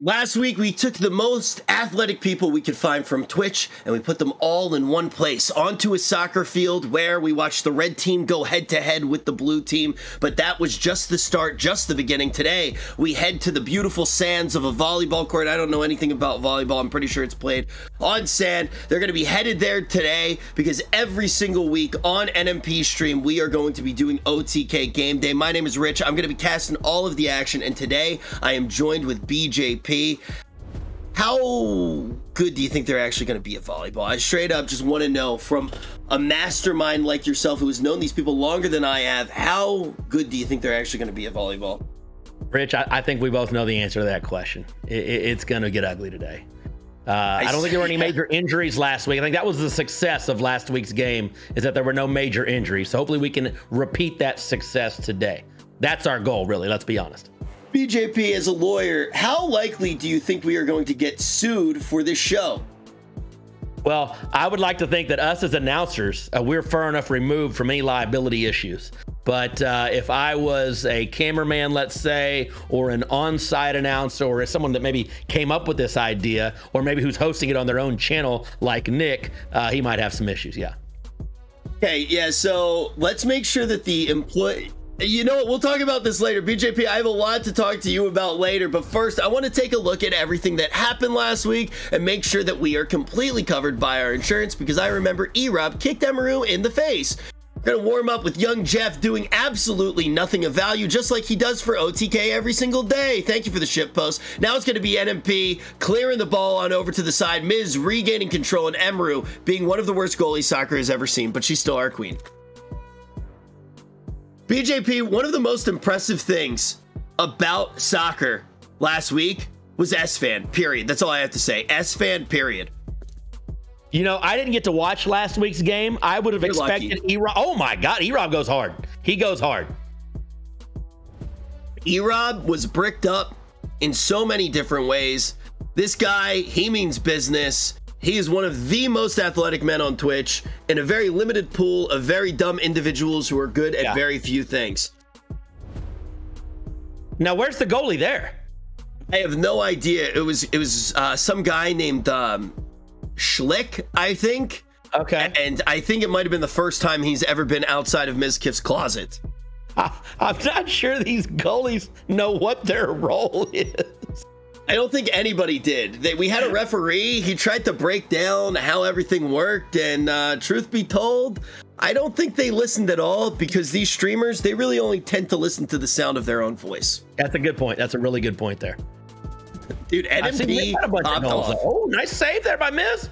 Last week, we took the most athletic people we could find from Twitch and we put them all in one place onto a soccer field where we watched the red team go head to head with the blue team. But that was just the start, just the beginning. Today, we head to the beautiful sands of a volleyball court. I don't know anything about volleyball. I'm pretty sure it's played on sand. They're going to be headed there today because every single week on NMP stream, we are going to be doing OTK game day. My name is Rich. I'm going to be casting all of the action. And today, I am joined with BJP. How good do you think they're actually going to be at volleyball? I straight up just want to know from a mastermind like yourself who has known these people longer than I have, how good do you think they're actually going to be at volleyball? Rich, I think we both know the answer to that question. It's going to get ugly today. I don't think there were any major injuries last week. I think that was the success of last week's game, is that there were no major injuries. So hopefully we can repeat that success today. That's our goal, really. Let's be honest. BJP, as a lawyer, how likely do you think we are going to get sued for this show? Well, I would like to think that us as announcers, we're far enough removed from any liability issues. But if I was a cameraman, let's say, or an on-site announcer, or someone that maybe came up with this idea, or maybe who's hosting it on their own channel like Nick, he might have some issues, yeah. Okay, yeah, so let's make sure that the employee... You know what? We'll talk about this later. BJP, I have a lot to talk to you about later, but first, I want to take a look at everything that happened last week and make sure that we are completely covered by our insurance, because I remember E-Rob kicked Emaru in the face. We're going to warm up with young Jeff doing absolutely nothing of value, just like he does for OTK every single day. Thank you for the ship post. Now it's going to be NMP clearing the ball on over to the side, Miz regaining control, and Emaru being one of the worst goalies soccer has ever seen, but she's still our queen. BJP, one of the most impressive things about soccer last week was S-Fan, period. That's all I have to say. S-Fan, period. You know, I didn't get to watch last week's game. I would have expected E-Rob. Oh my God, E-Rob goes hard. He goes hard. E-Rob was bricked up in so many different ways. This guy, he means business. He is one of the most athletic men on Twitch in a very limited pool of very dumb individuals who are good at very few things. Now, where's the goalie there? I have no idea. It was some guy named Schlick, I think. Okay. And I think it might have been the first time he's ever been outside of Mizkif's closet. I'm not sure these goalies know what their role is. I don't think anybody did. We had a referee. He tried to break down how everything worked. And truth be told, I don't think they listened at all, because these streamers, they really only tend to listen to the sound of their own voice. That's a good point. That's a really good point there. Dude, NMP popped off. Oh, nice save there by Miz.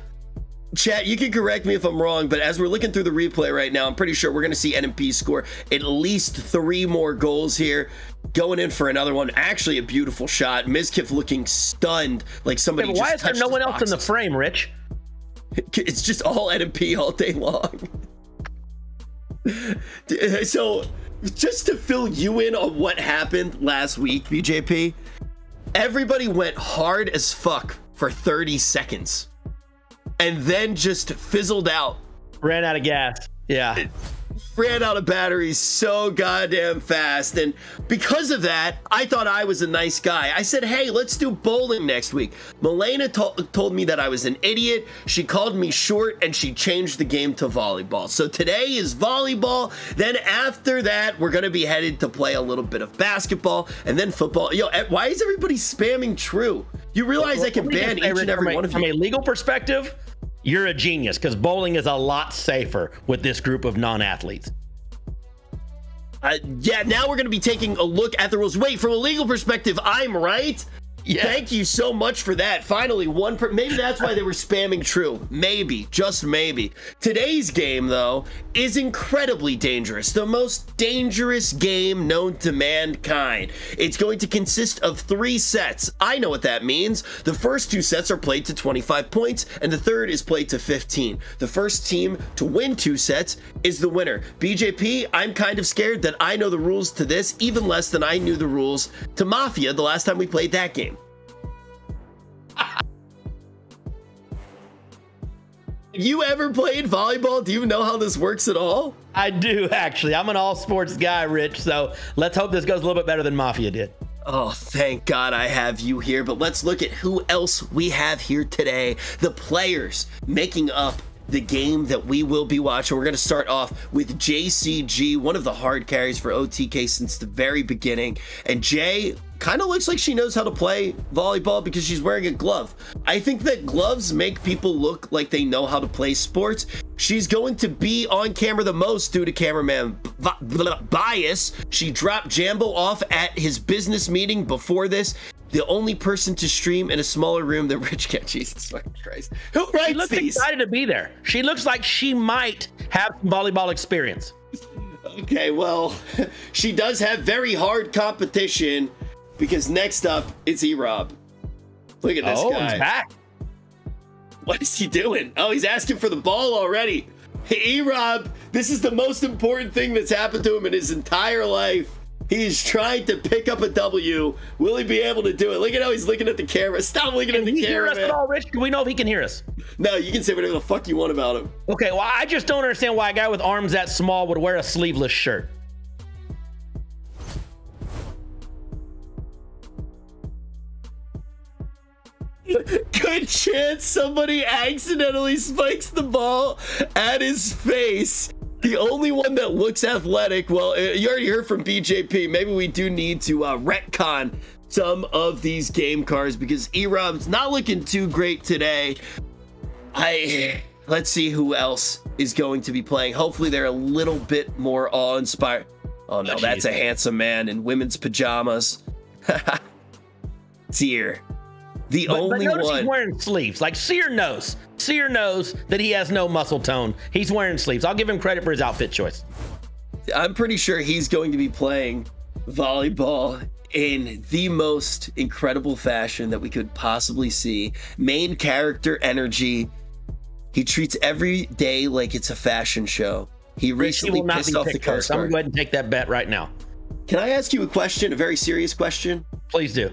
Chat, you can correct me if I'm wrong, but as we're looking through the replay right now, I'm pretty sure we're going to see NMP score at least 3 more goals here. Going in for another one. Actually, a beautiful shot. Mizkif looking stunned, like somebody just touched his boxes. Why is there no one else in the frame, Rich? It's just all NMP all day long. So, just to fill you in on what happened last week, BJP, everybody went hard as fuck for 30 seconds. And then just fizzled out. Ran out of gas. Yeah. Ran out of batteries so goddamn fast. And because of that, I thought I was a nice guy. I said, hey, let's do bowling next week. Milena told me that I was an idiot. She called me short, and she changed the game to volleyball. So today is volleyball. Then after that, we're going to be headed to play a little bit of basketball and then football. Yo, why is everybody spamming true? You realize I can ban each and every one of you. From a legal perspective, you're a genius, because bowling is a lot safer with this group of non-athletes. Yeah, now we're going to be taking a look at the rules. Wait, from a legal perspective, I'm right? Yeah. Thank you so much for that. Finally, maybe that's why they were spamming true. Maybe, just maybe. Today's game, though, is incredibly dangerous. The most dangerous game known to mankind. It's going to consist of 3 sets. I know what that means. The first 2 sets are played to 25 points, and the third is played to 15. The first team to win 2 sets is the winner. BJP, I'm kind of scared that I know the rules to this even less than I knew the rules to Mafia the last time we played that game. You ever played volleyball? Do you know how this works at all? I do, actually. I'm an all sports guy, Rich. So let's hope this goes a little bit better than Mafia did. Oh, thank God I have you here. But let's look at who else we have here today. The players making up the game that we will be watching. We're going to start off with JCG, one of the hard carries for OTK since the very beginning. And Jay kind of looks like she knows how to play volleyball because she's wearing a glove. I think that gloves make people look like they know how to play sports. She's going to be on camera the most due to cameraman bias. She dropped Jambo off at his business meeting before this. The only person to stream in a smaller room than Rich Cat. Jesus fucking Christ. Who writes She looks these? excited to be there. She looks like she might have some volleyball experience. Okay, well, she does have very hard competition because next up is E-Rob. Look at this guy. He's back. What is he doing? Oh, he's asking for the ball already. Hey, E-Rob, this is the most important thing that's happened to him in his entire life. He's trying to pick up a W. Will he be able to do it? Look at how he's looking at the camera. Stop looking at the camera. Can he hear us at all, Rich? Do we know if he can hear us? No, you can say whatever the fuck you want about him. Okay, well, I just don't understand why a guy with arms that small would wear a sleeveless shirt. Good chance somebody accidentally spikes the ball at his face. The only one that looks athletic, well, you already heard from BJP. Maybe we do need to retcon some of these game cards because E-Rob's not looking too great today. Let's see who else is going to be playing. Hopefully they're a little bit more awe-inspired. Oh no, that's a handsome man in women's pajamas. Seer. The only one. He's wearing sleeves. Like Seer knows. Seer knows that he has no muscle tone. He's wearing sleeves. I'll give him credit for his outfit choice. I'm pretty sure he's going to be playing volleyball in the most incredible fashion that we could possibly see. Main character energy. He treats every day like it's a fashion show. He recently pissed off the Coast Guard. I'm going to go ahead and take that bet right now. Can I ask you a question? A very serious question? Please do.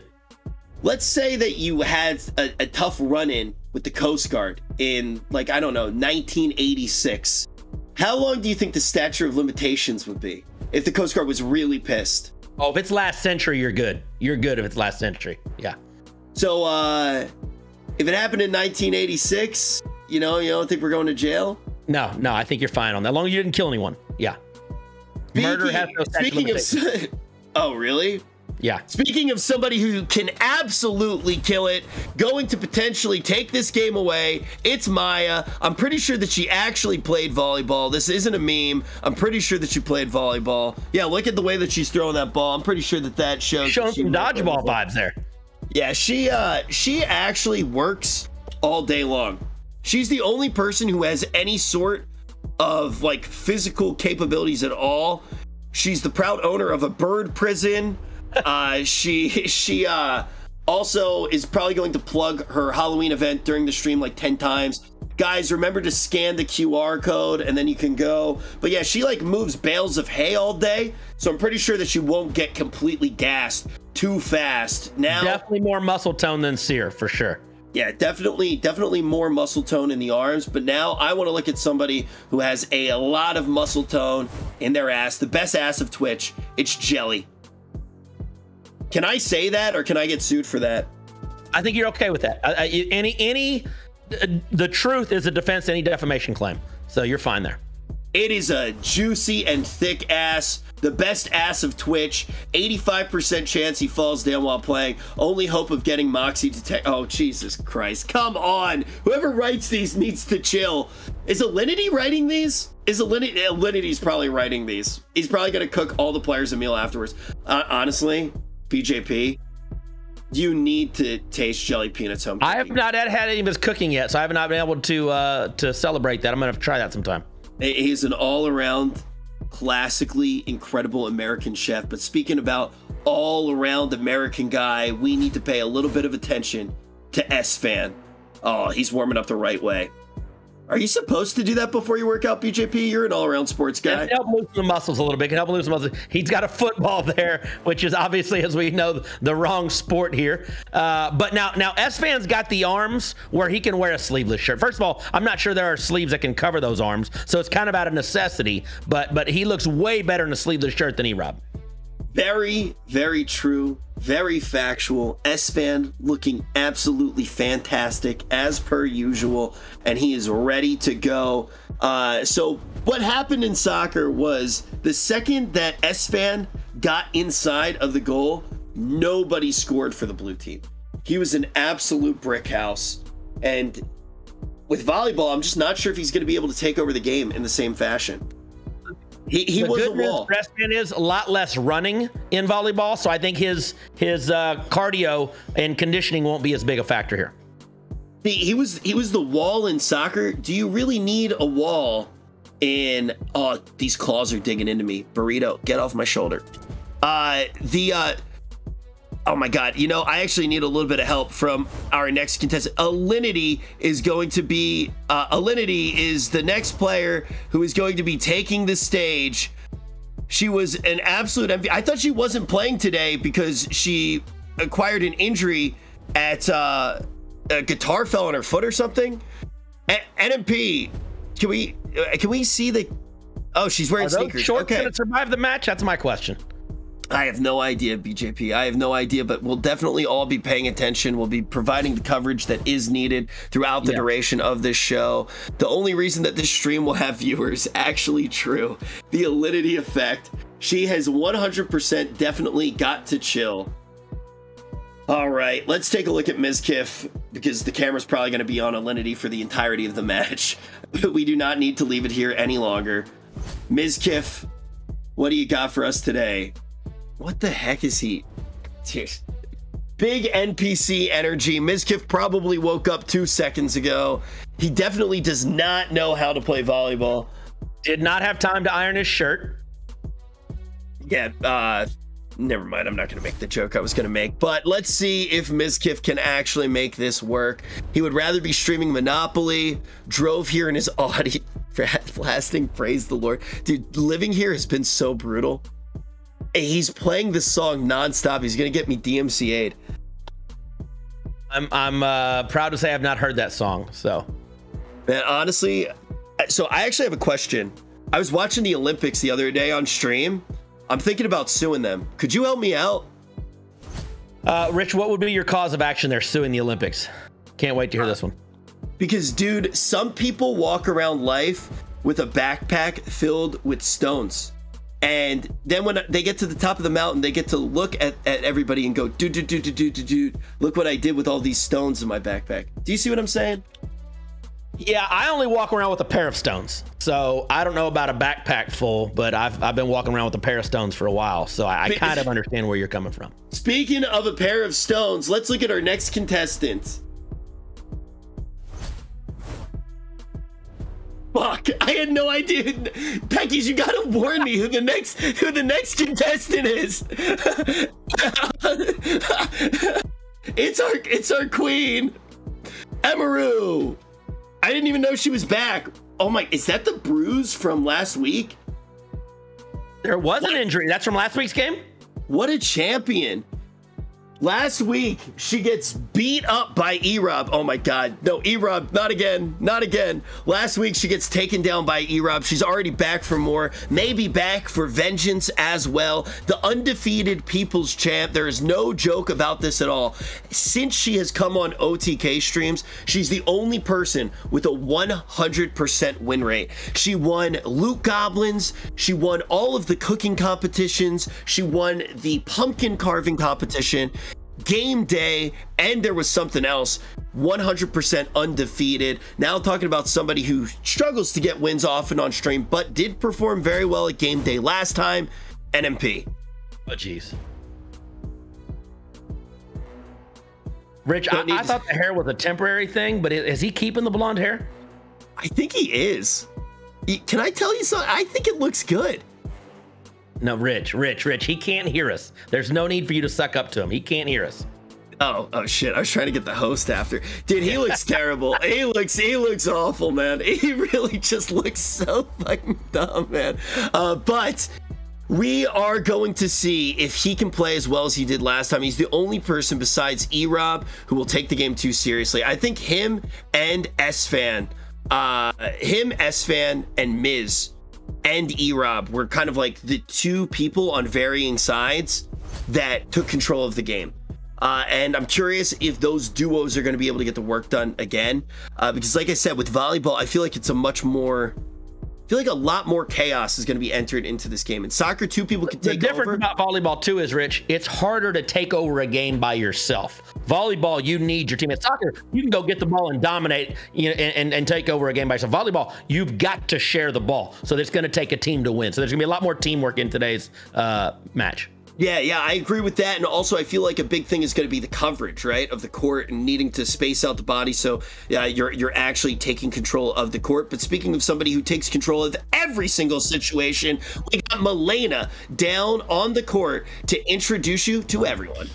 Let's say that you had a tough run-in with the Coast Guard in, like, I don't know, 1986. How long do you think the statute of limitations would be if the Coast Guard was really pissed? Oh, if it's last century, you're good. You're good if it's last century. Yeah. So, if it happened in 1986, you don't think we're going to jail? No, I think you're fine on that. As long as you didn't kill anyone. Yeah. Murder has no statute of limitations. Oh, really? Yeah. Speaking of somebody who can absolutely kill it, going to potentially take this game away, it's Maya. I'm pretty sure that she actually played volleyball. This isn't a meme. I'm pretty sure that she played volleyball. Yeah, look at the way that she's throwing that ball. I'm pretty sure that shows. Showing some dodgeball vibes there. Yeah, she actually works all day long. She's the only person who has any sort of like physical capabilities at all. She's the proud owner of a bird prison. She also is probably going to plug her Halloween event during the stream like 10 times. Guys, remember to scan the QR code and then you can go. But yeah, she like moves bales of hay all day. So I'm pretty sure that she won't get completely gassed too fast. Now, definitely more muscle tone than Seer for sure. Yeah, definitely more muscle tone in the arms. But now I want to look at somebody who has a lot of muscle tone in their ass. The best ass of Twitch. It's Jelly. Can I say that or can I get sued for that? I think you're okay with that. The truth is a defense to any defamation claim. So you're fine there. It is a juicy and thick ass. The best ass of Twitch. 85% chance he falls down while playing. Only hope of getting Moxie to take. Oh, Jesus Christ. Come on. Whoever writes these needs to chill. Is Alinity writing these? Alinity's probably writing these. He's probably going to cook all the players a meal afterwards. Honestly, BJP, you need to taste Jelly Peanut's home cooking. I have not had any of his cooking yet, so I have not been able to celebrate that. I'm going to try that sometime. He's an all-around, classically incredible American chef. But speaking about all-around American guy, we need to pay a little bit of attention to S-Fan. Oh, he's warming up the right way. Are you supposed to do that before you work out, BJP? You're an all-around sports guy. Help loosen the muscles a little bit. Can help loosen the muscles. He's got a football there, which is obviously, as we know, the wrong sport here. But now S-Fan's got the arms where he can wear a sleeveless shirt. First of all, I'm not sure there are sleeves that can cover those arms, so it's kind of out of necessity. But he looks way better in a sleeveless shirt than E-Rob. Very, very true, very factual. S-Fan looking absolutely fantastic as per usual, and he is ready to go. So what happened in soccer was the second that S-Fan got inside of the goal, nobody scored for the blue team. He was an absolute brick house. And with volleyball, I'm just not sure if he's going to be able to take over the game in the same fashion. He was a wall. The good news is a lot less running in volleyball, so I think his cardio and conditioning won't be as big a factor here. He was the wall in soccer. Do you really need a wall in? Oh, these claws are digging into me. Burrito, get off my shoulder. Oh my God, you know, I actually need a little bit of help from our next contestant. Alinity is going to be, Alinity is the next player who is going to be taking the stage. She was an absolute MVP. I thought she wasn't playing today because she acquired an injury at, a guitar fell on her foot or something. NMP, can we see the, oh, she's wearing sneakers. Shorts gonna survive the match? That's my question. I have no idea, BJP. I have no idea, but we'll definitely all be paying attention. We'll be providing the coverage that is needed throughout the duration of this show. The only reason that this stream will have viewers, actually true, the Alinity effect. She has 100% definitely got to chill. All right, let's take a look at Mizkif, because the camera's probably going to be on Alinity for the entirety of the match. We do not need to leave it here any longer. Mizkif, what do you got for us today? What the heck is he? Big NPC energy. Mizkif probably woke up 2 seconds ago. He definitely does not know how to play volleyball. Did not have time to iron his shirt. Yeah, never mind. I'm not going to make the joke I was going to make. But let's see if Mizkif can actually make this work. He would rather be streaming Monopoly. Drove here in his Audi. Blasting, praise the Lord. Dude, living here has been so brutal. He's playing this song nonstop. He's gonna get me DMCA'd. I'm proud to say I've not heard that song. So, man, honestly, so I actually have a question. I was watching the Olympics the other day on stream. I'm thinking about suing them. Could you help me out? Rich, what would be your cause of action there suing the Olympics? Can't wait to hear this one. Because, dude, some people walk around life with a backpack filled with stones. And then when they get to the top of the mountain, they get to look at everybody and go, dude, look what I did with all these stones in my backpack. Do you see what I'm saying? Yeah, I only walk around with a pair of stones. So I don't know about a backpack full, but I've been walking around with a pair of stones for a while. So I kind of understand where you're coming from. Speaking of a pair of stones, let's look at our next contestant. Fuck, I had no idea. Peckies, you gotta warn me who the next contestant is. It's our queen, Emaru. I didn't even know she was back. Oh my, is that the bruise from last week? There was an injury. That's from last week's game? What a champion. Last week, she gets beat up by E-Rob. Oh my God. No, E-Rob, not again. Not again. Last week, she gets taken down by E-Rob. She's already back for more. Maybe back for vengeance as well. The undefeated people's champ. There is no joke about this at all. Since she has come on OTK streams, she's the only person with a 100% win rate. She won Loot Goblins. She won all of the cooking competitions. She won the pumpkin carving competition. Game day, and there was something else. 100% undefeated. Now talking about somebody who struggles to get wins often on stream, but did perform very well at game day last time. NMP. Oh jeez. Rich, I thought the hair was a temporary thing, but is he keeping the blonde hair? I think he is. Can I tell you something? I think it looks good. No, Rich, he can't hear us. There's no need for you to suck up to him. He can't hear us. Oh shit. I was trying to get the host after. Dude, he looks terrible. He looks awful, man. He really just looks so fucking dumb, man. But we are going to see if he can play as well as he did last time. He's the only person besides E-Rob who will take the game too seriously. I think him and S-Fan, and Miz and E-Rob were kind of like the two people on varying sides that took control of the game. And I'm curious if those duos are going to be able to get the work done again. Because like I said, with volleyball, I feel like it's a lot more chaos is going to be entered into this game. In soccer, two people can take over. The difference about volleyball too is, Rich, it's harder to take over a game by yourself. Volleyball, you need your team. In soccer, you can go get the ball and dominate, and take over a game by yourself. Volleyball, you've got to share the ball. So it's going to take a team to win. So there's going to be a lot more teamwork in today's match. Yeah, I agree with that. And also, I feel like a big thing is going to be the coverage, right, of the court and needing to space out the body so you're actually taking control of the court. But speaking of somebody who takes control of every single situation, we got Milena down on the court to introduce you to everyone.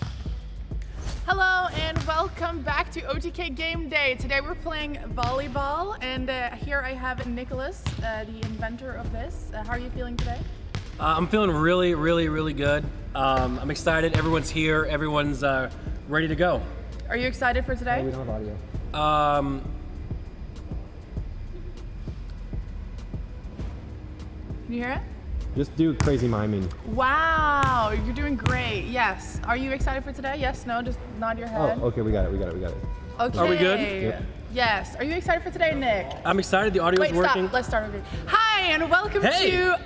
Hello and welcome back to OTK Game Day. Today we're playing volleyball, and here I have Nicholas, the inventor of this. How are you feeling today? I'm feeling really, really, really good. I'm excited. Everyone's here. Everyone's ready to go. Are you excited for today? Oh, we don't have audio. Can you hear it? Just do crazy miming. Wow, you're doing great. Yes. Are you excited for today? Yes, no, just nod your head. Oh, okay, we got it. Okay. Are we good? Yep. Yes. Are you excited for today, Nick? I'm excited. The audio is working. Stop. Let's start over. Hi, and welcome to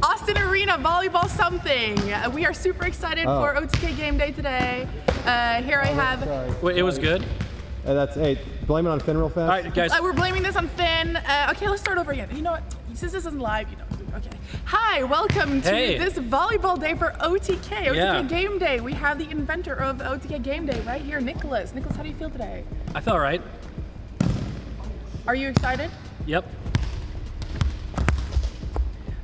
Austin Arena Volleyball Something. We are super excited for OTK Game Day today. Here I have... Wait, it was good? Hey, blame it on Finn real fast. All right, guys. We're blaming this on Finn. Okay, let's start over again. You know what? Since this isn't live, okay. Hi, welcome to this volleyball day for OTK Game Day. We have the inventor of OTK Game Day right here, Nicholas. Nicholas, how do you feel today? I feel all right. Are you excited? Yep.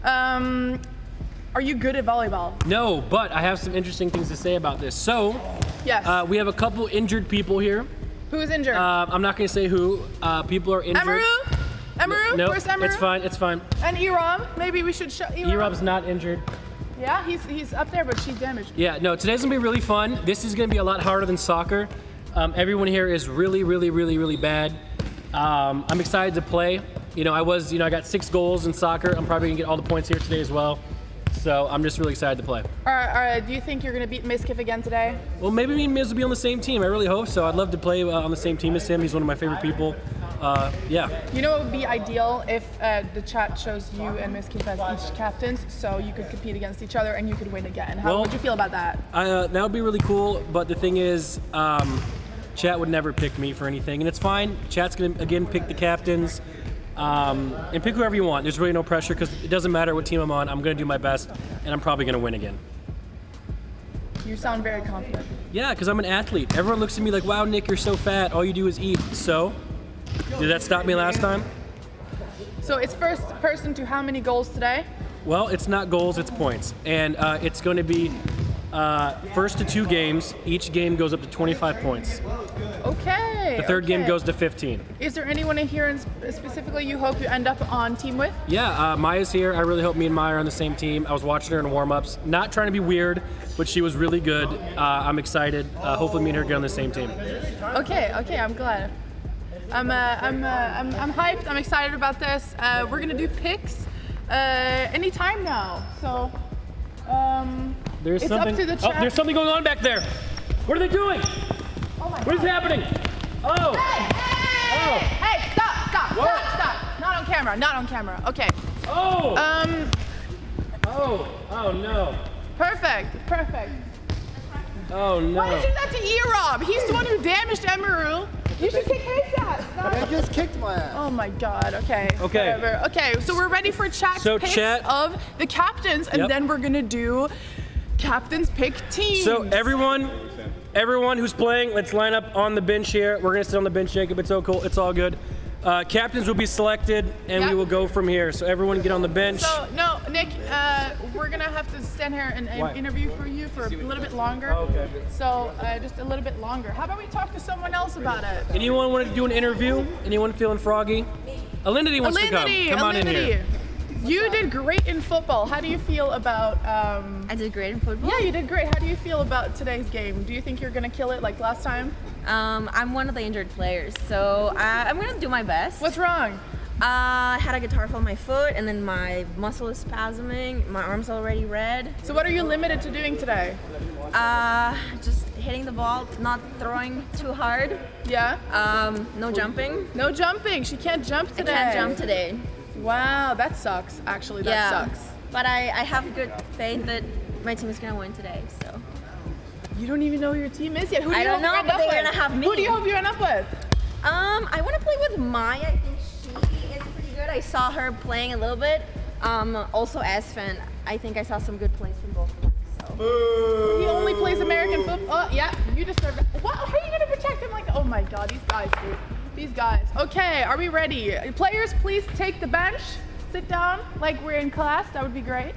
Are you good at volleyball? No, but I have some interesting things to say about this. So, yes. We have a couple injured people here. Who's injured? I'm not going to say who. People are injured. Emaru? No, Where's Emaru? it's fine. And E-Rob? Maybe we should show E-Rob. E-Rob's not injured. Yeah, he's up there, but she's damaged. Yeah, no, today's gonna be really fun. This is gonna be a lot harder than soccer. Everyone here is really, really, really, really bad. I'm excited to play. I got 6 goals in soccer. I'm probably gonna get all the points here today as well. So I'm just really excited to play. All right, do you think you're gonna beat Miskiff again today? Well, maybe me and Miz will be on the same team. I really hope so. I'd love to play on the same team as him. He's one of my favorite people. Yeah. You know, it would be ideal if the chat shows you and Miskiff as each captains, so you could compete against each other and you could win again. How would you feel about that? That would be really cool, but the thing is, chat would never pick me for anything, and it's fine. Chat's gonna, again, pick the captains, and pick whoever you want. There's really no pressure, because it doesn't matter what team I'm on. I'm gonna do my best, and I'm probably gonna win again. You sound very confident. Yeah, because I'm an athlete. Everyone looks at me like, wow, Nick, you're so fat. All you do is eat. So, did that stop me last time? So it's first person to how many goals today? Well, it's not goals, it's points. And it's going to be first to 2 games. Each game goes up to 25 points. Okay. The third game goes to 15. Is there anyone in here specifically you hope you end up on team with? Yeah, Maya's here. I really hope me and Maya are on the same team. I was watching her in warm-ups. Not trying to be weird, but she was really good. I'm excited. Hopefully me and her get on the same team. Okay, I'm glad. I'm hyped. I'm excited about this. We're gonna do picks anytime now. So there's it's something. Up to the chat. Oh, there's something going on back there. What are they doing? Oh my God. What is happening? Oh. Hey! Stop! Not on camera. Okay. Oh. Oh no. Perfect. Oh no. Why did you do that to E-Rob? He's the one who damaged Emaru. You should kick his ass. I just kicked my ass. Oh my God. Okay. Whatever. Okay. So we're ready for chat's picks of the captains, and then we're gonna do captains pick teams. So everyone who's playing, let's line up on the bench here. We're gonna sit on the bench, Jacob. It's so cool. It's all good. Captains will be selected, and we will go from here. So everyone get on the bench. So, no, Nick, we're going to have to stand here and interview for you for a little bit longer. Oh, okay. So, just a little bit longer. How about we talk to someone else about it? Anyone want to do an interview? Anyone feeling froggy? Alinity wants to come. Come on in here. You did great in football. How do you feel about... I did great in football? Yeah, you did great. How do you feel about today's game? Do you think you're going to kill it like last time? I'm one of the injured players, so I'm going to do my best. What's wrong? I had a guitar fall on my foot, and then my muscle is spasming. My arm's already red. So what are you limited to doing today? Just hitting the ball, not throwing too hard. Yeah? No jumping. No jumping. She can't jump today. I can't jump today. Wow, that sucks. Actually, that sucks. But I have good faith that my team is gonna win today. So. You don't even know who your team is yet. Who do you don't hope know, you but end up they're with? gonna have me. Who do you hope you end up with? I want to play with Maya. I think she is pretty good. I saw her playing a little bit. Also Esfen. I think I saw some good plays from both of them. So. He only plays American football. Yeah, you deserve it. What? How are you gonna protect him like that? Oh my God, these guys, dude. These guys. Okay, are we ready? Players, please take the bench. Sit down like we're in class. That would be great.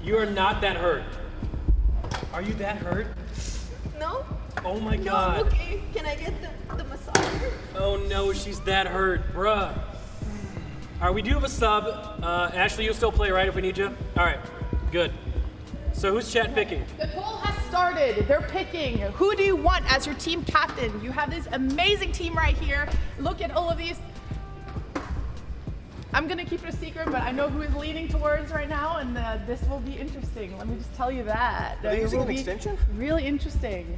You are not that hurt. Are you that hurt? No. Oh my God. No, okay. Can I get the massager? Oh no, she's that hurt, bruh. All right, we do have a sub. Ashley, you'll still play, right, if we need you? All right, good. So who's chat picking? The poll has started. They're picking. Who do you want as your team captain? You have this amazing team right here. Look at all of these. I'm gonna keep it a secret, but I know who is leaning towards right now, and this will be interesting. Let me just tell you that. Are they using an extension? Really interesting.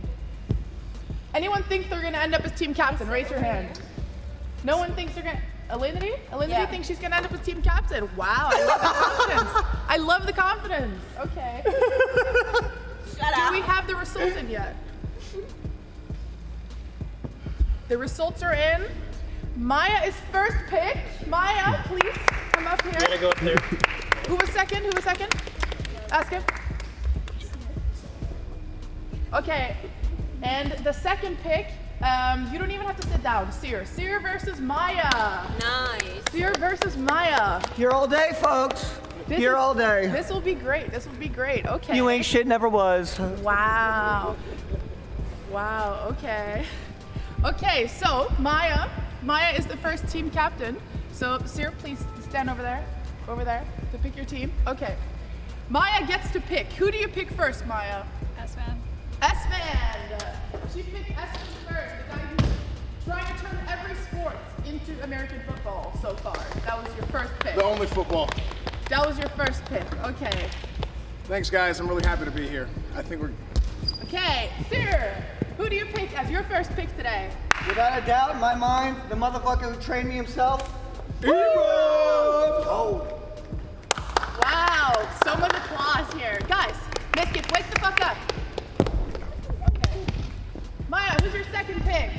Anyone think they're gonna end up as team captain? Raise your hand. No one thinks they're gonna. Alinity? Alinity thinks she's gonna end up as team captain. Wow, I love the confidence. I love the confidence. Okay. Shut up. Do we have the results in yet? The results are in. Maya is first pick. Maya, please come up here. You gotta go up there. Who was second? Who was second? Ask him. Okay, and the second pick, you don't even have to sit down. Seer. Seer versus Maya. Nice. Seer versus Maya. Here all day, folks. Here all day. This will be great. This will be great. Okay. You ain't shit, never was. Wow. Wow, okay. Okay, so Maya is the first team captain. So Seer, please stand over there to pick your team. Okay. Maya gets to pick. Who do you pick first, Maya? Esfand. Esfand. She picked Esfand first, the guy who's trying to turn every sport into American football so far. That was your first pick. The only football. That was your first pick. Okay. Thanks, guys. I'm really happy to be here. I think we're... Okay, Seer, who do you pick as your first pick today? Without a doubt, in my mind, the motherfucker who trained me himself. Oh. Wow, so much applause here. Guys, Miskit, wake the fuck up. Okay. Maya, who's your second pick?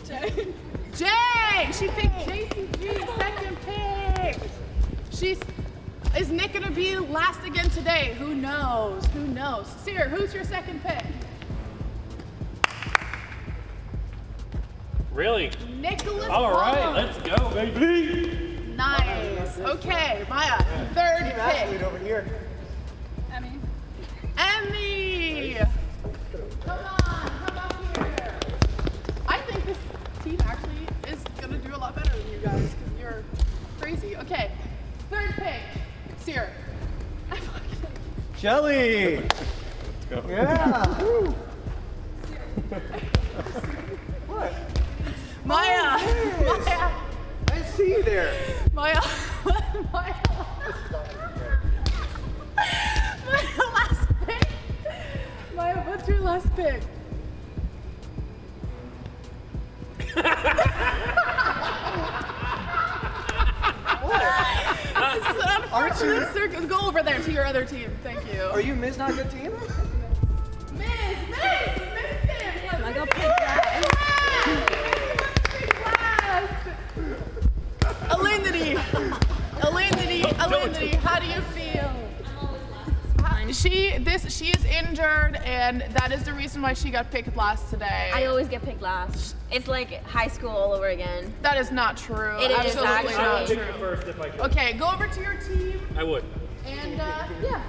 Jay. Jay! She picked JCG, second pick. Is Nick gonna be last again today? Who knows? Who knows? Seer, who's your second pick? Really? Nicholas All right, Long. let's go, baby. Nice. Okay, Maya, third pick. Over here. Emmy. Emmy! Come on, come up here. I think this team actually is gonna do a lot better than you guys because you're crazy. Okay, third pick. Seer. Shelly. Let's go. Yeah. What? Maya. Oh, Maya. I see you there. Maya. Maya. Maya, last pick. Maya, what's your last pick? This is an unfortunate circus. Go over there to your other team. Thank you. Are you Miz not a good team? Miss him. I go pick that. Alinity, how do you feel? She is injured, and that is the reason why she got picked last today. I always get picked last. It's like high school all over again. That is not true. It is Absolutely actually. not I would pick true. you first if I could. Okay, go over to your team, I would. and yeah.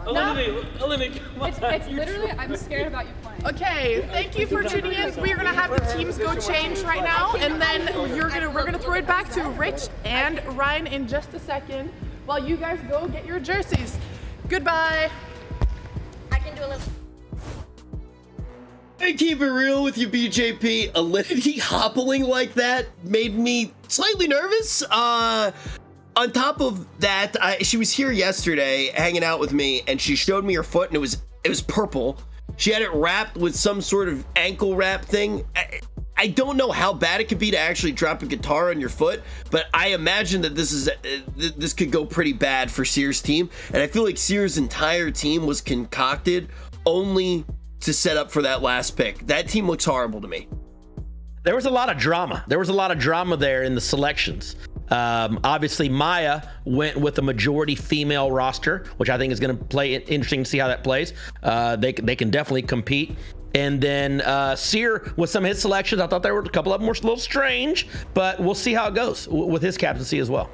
Alinity, come on. It's literally, I'm scared about you playing. Okay, thank you for tuning in. We're gonna have the teams go change right now, and then we're gonna throw it back to Rich and Ryan in just a second, while you guys go get your jerseys. Goodbye. do a little. I keep it real with you, BJP. Alinity hoppling like that made me slightly nervous. On top of that, she was here yesterday hanging out with me, and she showed me her foot, and it was purple. She had it wrapped with some sort of ankle wrap thing. I don't know how bad it could be to actually drop a guitar on your foot, but I imagine that this could go pretty bad for Sears' team, and I feel like Sears' entire team was concocted only to set up for that last pick. That team looks horrible to me. There was a lot of drama. There was a lot of drama there in the selections. Obviously, Maya went with a majority female roster, which I think is going to play interesting to see how that plays. They can definitely compete. And then Sear, with some of his selections, I thought there were a couple of them were a little strange, but we'll see how it goes with his captaincy as well.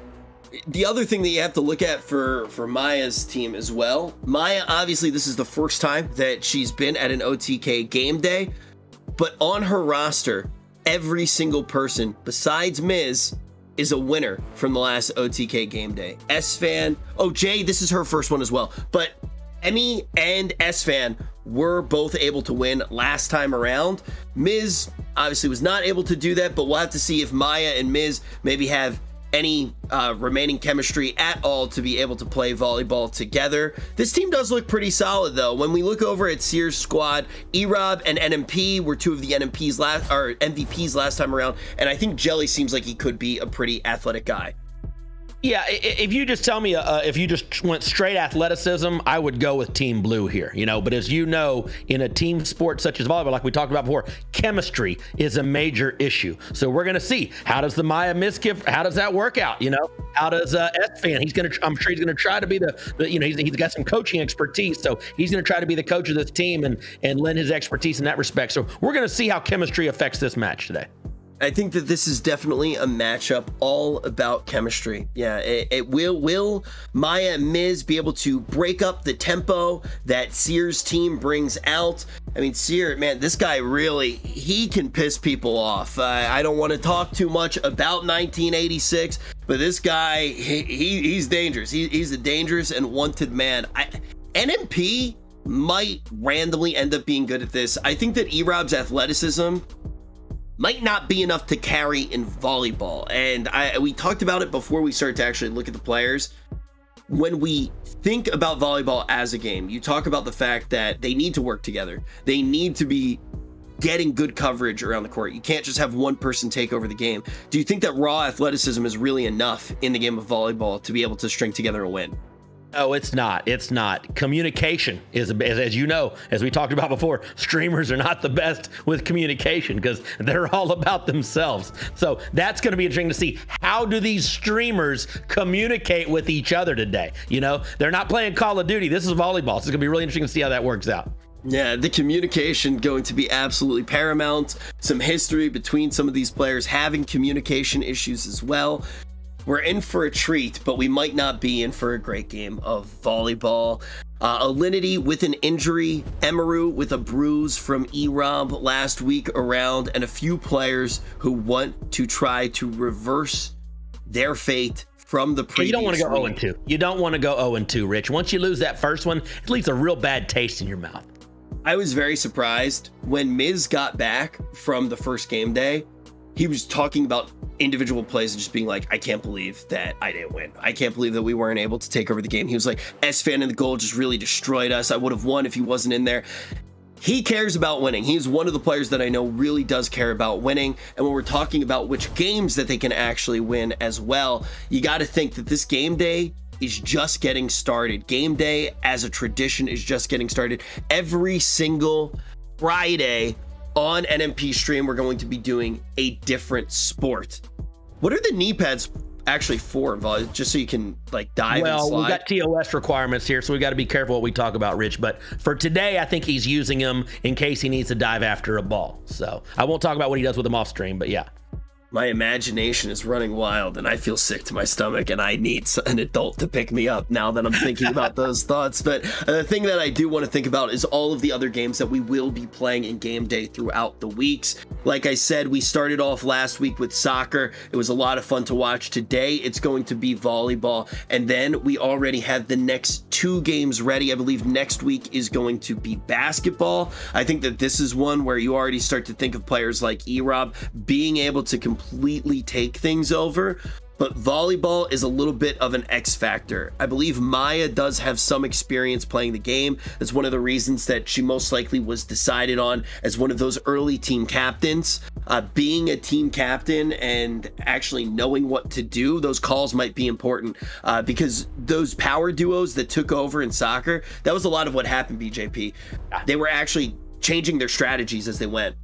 The other thing that you have to look at for Maya's team as well, Maya, obviously this is the first time that she's been at an OTK game day, but on her roster, every single person besides Miz is a winner from the last OTK game day. S-Fan, oh, Jay, this is her first one as well, but Emmy and S-Fan were both able to win last time around. Miz obviously was not able to do that, but we'll have to see if Maya and Miz maybe have any remaining chemistry at all to be able to play volleyball together. This team does look pretty solid though. When we look over at Sears' squad, Erob and NMP were two of the MVPs last time around, and I think Jelly seems like he could be a pretty athletic guy. Yeah, if you just tell me, if you just went straight athleticism, I would go with Team Blue here, you know. But as you know, in a team sport such as volleyball, like we talked about before, chemistry is a major issue. So we're going to see, how does the Maya Miskiff, how does that work out, you know? How does S-Fan, I'm sure he's going to try to be the you know, he's got some coaching expertise, so he's going to try to be the coach of this team and lend his expertise in that respect. So we're going to see how chemistry affects this match today. I think that this is definitely a matchup all about chemistry. Yeah, it will Maya and Miz be able to break up the tempo that Sears' team brings out? I mean, Sear, man, this guy really, he can piss people off. I don't want to talk too much about 1986, but this guy, he's dangerous. He's a dangerous and wanted man. NMP might randomly end up being good at this. I think that Erob's athleticism might not be enough to carry in volleyball. And we talked about it before we started to actually look at the players. When we think about volleyball as a game, you talk about the fact that they need to work together. They need to be getting good coverage around the court. You can't just have one person take over the game. Do you think that raw athleticism is really enough in the game of volleyball to be able to string together a win? No, it's not. It's not. Communication is, as you know, as we talked about before, streamers are not the best with communication because they're all about themselves. So that's going to be interesting to see. How do these streamers communicate with each other today? You know, they're not playing Call of Duty. This is volleyball. So it's going to be really interesting to see how that works out. Yeah, the communication going to be absolutely paramount. Some history between some of these players having communication issues as well. We're in for a treat, but we might not be in for a great game of volleyball. Alinity with an injury, Emaru with a bruise from Erob last week around, and a few players who want to try to reverse their fate from the previous. You don't want to go 0-2. You don't want to go 0-2, Rich. Once you lose that first one, it leaves a real bad taste in your mouth. I was very surprised when Miz got back from the first game day. He was talking about individual plays and just being like, I can't believe that I didn't win. I can't believe that we weren't able to take over the game. He was like, S-Fan in the goal just really destroyed us. I would have won if he wasn't in there. He cares about winning. He's one of the players that I know really does care about winning. And when we're talking about which games that they can actually win as well, you got to think that this game day is just getting started. Game day as a tradition is just getting started. Every single Friday on NMP stream, we're going to be doing a different sport. What are the knee pads actually for, just so you can like dive and slide? Well, we got TOS requirements here, so we got to be careful what we talk about, Rich. But for today, I think he's using them in case he needs to dive after a ball. So I won't talk about what he does with them off stream, but yeah. My imagination is running wild and I feel sick to my stomach and I need an adult to pick me up now that I'm thinking about those thoughts. But the thing that I do want to think about is all of the other games that we will be playing in game day throughout the weeks. Like I said, we started off last week with soccer. It was a lot of fun to watch. Today, it's going to be volleyball. And then we already have the next 2 games ready. I believe next week is going to be basketball. I think that this is one where you already start to think of players like E-Rob being able to completely take things over. But volleyball is a little bit of an X factor. I believe Maya does have some experience playing the game. That's one of the reasons that she most likely was decided on as one of those early team captains. Being a team captain and actually knowing what to do, those calls might be important because those power duos that took over in soccer, that was a lot of what happened, BJP. They were actually changing their strategies as they went.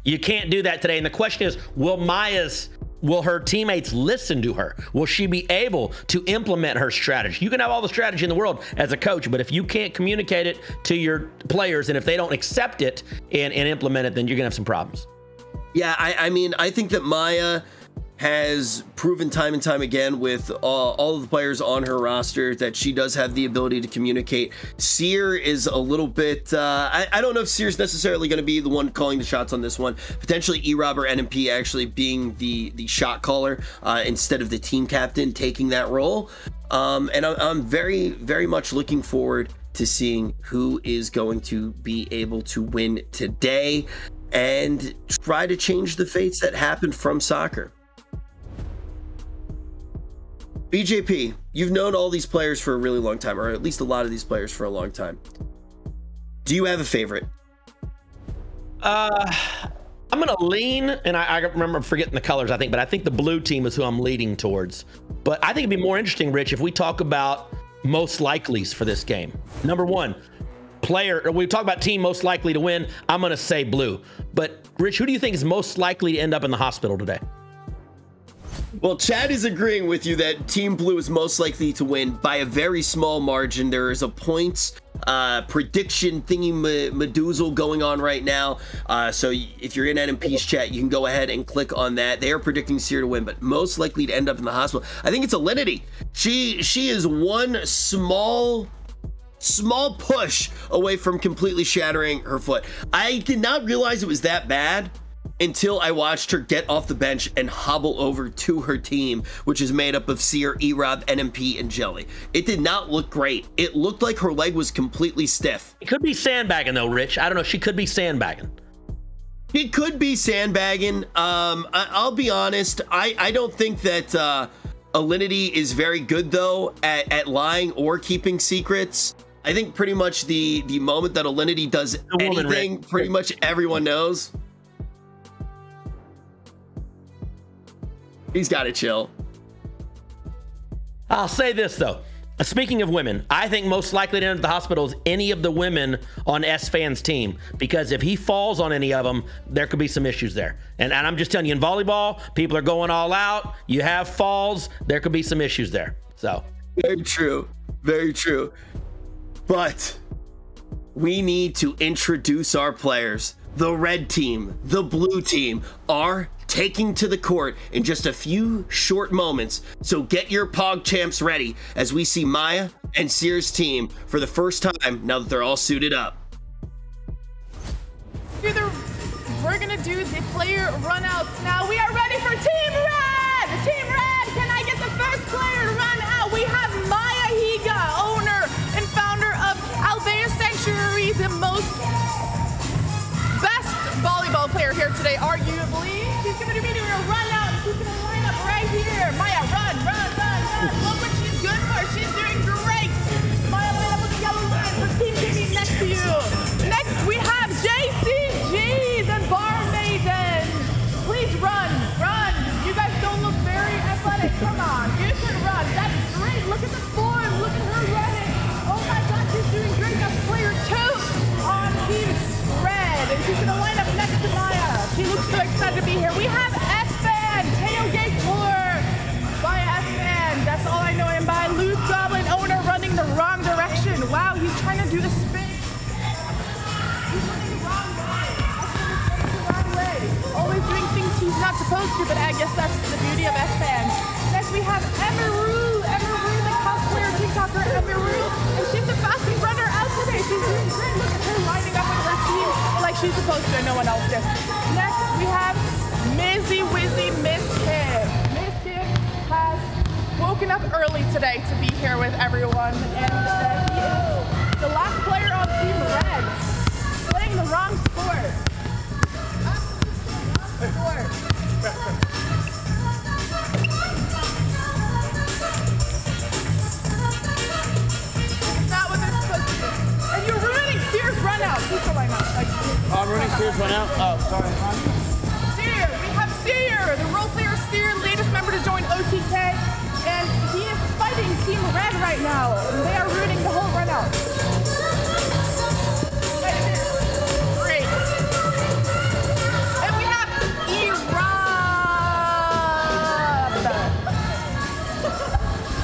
You can't do that today. And the question is, will her teammates listen to her? Will she be able to implement her strategy? You can have all the strategy in the world as a coach, but if you can't communicate it to your players and if they don't accept it and implement it, then you're gonna have some problems. Yeah, I mean, I think that Maya has proven time and time again with all of the players on her roster that she does have the ability to communicate. Seer is a little bit, I don't know if Seer's necessarily going to be the one calling the shots on this one. Potentially E-Rob or NMP actually being the shot caller instead of the team captain taking that role. And I'm very, very much looking forward to seeing who is going to be able to win today and try to change the fates that happened from soccer. BJP, you've known all these players for a really long time, or at least a lot of these players for a long time. Do you have a favorite? I'm going to lean, and I remember forgetting the colors, I think, but I think the blue team is who I'm leaning towards. But I think it'd be more interesting, Rich, if we talk about most likelies for this game. Number one, we talk about team most likely to win. I'm going to say blue. But Rich, who do you think is most likely to end up in the hospital today? Well, Chad is agreeing with you that Team Blue is most likely to win by a very small margin. There is a points prediction thingy madoozle going on right now. So if you're in NMP's chat, you can go ahead and click on that. They are predicting Seer to win, but most likely to end up in the hospital. I think it's Alinity. She is one small push away from completely shattering her foot. I did not realize it was that bad until I watched her get off the bench and hobble over to her team, which is made up of Seer, E-Rob, NMP, and Jelly. It did not look great. It looked like her leg was completely stiff. It could be sandbagging though, Rich. I don't know. She could be sandbagging. It could be sandbagging. I'll be honest. I don't think that Alinity is very good though at lying or keeping secrets. I think pretty much the moment that Alinity does anything, pretty much everyone knows. He's got to chill. I'll say this though. Speaking of women, I think most likely to end up at the hospital is any of the women on S-Fan's team, because if he falls on any of them, there could be some issues there. And I'm just telling you, in volleyball, people are going all out. You have falls, there could be some issues there. So very true, very true. But we need to introduce our players. The red team, the blue team are taking to the court in just a few short moments. So get your PogChamps ready as we see Maya and Seer's team for the first time now that they're all suited up. We're gonna do the player runouts now. We are ready for Team Red! Team Red, can I get the first player to run out? We have Maya Higa, owner and founder of Albea Sanctuary, the most best volleyball player here today, arguably. She's gonna be doing a run out. She's gonna line up right here. Maya, run. Look what she's good for. She's doing great. Maya, line up with the yellow line for Team Jimmy next to you. Next, we have JCG, the bar maiden. Please run. You guys don't look very athletic. Come on, you can run. That's great. Look at the form. Look at her running. Oh my God, she's doing great. That's player 2 on Team Red. And she's gonna line up next to Maya. She looks so excited to be here. We have S-Fan, tailgate tour by S-Fan. That's all I know him by. Luke Goblin, owner, running the wrong direction. Wow, he's trying to do the spin. He's running the wrong way. The wrong way. Always doing things he's not supposed to, but I guess that's the beauty of S-Fan. Next we have Emiru, the cosplayer TikToker Emiru, and she's the fastest runner out today. She's doing great. Look at her lining up with her team like she's supposed to and no one else did. Next we have Wizzy Miss Kim. Miss Kim has woken up early today to be here with everyone, and he is the last player on Team Red, playing the wrong sport. Not what they're supposed to do. And you're ruining Sears run out. Please go right now. I'm ruining Sears run out? Oh, sorry. Sear, we have Sear, the role player Sear, latest member to join OTK, and he is fighting Team Red right now. They are ruining the whole run out. Great. And we have E-Rob.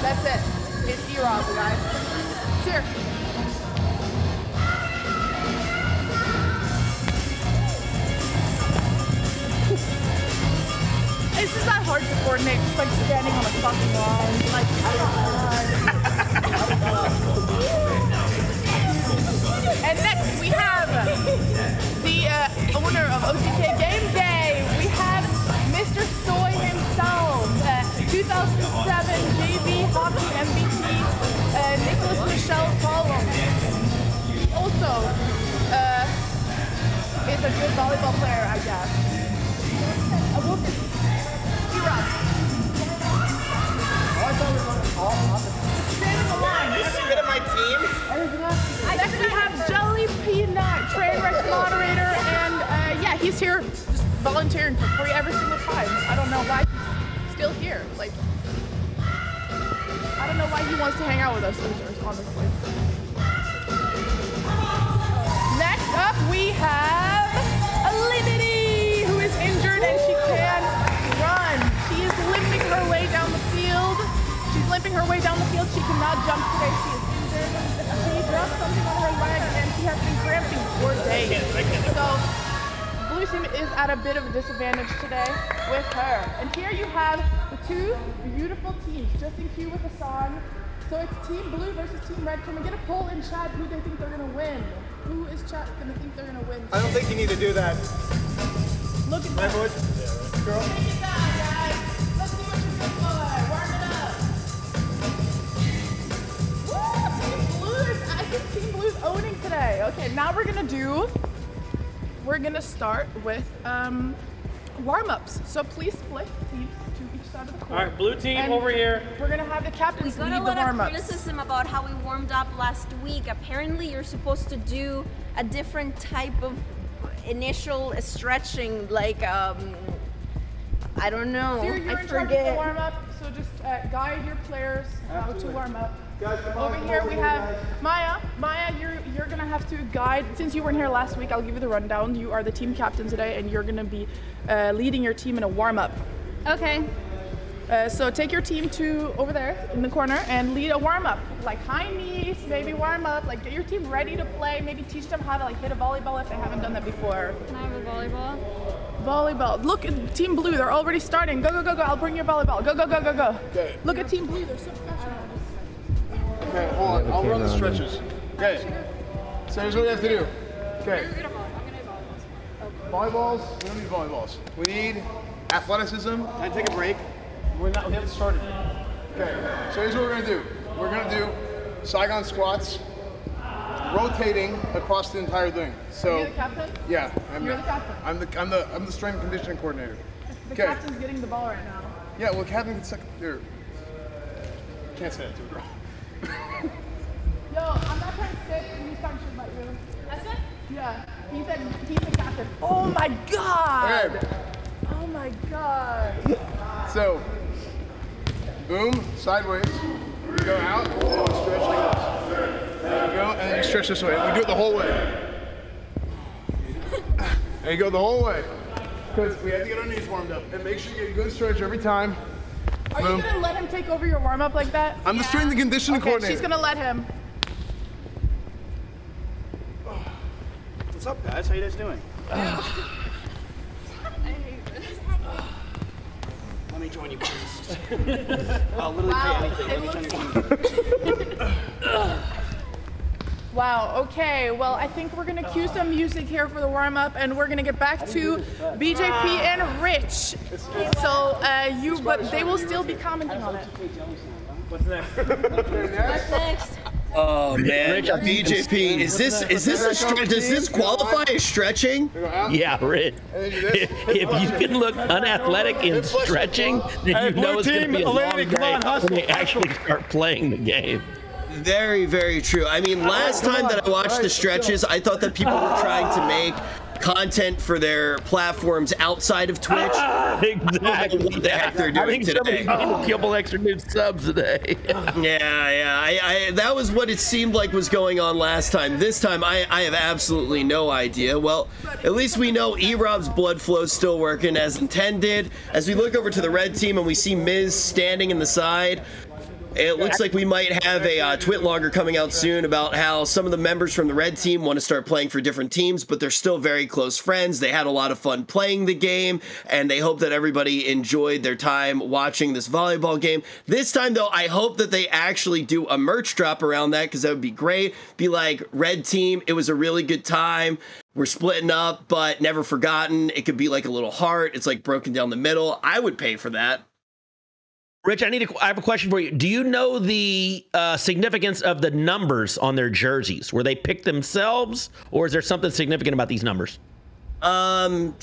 That's it. It's E-Rob, guys. Sear. It's just not hard to coordinate, just like standing on a fucking line. Like, and next we have the owner of OTK Game Day. We have Mr. Soy himself, 2007 JV Hockey MVP, Nicholas Michel Column. He also is a good volleyball player, I guess. Bit of my team. Next we have Jelly Peanut, Trainwreck moderator, and yeah, he's here just volunteering for free every single time. I don't know why he's still here. Like, I don't know why he wants to hang out with us losers, honestly. Next up we have Liberty, who is injured and she can't run. She is limping her way down the field. She's limping her way down the field. She cannot jump today. She is injured. She dropped something on her leg and she has been cramping for days. So Blue Team is at a bit of a disadvantage today with her. And here you have the two beautiful teams, just in queue with Hassan. So it's Team Blue versus Team Red. Can we get a poll in chat who they think they're gonna win? Who is chat gonna think they're gonna win? I don't think you need to do that. Look at that. Girl. Take it down, guys. Let's see what you're good for. Warm it up. Woo! Team Blues. I think Team Blues owning today. Okay, now we're gonna start with warm-ups. So please split teams to each side of the court. All right, blue team And over here. We're gonna have the captains We lead got a the lot of warm-ups. criticism about how we warmed up last week. Apparently, you're supposed to do a different type of initial stretching, like I don't know. Here, you're I in charge of the forget. warm-up, so just guide your players how to warm up. Over here we have Maya. Maya, you're gonna have to guide. Since you weren't here last week, I'll give you the rundown. You are the team captain today, and you're gonna be leading your team in a warm-up. Okay. So take your team to over there in the corner and lead a warm-up, like high knees, maybe warm up, like get your team ready to play. Maybe teach them how to like hit a volleyball if they haven't done that before. Can I have a volleyball? Volleyball. Look at Team Blue. They're already starting. Go, go, go, go. I'll bring your volleyball. Go, go, go, go, go. Okay. Look at Team Blue. They're so professional. Okay, hold on. I'll run the stretches. Okay. So here's what we have to do. Okay. You're gonna volleyball. I'm gonna do Volleyballs. volleyball. We don't need volleyballs. We need athleticism. Can I take a break? We haven't started. Okay. So here's what we're gonna do. We're gonna do Saigon squats, rotating across the entire thing. So. Are you the captain? Yeah, You're the captain. I'm the strength and conditioning coordinator. The Okay. captain's getting the ball right now. Yeah, well, captain can second. Here. Can't say that to a girl. Yo, I'm not trying to sit. He's talking shit about you. That's it? Yeah. He said he's the captain. Oh my god! Okay. Oh my god. So, boom, sideways. You go out, and you stretch like this. There you go, and then you stretch this way. We do it the whole way. And you go the whole way. Because we have to get our knees warmed up. And make sure you get a good stretch every time. Are you gonna let him take over your warm up like that? I'm the strength and conditioning Okay, coordinator. she's gonna let him. What's up, guys? How you guys doing? Let me join you, please. I'll literally pay anything. Let me join you. Wow, okay, well, I think we're gonna cue some music here for the warm-up, and we're gonna get back to BJP and Rich. So, but they will still be commenting on it. What's next? What's next? Oh man, BJP, is this does this qualify as stretching? Yeah, Rich. If you can look unathletic in stretching, then you know it's going to be a long day when they actually start playing the game. Very, very true. I mean, last time that I watched the stretches, I thought that people were trying to make content for their platforms outside of Twitch. Exactly. What the heck they're doing today? A couple extra new subs today. Yeah. That was what it seemed like was going on last time. This time, I have absolutely no idea. Well, at least we know E-Rob's blood flow's still working as intended. As we look over to the red team and we see Miz standing in the side, it looks like we might have a twit logger coming out soon about how some of the members from the red team want to start playing for different teams, but they're still very close friends. They had a lot of fun playing the game, and they hope that everybody enjoyed their time watching this volleyball game. This time, though, I hope that they actually do a merch drop around that, because that would be great. Be like, red team, it was a really good time. We're splitting up, but never forgotten. It could be like a little heart. It's like broken down the middle. I would pay for that. Rich, I have a question for you. Do you know the significance of the numbers on their jerseys? Were they picked themselves, or is there something significant about these numbers? Well,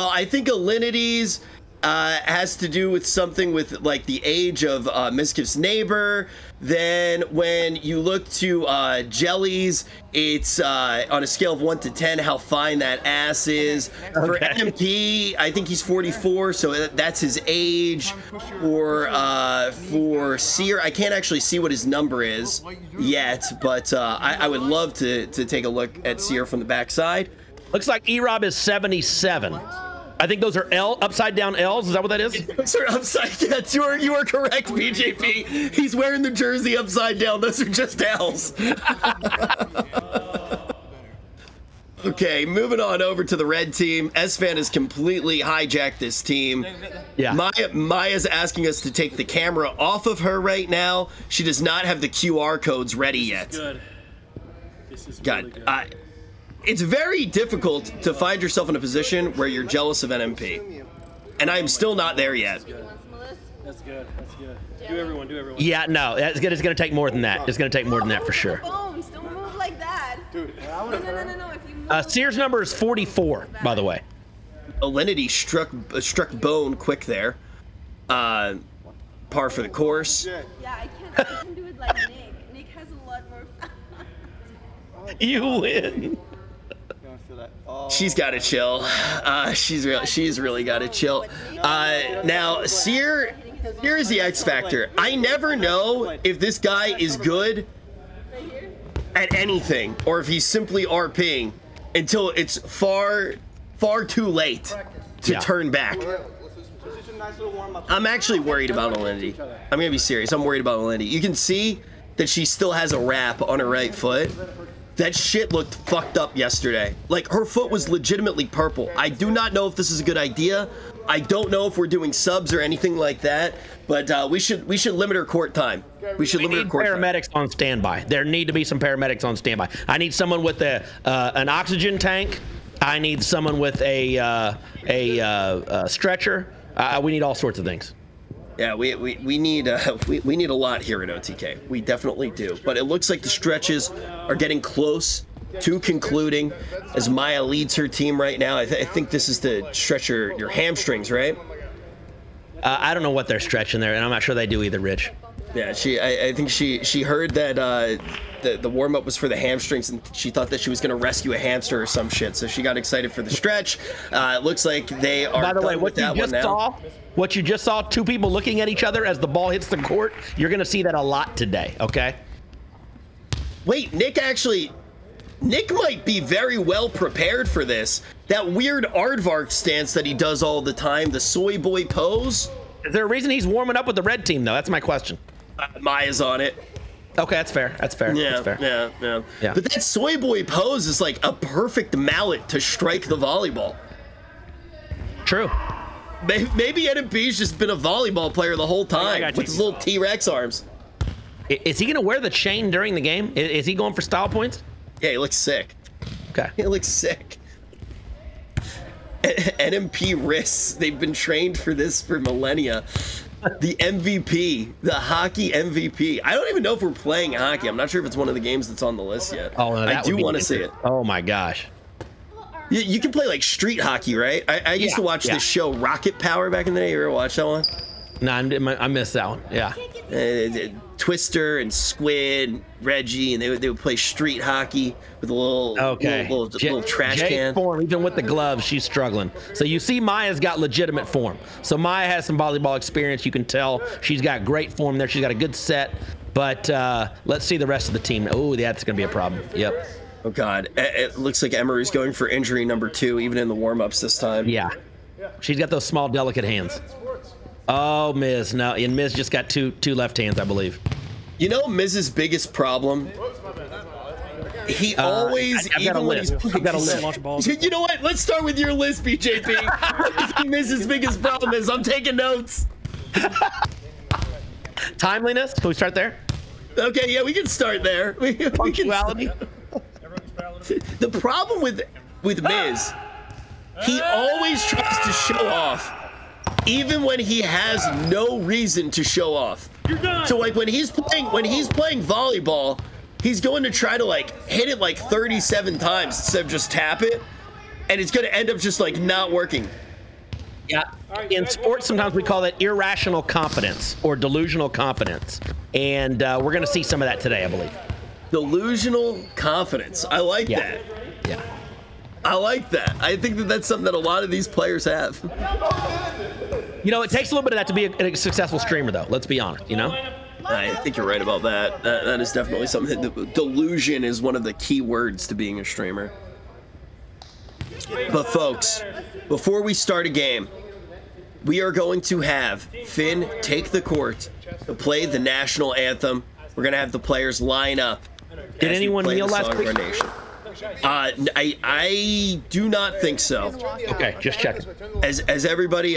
I think Alinity's has to do with something with like the age of Miskiff's neighbor. Then when you look to Jelly's, it's on a scale of 1 to 10 how fine that ass is. Okay. For MP, I think he's 44, so that's his age. For Seer, I can't actually see what his number is yet, but I would love to take a look at Seer from the backside. Looks like E-Rob is 77. I think those are upside down L's. Is that what that is? Those are upside down. You are correct, BJP. He's wearing the jersey upside down. Those are just L's. Okay, moving on over to the red team. S-Fan has completely hijacked this team. Yeah. Maya's asking us to take the camera off of her right now. She does not have the QR codes ready yet. Good. This is God, really good. It's very difficult to find yourself in a position where you're jealous of NMP. And I'm still not there yet. That's good. That's good. Do everyone. Yeah, no, it's going to take more than that. It's going to take more than that for sure. Bones, don't move like that. Dude, no. If you move Seer's number is 44, by the way. Alinity struck bone quick there. Par for the course. Yeah, I can do it like Nick. Nick has a lot more fun. You win. She's got to chill. She's really got to chill. Now, Seer is the X factor. I never know if this guy is good at anything or if he's simply RPing until it's far too late to turn back. I'm actually worried about Alinity. I'm gonna be serious. I'm worried about Alinity. You can see that she still has a wrap on her right foot. That shit looked fucked up yesterday. Like, her foot was legitimately purple. I do not know if this is a good idea. I don't know if we're doing subs or anything like that, but we should limit her court time. We need paramedics on standby. There need to be some paramedics on standby. I need someone with an oxygen tank. I need someone with a stretcher. We need all sorts of things. Yeah, we need a lot here at OTK. We definitely do. But it looks like the stretches are getting close to concluding as Maya leads her team right now. I think this is to stretch your hamstrings, right? I don't know what they're stretching there, and I'm not sure they do either, Rich. Yeah, I think she heard that the warm-up was for the hamstrings, and she thought that she was going to rescue a hamster or some shit, so she got excited for the stretch. It looks like they are By the way, what you just saw, two people looking at each other as the ball hits the court, you're going to see that a lot today, okay? Wait, Nick might be very well prepared for this. That weird aardvark stance that he does all the time, the soy boy pose. Is there a reason he's warming up with the red team, though? That's my question. Maya's on it. Okay, that's fair. Yeah. But that soy boy pose is like a perfect mallet to strike the volleyball. True. Maybe NMP's just been a volleyball player the whole time with his little T-Rex arms. Is he going to wear the chain during the game? Is he going for style points? Yeah, he looks sick. Okay. He looks sick. NMP wrists. They've been trained for this for millennia. The MVP, the hockey MVP. I don't even know if we're playing hockey. I'm not sure if it's one of the games that's on the list yet. Oh, no, I do want to see it. Oh my gosh. You can play like street hockey, right? I used to watch this show Rocket Power back in the day. You ever watch that one? No, I missed that one. Yeah. Twister and Squid, Reggie, and they would play street hockey with a little little trash can. Form, even with the gloves, she's struggling. So you see Maya's got legitimate form. So Maya has some volleyball experience. You can tell she's got great form there. She's got a good set. But let's see the rest of the team. Oh, that's going to be a problem. Yep. Oh, God. It looks like Emery's going for injury number 2, even in the warm-ups this time. Yeah. She's got those small, delicate hands. Oh, Miz. No, and Miz just got two left hands, I believe. You know Miz's biggest problem? He always, even when he's playing... I've got a list. You know what? Let's start with your list, BJP. What do you think Miz's biggest problem is? I'm taking notes. Timeliness? Can we start there? Okay, yeah, we can start there. Punctuality? The problem with Miz, he always tries to show off, even when he has no reason to show off. So like when he's playing volleyball, he's going to try to like hit it like 37 times instead of just tap it, and it's going to end up just like not working. Yeah. In sports, sometimes we call that irrational confidence or delusional confidence, and we're going to see some of that today, I believe. Delusional confidence. I like that. Yeah. I like that. I think that's something that a lot of these players have. You know, it takes a little bit of that to be a successful streamer, though. Let's be honest, you know? I think you're right about that. That is definitely something. Delusion is one of the key words to being a streamer. But folks, before we start a game, we are going to have Finn take the court to play the national anthem. We're going to have the players line up. Did anyone kneel last week? I do not think so. Okay, just checking. As everybody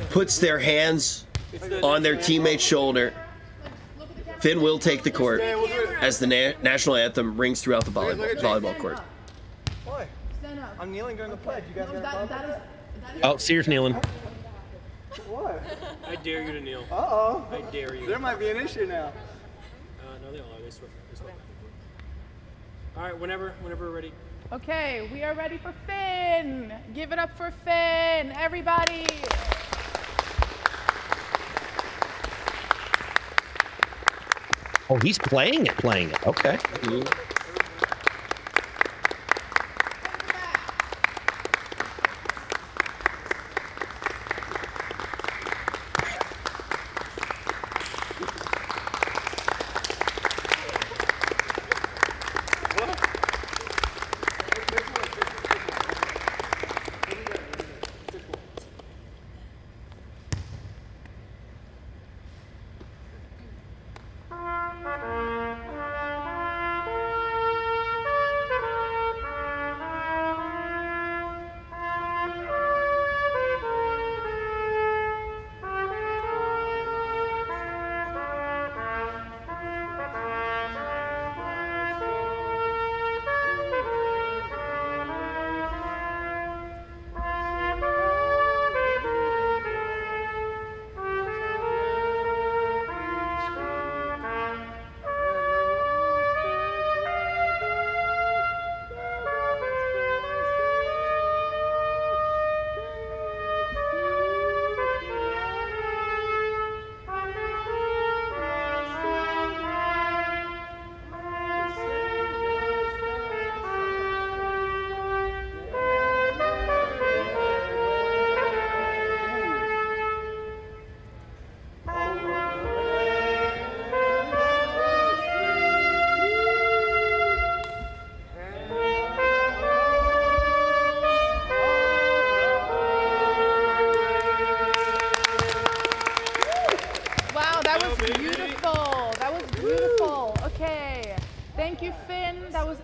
puts their hands on their teammate's shoulder, Finn will take the court as the national anthem rings throughout the volleyball court. Why? I'm kneeling during the pledge. You guys got a problem? Oh, Sears kneeling. What? I dare you to kneel. Uh-oh. I dare you. There might be an issue now. No, they all are. They swap. All right, whenever we're ready. Okay, we are ready for Finn. Give it up for Finn, everybody. Oh, he's playing it. Okay.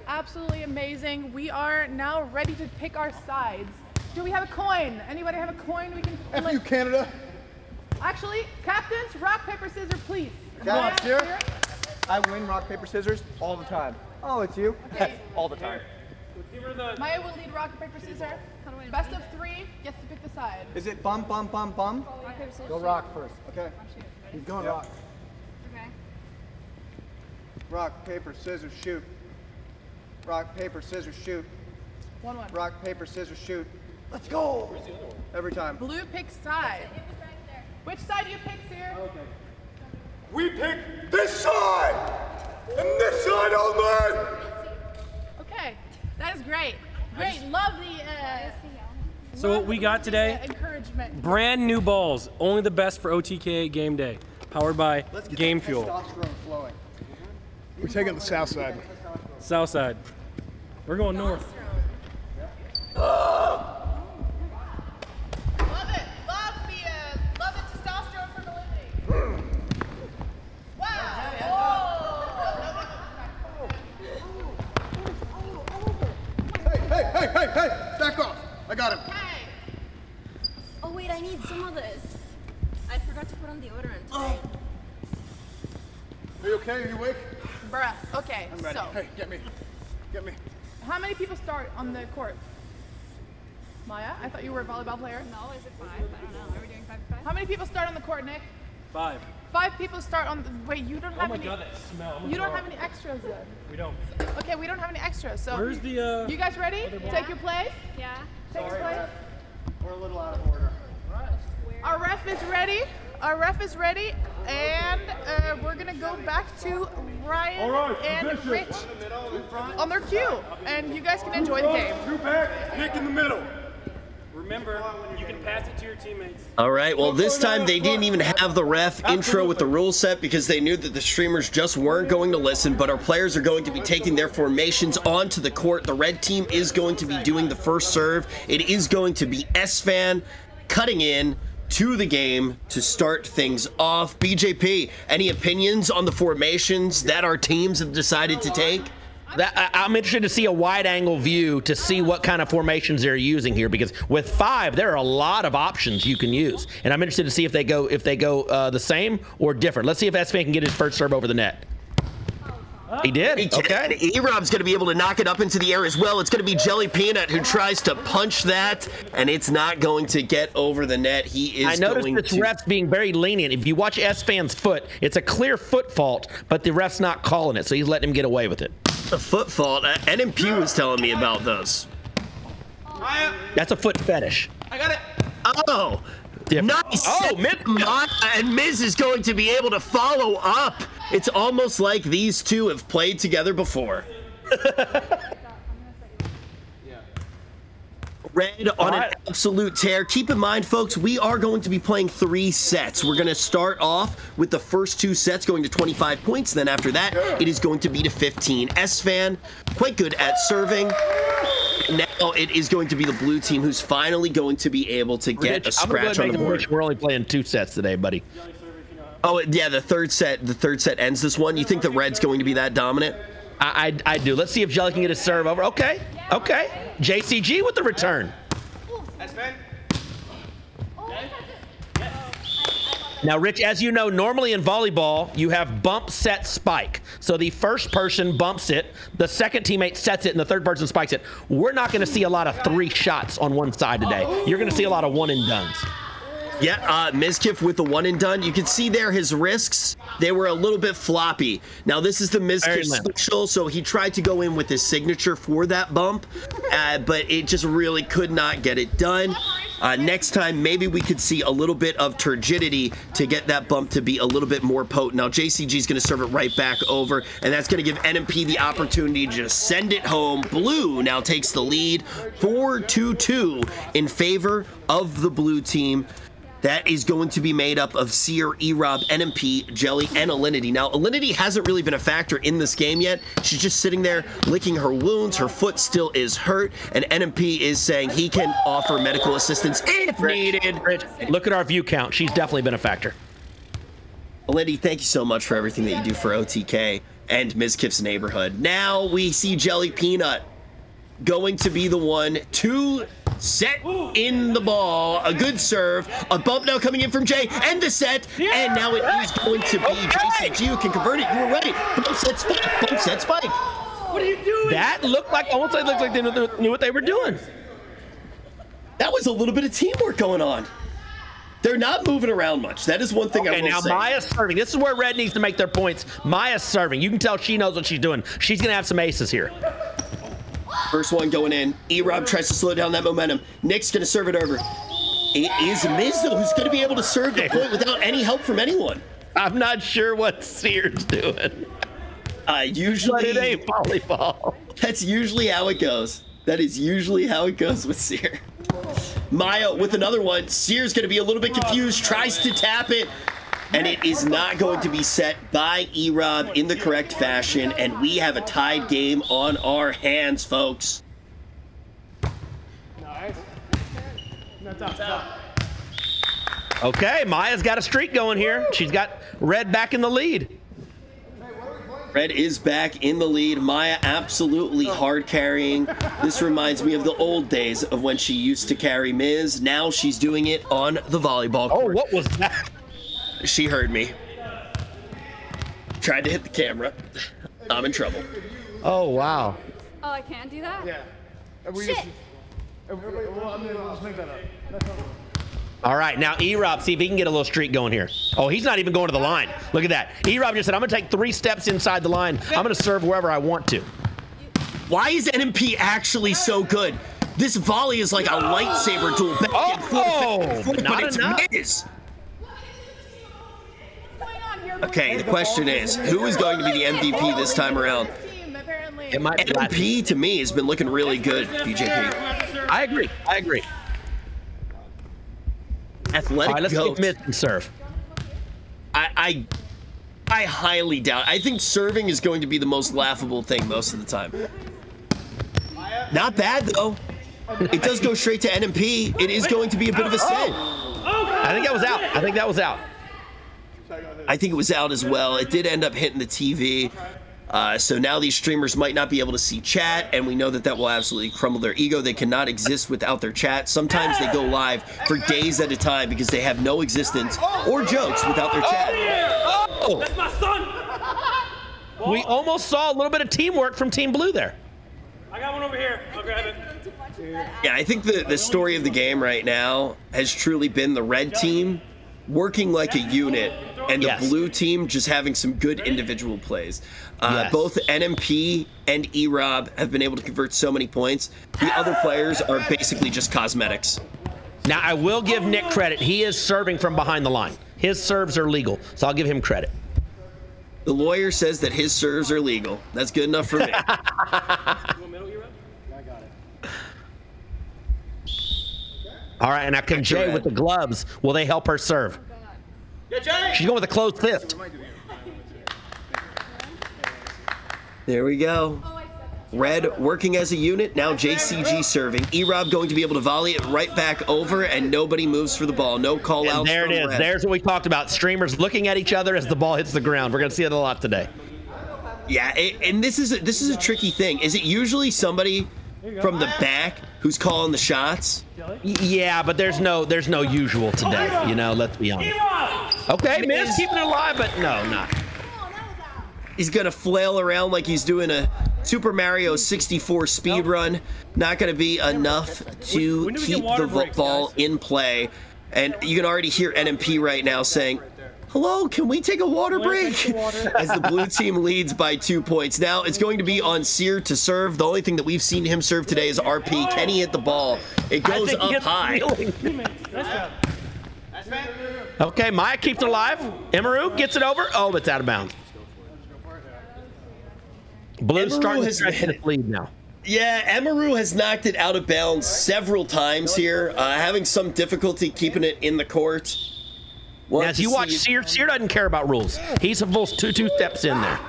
Absolutely amazing. We are now ready to pick our sides. Do we have a coin? Anybody have a coin we can flip? F you, Canada. Actually, captains, rock, paper, scissors, please. Come on, Sierra. I win rock, paper, scissors all the time. Oh, it's you? Okay. All the time. Maya will lead rock, paper, scissors. Best of 3 gets to pick the side. Is it bum, bum, bum, bum? Rock, paper, scissors. Go rock first. Okay. He's going rock. Okay. Rock, paper, scissors, shoot. Rock, paper, scissors, shoot. 1-1. Rock, paper, scissors, shoot. Let's go! Every time. Blue picks side. Which side do you pick, Sierra? Okay. We pick this side! And this side only! Okay. That is great. Great. Love the So what we got today, encouragement. brand new balls, only the best for OTK game day, powered by Let's get Game that Fuel. testosterone flowing. We're taking the south side. South side. We're going north. Love it. Love the testosterone from Olivia. Hey! Back off! I got him. Hey. Oh wait, I need some of this. I forgot to put on deodorant. Oh. Are you okay? Are you awake? Bruh. Okay. I'm ready. So, Hey, get me. Get me. how many people start on the court? Maya, I thought you were a volleyball player. No, is it 5? I don't know. Are we doing 5 5? How many people start on the court, Nick? 5. 5 people start on the. Wait, you don't have any. that smell. You don't have any extras then. We don't. Okay, we don't have any extras. So. Where's the, You guys ready? Take your place. Yeah. Take your place. We're a little out of order. Our ref is ready. Our ref is ready, and we're gonna go back to Ryan and Rich on their cue, and you guys can enjoy the game. Two back, Nick in the middle. Remember, you can pass it to your teammates. All right, well, this time they didn't even have the ref intro with the rule set because they knew that the streamers just weren't going to listen, but our players are going to be taking their formations onto the court. The red team is going to be doing the first serve. It is going to be S-Fan cutting in to the game to start things off. BJP, any opinions on the formations that our teams have decided to take? I'm interested to see a wide-angle view to see what kind of formations they're using here, because with 5, there are a lot of options you can use, and I'm interested to see if they go the same or different. Let's see if S-Fan can get his first serve over the net. He did. Okay. E-Rob's going to be able to knock it up into the air as well. It's going to be Jelly Peanut who tries to punch that, and it's not going to get over the net. He is. I noticed this ref's being very lenient. If you watch S-Fan's foot, it's a clear foot fault, but the ref's not calling it, so he's letting him get away with it. A foot fault. NMP was telling me about those. That's a foot fetish. I got it. Oh. Different. Nice. Oh, Maya and Miz is going to be able to follow up. It's almost like these two have played together before. Red on an absolute tear. Keep in mind, folks, we are going to be playing 3 sets. We're going to start off with the first 2 sets going to 25 points. Then after that, it is going to be to 15. S-Fan, quite good at serving. Now it is going to be the blue team who's finally going to be able to get a scratch on the board. We're only playing 2 sets today, buddy. Oh yeah, the third set ends this one. You think the red's going to be that dominant? I do. Let's see if Jelly can get his serve over. Okay. JCG with the return. Now, Rich, as you know, normally in volleyball, you have bump, set, spike. So the first person bumps it, the second teammate sets it, and the third person spikes it. We're not going to see a lot of 3 shots on one side today. You're going to see a lot of one and dones. Yeah, Mizkif with the one and done. You can see there his risks. They were a little bit floppy. Now, this is the Mizkif special, so he tried to go in with his signature for that bump, but it just really could not get it done. Next time, maybe we could see a little bit of turgidity to get that bump to be a little bit more potent. Now, JCG is going to serve it right back over, and that's going to give NMP the opportunity to just send it home. Blue now takes the lead 4-2 in favor of the blue team. That is going to be made up of Seer, E-Rob, NMP, Jelly, and Alinity. Now, Alinity hasn't really been a factor in this game yet. She's just sitting there licking her wounds. Her foot still is hurt, and NMP is saying he can offer medical assistance if needed. Rich, look at our view count. She's definitely been a factor. Alinity, thank you so much for everything that you do for OTK and Mizkif's neighborhood. Now we see Jelly Peanut going to be the one to set in the ball. A good serve. A bump now coming in from Jay. And the set. And now it is going to be JCG who can convert it. You were ready. Bump set spike. Bump set spike. What are you doing? That looked like, almost looked like they knew what they were doing. That was a little bit of teamwork going on. They're not moving around much. That is one thing I will say. Now Maya's serving. This is where Red needs to make their points. Maya's serving. You can tell she knows what she's doing. She's going to have some aces here. First one going in. E-Rob tries to slow down that momentum. Nick's going to serve it over. It is Miz, though, who's going to be able to serve the point without any help from anyone. I'm not sure what Sear's doing. Usually, but it ain't volleyball. That's usually how it goes. That is usually how it goes with Sear. Maya with another one. Sear's going to be a little bit confused, tries to tap it, and it is not going to be set by E-Rob in the correct fashion, and we have a tied game on our hands, folks. Nice. Okay, Maya's got a streak going here. She's got Red back in the lead. Red is back in the lead. Maya absolutely hard carrying. This reminds me of the old days of when she used to carry Miz. Now she's doing it on the volleyball court. Oh, what was that? She heard me. Tried to hit the camera. I'm in trouble. Oh, wow. Oh, I can't do that? Yeah. Shit. Let's make that up. All right, now E-Rob, see if he can get a little streak going here. Oh, he's not even going to the line. Look at that. E-Rob just said, I'm going to take 3 steps inside the line. I'm going to serve wherever I want to. Why is NMP actually so good? This volley is like a lightsaber duel. Not enough. Miz. Okay, the question is, who is going to be the MVP this time around? It might be NMP, to me, has been looking really good, BJP. I agree. Athletic All right, let's goat. get Miz and serve. I highly doubt. I think serving is going to be the most laughable thing most of the time. Not bad, though. It does go straight to NMP. It is going to be a bit of a set. I think that was out. I think it was out as well. It did end up hitting the TV. So now these streamers might not be able to see chat, and we know that that will absolutely crumble their ego. They cannot exist without their chat. Sometimes they go live for days at a time because they have no existence or jokes without their chat. Oh, that's my son. We almost saw a little bit of teamwork from Team Blue there. I got one over here. I'll grab it. Yeah, I think the story of the game right now has truly been the red team working like a unit and the blue team just having some good individual plays. Both NMP and E-Rob have been able to convert so many points. The other players are basically just cosmetics. Now, I will give Nick credit. He is serving from behind the line. His serves are legal, so I'll give him credit. The lawyer says that his serves are legal. That's good enough for me. All right, and now can Jay with the gloves, will they help her serve? Yeah, Jay! She's going with a closed fist. There we go. Red working as a unit, now JCG serving. E-Rob going to be able to volley it right back over, and nobody moves for the ball. No call outs. There it is. Red. There's what we talked about. Streamers looking at each other as the ball hits the ground. We're going to see it a lot today. Yeah, and this is a tricky thing. Is it usually somebody from the back who's calling the shots? Yeah, but there's no usual today. You know, let's be honest. Okay, Miz keeping it alive, but no, not. He's gonna flail around like he's doing a Super Mario 64 speed run. Not gonna be enough to keep the ball in play. And you can already hear NMP right now saying, hello, can we take a water break? As the blue team leads by 2 points. Now it's going to be on Sear to serve. The only thing that we've seen him serve today is RP. Can he hit the ball? It goes up high. Okay, Maya keeps it alive. Emeru gets it over. Oh, it's out of bounds. Blue's starting to stretch the lead now. Yeah, Emeru has knocked it out of bounds several times here, having some difficulty keeping it in the court. Now, as you watch Sear, Sear doesn't care about rules. He's a full two steps in there.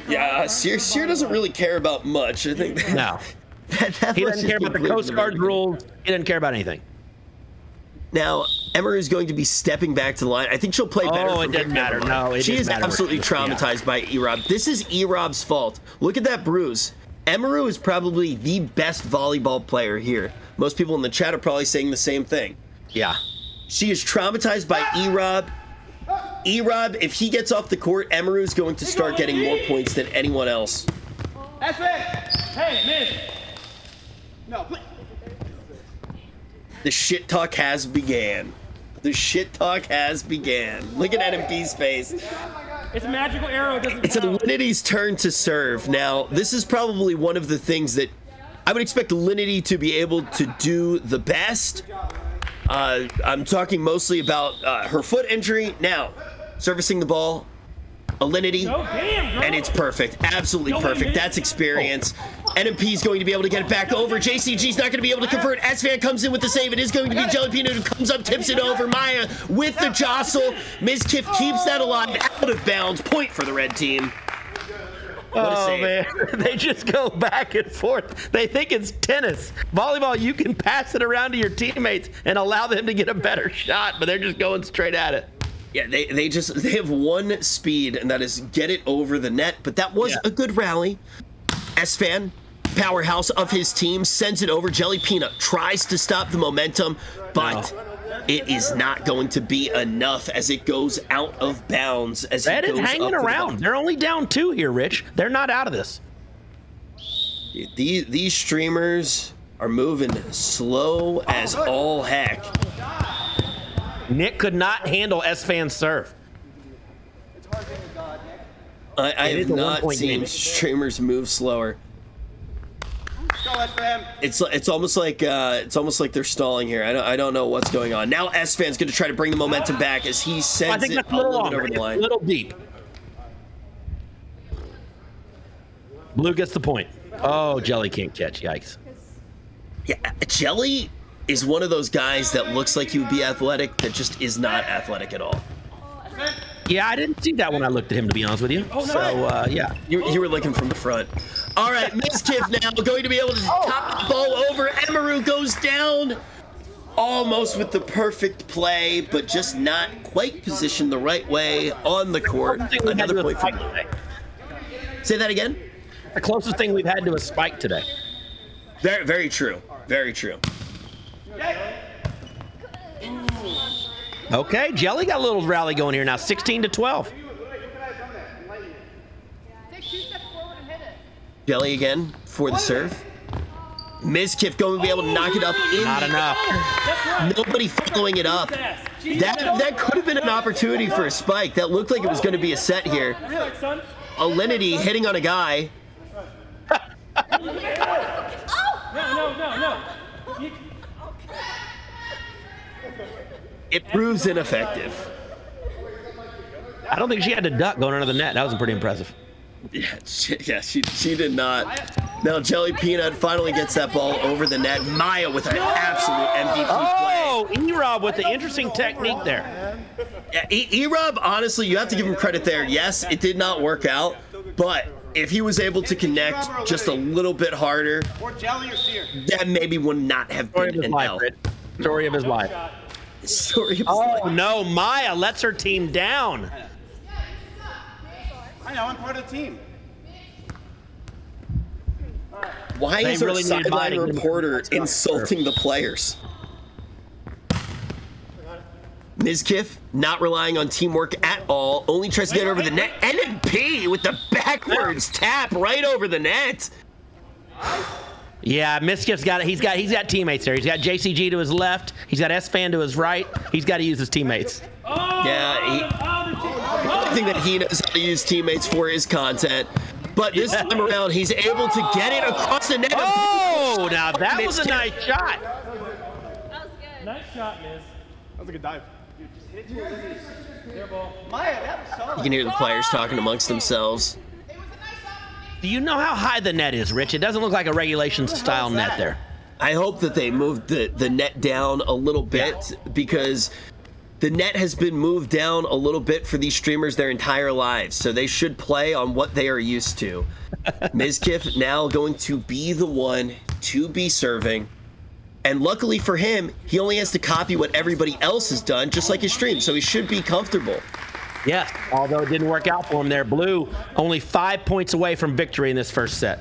Yeah, Sear doesn't really care about much. I think. No. He doesn't care about the Coast Guard rules. He doesn't care about anything. Now, Emeru is going to be stepping back to the line. I think she'll play better. Oh, it doesn't matter. No, it she doesn't is matter. absolutely traumatized by E-Rob. This is E-Rob's fault. Look at that bruise. Emeru is probably the best volleyball player here. Most people in the chat are probably saying the same thing. Yeah. She is traumatized by E-Rob. E-Rob, if he gets off the court, Emeru is going to start getting more points than anyone else. Hey, miss. No, please. The shit talk has began. The shit talk has began. Look at NMP's face. It's a magical arrow. It doesn't It's Alinity's turn to serve. Now, this is probably one of the things that I would expect Alinity to be able to do the best. I'm talking mostly about her foot injury. Now, servicing the ball, Alinity, and it's perfect. Absolutely perfect. That's experience. NMP is going to be able to get it back over. JCG's not going to be able to convert. S-Fan comes in with the save. It is going to be Jelly Peanut who comes up, tips it over. Maya with the jostle. Mizkif keeps that alive, out of bounds. Point for the red team. Oh, man. They just go back and forth. They think it's tennis. Volleyball, you can pass it around to your teammates and allow them to get a better shot, but they're just going straight at it. Yeah, they have one speed, and that is get it over the net. But that was a good rally. S-Fan, powerhouse of his team, sends it over. Jelly Peanut tries to stop the momentum, but it is not going to be enough as it goes out of bounds. As Red is hanging around. They're only down 2 here, Rich. They're not out of this. These streamers are moving slow as all heck. Nick could not handle S-Fan's serve. I have not seen streamers move slower. It's almost like they're stalling here. I don't know what's going on. Now S-Fan's going to try to bring the momentum back as he sends it a little bit over the line. A little deep. Blue gets the point. Oh, Jelly can't catch. Yikes. Yeah, Jelly is one of those guys that looks like he would be athletic that just is not athletic at all. Yeah, I didn't see that when I looked at him, to be honest with you. So, yeah. You were looking from the front. All right, Mizkif now going to be able to top the ball over. Emeru goes down almost with the perfect play, but just not quite positioned the right way on the court. Another point for me. Say that again? The closest thing we've had to a spike today. Very, very true. Very true. Okay, Jelly got a little rally going here now, 16-12. Jelly again for the serve. Mizkif going to be able to knock it up in. Not enough. Nobody following it up. That could have been an opportunity for a spike. That looked like it was going to be a set here. Alinity hitting on a guy. No. It proves ineffective. I don't think she had to duck going under the net. That was pretty impressive. Yeah, she did not. Now Jelly Peanut finally gets that ball over the net. Maya with an absolute MVP play. Oh, E-Rob with the interesting technique there. Yeah, E-Rob, honestly, you have to give him credit there. Yes, it did not work out, but if he was able to connect just a little bit harder, that maybe would not have been an L. Story of his life. Oh no, Maya lets her team down. I know, I'm part of the team. Why is our sideline reporter insulting the players? Mizkif not relying on teamwork at all, only tries to get over the net. NMP with the backwards tap right over the net. Yeah, Mizkif's got it. He's got teammates there. He's got JCG to his left. He's got S-Fan to his right. He's got to use his teammates. Yeah, the thing that he knows how to use teammates for is content. But this time around, he's able to get it across the net. Oh, now that was a nice shot. That was good. Nice shot, Miz. That was a good dive. Dude, just hit it to Alinity. Their ball. Maya, that was solid. You can hear the players talking amongst themselves. Do you know how high the net is, Rich? It doesn't look like a regulation-style net there. I hope that they moved the net down a little bit because the net has been moved down a little bit for these streamers their entire lives, so they should play on what they are used to. Mizkif now going to be the one to be serving, and luckily for him, he only has to copy what everybody else has done, just like his stream, so he should be comfortable. Yes, although it didn't work out for him there. Blue only 5 points away from victory in this first set.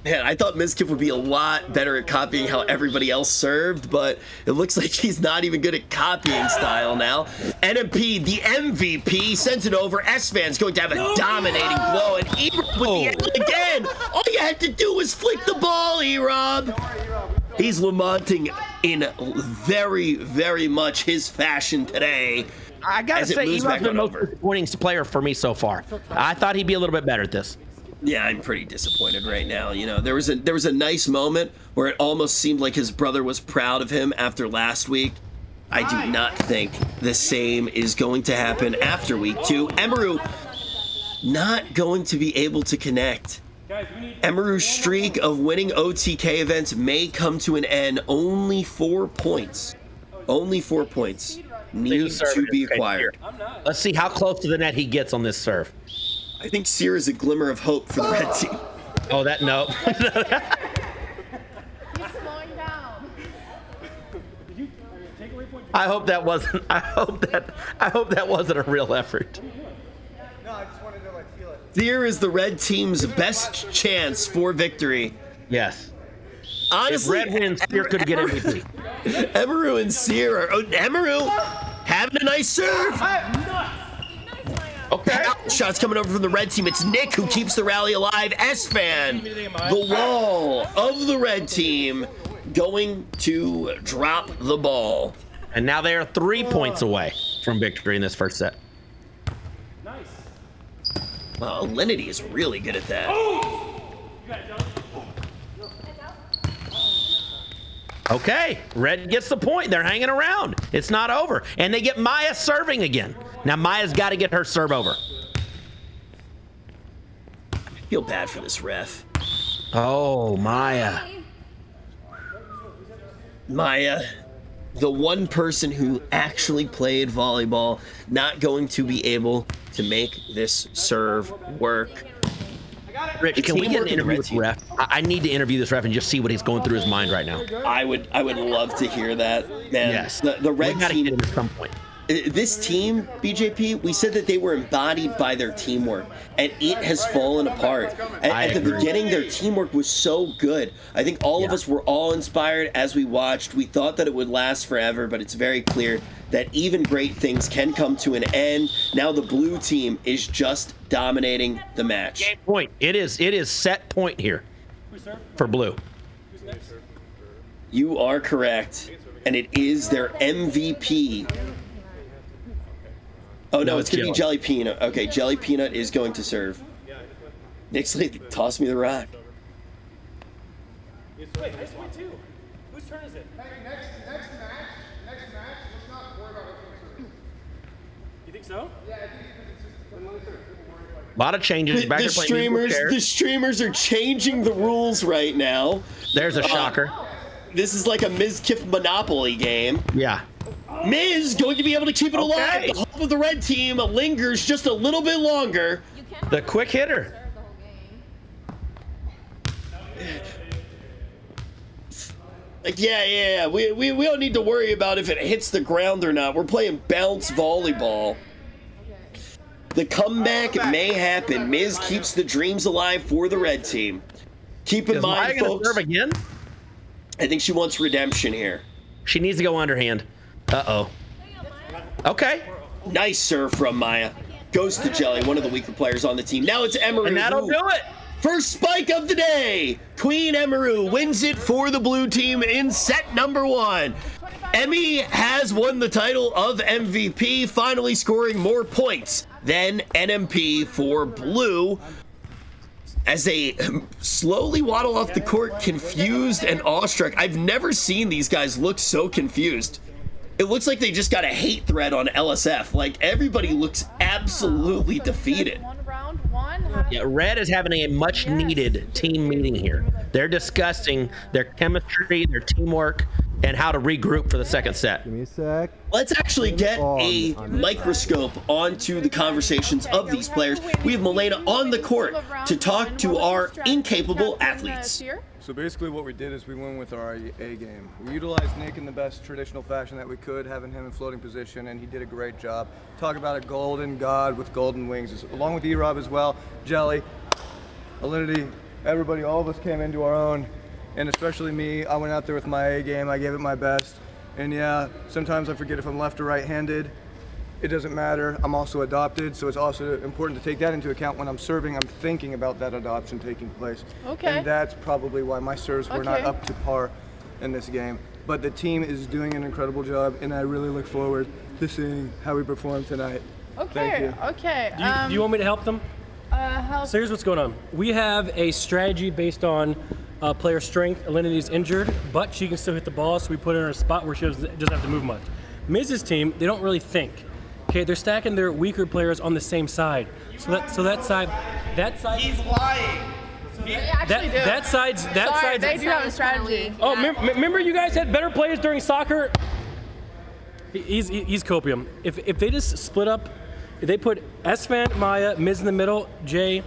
Man, I thought Mizkif would be a lot better at copying how everybody else served, but it looks like he's not even good at copying style now. NMP, the MVP, sends it over. S-Fan's going to have a dominating blow, and Erob with the end again. All you had to do was flick the ball, Erob. He's lamenting in very, very much his fashion today. I gotta say, Erob's the most disappointing player for me so far. I thought he'd be a little bit better at this. Yeah, I'm pretty disappointed right now. You know, there was a nice moment where it almost seemed like his brother was proud of him after last week. I do not think the same is going to happen after week 2. Emeru not going to be able to connect. Emeru's streak of winning OTK events may come to an end. Only 4 points. Only 4 points need to be acquired. Let's see how close to the net he gets on this serve. I think Seer is a glimmer of hope for the red team. Oh, that no. He's slowing down. I hope that wasn't. I hope that wasn't a real effort. No, I just wanted to feel it. Seer is the red team's best chance for victory. Yes. Honestly, if red wins, Seer could get MVP. Emeru and Seer are. Oh, Emeru having a nice serve. Okay. Shots coming over from the red team. It's Nick who keeps the rally alive. S-Fan, the wall of the red team, going to drop the ball. And now they are 3 points away from victory in this first set. Nice. Well, Alinity is really good at that. Okay, red gets the point. They're hanging around. It's not over. And they get Maya serving again. Now Maya's got to get her serve over. I feel bad for this ref. Oh, Maya. Maya, the one person who actually played volleyball, not going to be able to make this serve work. Rich, can we get an interview with the ref? I need to interview this ref and just see what he's going through his mind right now. I would love to hear that, man. Yes. The red team get him at some point. This team, BJP, we said that they were embodied by their teamwork, and it has fallen apart. At the beginning, their teamwork was so good. I think all of us were all inspired as we watched. We thought that it would last forever, but it's very clear that even great things can come to an end. Now the blue team is just dominating the match. Game point. It is set point here for blue. You are correct, and it is their MVP. Oh, no, it's going to be Jelly Peanut. Okay, Jelly Peanut is going to serve. Nick's like, toss me the rock. Wait, I just went too. Whose turn is it? Hey, next match, let's not worry about it. You think so? Yeah, I think it's just another turn. A lot of changes. The streamers are changing the rules right now. There's a shocker. This is like a Mizkif Monopoly game. Yeah. Miz going to be able to keep it alive. The hope of the red team lingers just a little bit longer. The quick hitter. Yeah. We don't need to worry about if it hits the ground or not. We're playing bounce volleyball. The comeback may happen. Miz keeps the dreams alive for the red team. Keep in mind, folks. Serve again? I think she wants redemption here. She needs to go underhand. Uh-oh. Okay. Nice serve from Maya. Goes to Jelly, one of the weaker players on the team. Now it's Emeru. And that'll do it. First spike of the day. Queen Emeru wins it for the blue team in set number 1. Emmy has won the title of MVP, finally scoring more points than NMP for blue. As they slowly waddle off the court, confused and awestruck. I've never seen these guys look so confused. It looks like they just got a hate thread on LSF. Like, everybody looks absolutely defeated. Yeah, Red is having a much-needed team meeting here. They're discussing their chemistry, their teamwork, and how to regroup for the second set. Give me a sec. Let's actually get a microscope onto the conversations of these players. We have Milena on the court to talk to our incapable athletes. So basically what we did is we went with our A game. We utilized Nick in the best traditional fashion that we could, having him in floating position, and he did a great job. Talk about a golden god with golden wings, along with Erob as well. Jelly, Alinity, everybody, all of us came into our own, and especially me. I went out there with my A game. I gave it my best. And yeah, sometimes I forget if I'm left or right-handed. It doesn't matter. I'm also adopted, so it's also important to take that into account when I'm serving. I'm thinking about that adoption taking place. Okay. And that's probably why my serves were not up to par in this game. But the team is doing an incredible job, and I really look forward to seeing how we perform tonight. Okay. Thank you. Okay. Do you want me to help them? Help. So here's what's going on. We have a strategy based on player strength. Elenity's injured, but she can still hit the ball, so we put her in a spot where she doesn't have to move much. Miz's team, they don't really think. Okay, they're stacking their weaker players on the same side. So that side. He's lying. They actually do. That side's. They do have a strategy. Oh, remember you guys had better players during soccer? He's copium. If they just split up, if they put Esfand, Maya, Miz in the middle, Jay,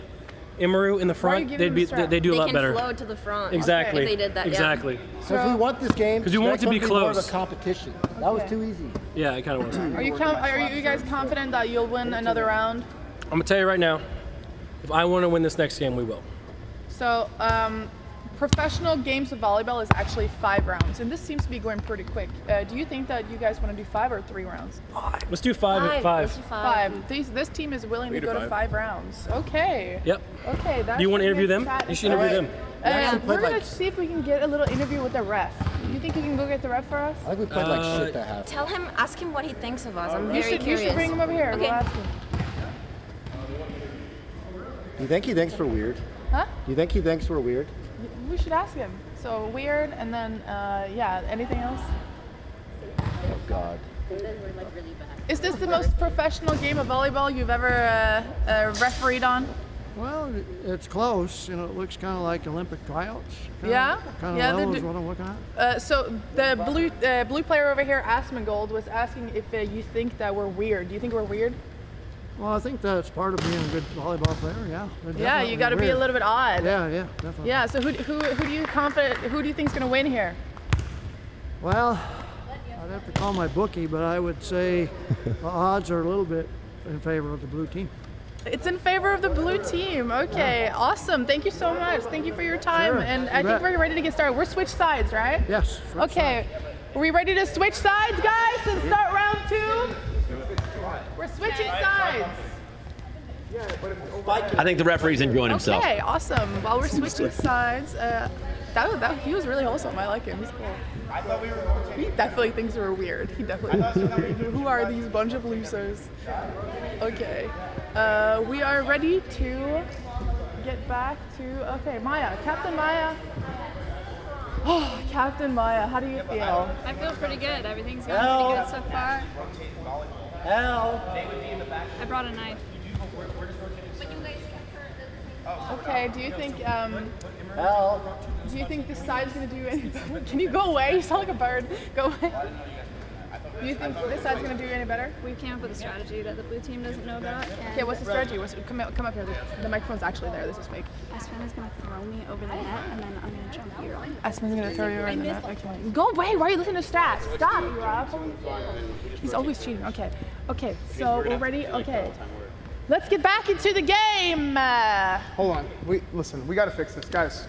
Imaru in the front, they do a lot better. They can flow to the front. Exactly. If they did that. Exactly. Yeah. So if we want this game, because we want it to be close. More of a competition. That was too easy. Yeah, it kind of was. Are you guys confident that you'll win another round? I'm gonna tell you right now, if I want to win this next game, we will. So, professional games of volleyball is actually 5 rounds, and this seems to be going pretty quick. Do you think that you guys want to do 5 or 3 rounds? Let's do 5. Let's do 5. This team is willing to go to 5 rounds. Okay. Yep. Okay. Do you want to interview them? You should interview them. We're gonna see if we can get a little interview with the ref. You think you can go get the ref for us? I think we played like shit that half. Tell him, ask him what he thinks of us. I'm very curious. You should bring him over here. Okay. We'll ask him. Do you think he thinks we're weird? Huh? Do you think he thinks we're weird? We should ask him. So weird, and then yeah. Anything else? Oh God. Is this the most professional game of volleyball you've ever refereed on? Well, it's close. You know, it looks kind of like Olympic tryouts. Yeah. Kind of level is what I'm looking at. So the blue player over here, Asmongold, was asking if you think that we're weird. Do you think we're weird? Well, I think that's part of being a good volleyball player. Yeah. Yeah, you got to be a little bit odd. Yeah, definitely. Yeah. So who do you think's gonna win here? Well, I'd have to call my bookie, but I would say the odds are a little bit in favor of the blue team. It's in favor of the blue team. Okay, awesome. Thank you so much. Thank you for your time. Sure, and I think we're ready to get started. We're switch sides, right? Yes. Okay. Are we ready to switch sides, guys, and start round 2? We're switching sides. I think the referee's enjoying himself. Okay, awesome. While we're switching sides, he was really wholesome. I like him. He's cool. He definitely thinks we're weird. He definitely thinks who are these bunch of losers? Okay. We are ready to get back to, okay, Maya. Captain Maya. Oh, Captain Maya, how do you feel? I feel pretty good. Everything's going pretty good so far. I brought a knife. Okay, do you think this side's gonna do any better? Can you go away? You sound like a bird. Go away. Do you think this side's gonna do any better? We came up with a strategy that the blue team doesn't know about. Okay, what's the strategy? Come up here. The microphone's actually there. This is fake. Esfand is gonna throw me over the net, and then I'm gonna jump here. Esfand's gonna throw you over the net. Okay. Go away. Why are you listening to stats? Stop, you Rob. He's always cheating. Okay. Okay. So we're ready. Okay. Let's get back into the game. Hold on. Listen. We got to fix this, guys.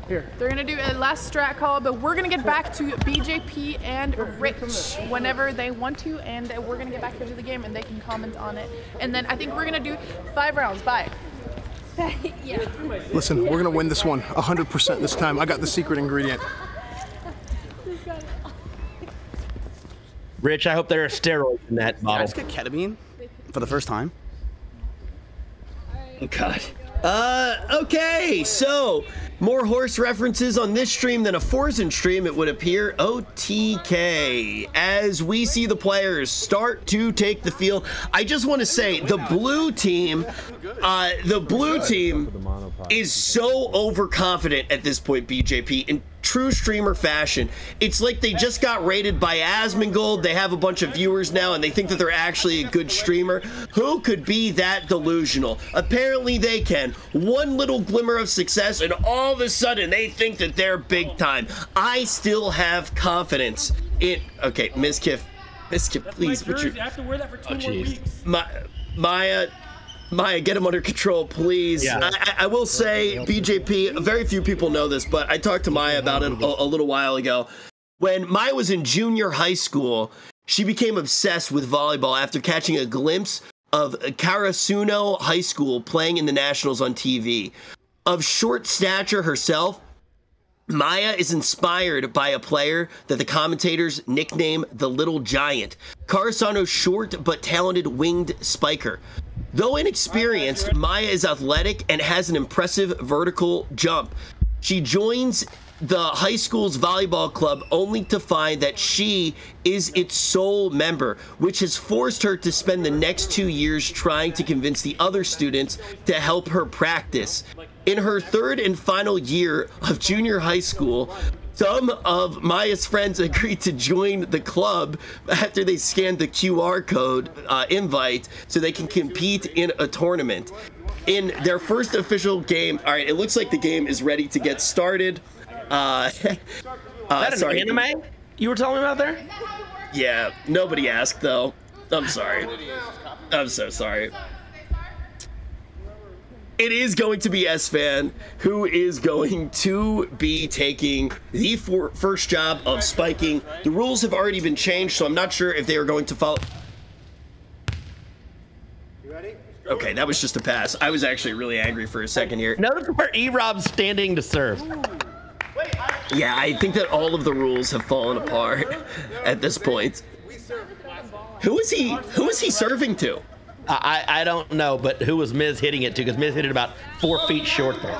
Here. They're gonna do a last strat call, but we're gonna get back to BJP and Rich whenever they want to, and we're gonna get back into the game and they can comment on it. And then I think we're gonna do 5 rounds. Bye. Yeah. Listen, we're gonna win this one 100% this time. I got the secret ingredient. Rich, I hope there are steroids in that bottle. I just get ketamine for the first time. Oh, God. Okay, so more horse references on this stream than a Forzen stream, it would appear. OTK. As we see the players start to take the field, I just want to say the blue team is so overconfident at this point, BJP, in true streamer fashion. It's like they just got rated by Asmongold. They have a bunch of viewers now, and they think that they're actually a good streamer. Who could be that delusional? Apparently they can. One little glimmer of success, and all of a sudden they think that they're big time. I still have confidence in... Okay, Ms. Kiff, please. I have to wear that for 2 more weeks. Maya, Maya, get him under control, please. Yeah. I will say, BJP, very few people know this, but I talked to Maya about it a little while ago. When Maya was in junior high school, she became obsessed with volleyball after catching a glimpse of Karasuno High School playing in the Nationals on TV. Of short stature herself, Maya is inspired by a player that the commentators nickname the Little Giant, Karasuno's short but talented winged spiker. Though inexperienced, Maya is athletic and has an impressive vertical jump. She joins the high school's volleyball club only to find that she is its sole member, which has forced her to spend the next 2 years trying to convince the other students to help her practice. In her third and final year of junior high school, some of Maya's friends agreed to join the club after they scanned the QR code invite so they can compete in a tournament. In their first official game, all right, it looks like the game is ready to get started. Is that an anime you were telling me about there? Yeah, nobody asked though. I'm sorry. I'm so sorry. It is going to be S-Fan who is going to be taking the first job of spiking. The rules have already been changed, so I'm not sure if they are going to follow. You ready? Okay, that was just a pass. I was actually really angry for a second here. Notice where E-Rob's standing to serve. Yeah, I think that all of the rules have fallen apart at this point. Who is he serving to? I don't know, but who was Miz hitting it to? Because Miz hit it about 4 feet short there.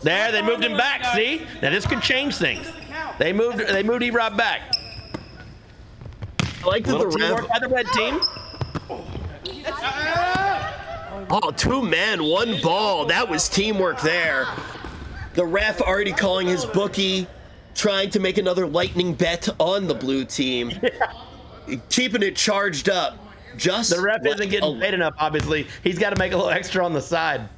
There, they moved him back. See, now this could change things. They moved E-Rob back. I like that the ref. By the red team. Oh, 2 men, 1 ball. That was teamwork there. The ref already calling his bookie, trying to make another lightning bet on the blue team. Yeah. Keeping it charged up. Just the ref isn't getting paid enough, obviously. He's got to make a little extra on the side.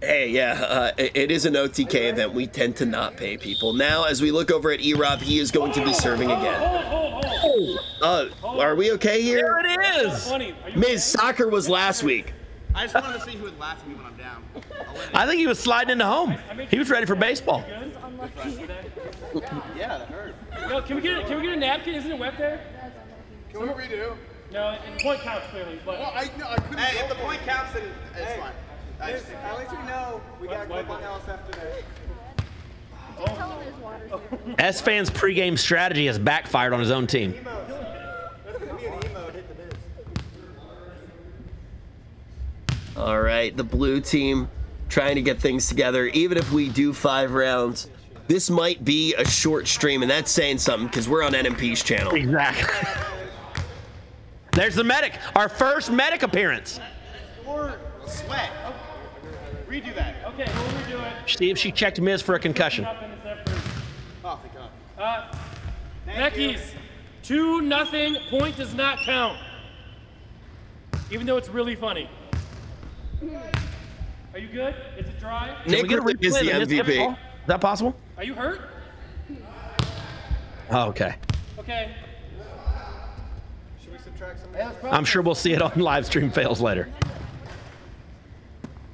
Hey, yeah, it is an OTK event. We tend to not pay people. Now, as we look over at E-Rob, he is going to be serving again. Are we okay here? There it is. Miz, soccer was last week. I just wanted to see who would laugh at me when I'm down. I think he was sliding into home. He was ready for baseball. Yeah, that hurt. Yo, can we get a napkin? Isn't it wet there? Can we redo? No, the point counts clearly. But well, I couldn't. Hey, if the point counts, then it's fine. At least we know we got to go on LSF today. S-Fan's pregame strategy has backfired on his own team. All right, the blue team trying to get things together. Even if we do 5 rounds, this might be a short stream, and that's saying something because we're on NMP's channel. Exactly. There's the medic, our first medic appearance. Or sweat. Redo that. Okay, we'll redo it. See if she checked Miz for a concussion. Oh, thank God. Becky's 2-0. Point does not count. Even though it's really funny. Are you good? Is it dry? Nick is the MVP. Is that possible? Are you hurt? Oh, okay. Okay. Should we subtract some? I'm sure we'll see it on live stream fails later.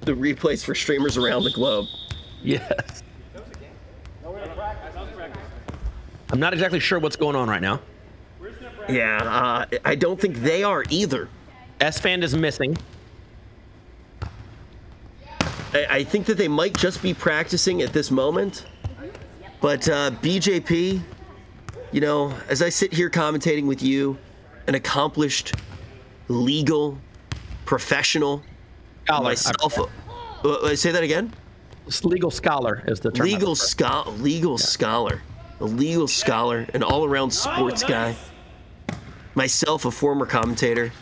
The replays for streamers around the globe. Yes. I'm not exactly sure what's going on right now. Yeah, I don't think they are either. S-Fan is missing. I think that they might just be practicing at this moment. But BJP, you know, as I sit here commentating with you, an accomplished, legal, professional, myself. Say that again? Legal scholar is the term. Legal scholar. A legal scholar, an all-around sports guy. Myself, a former commentator.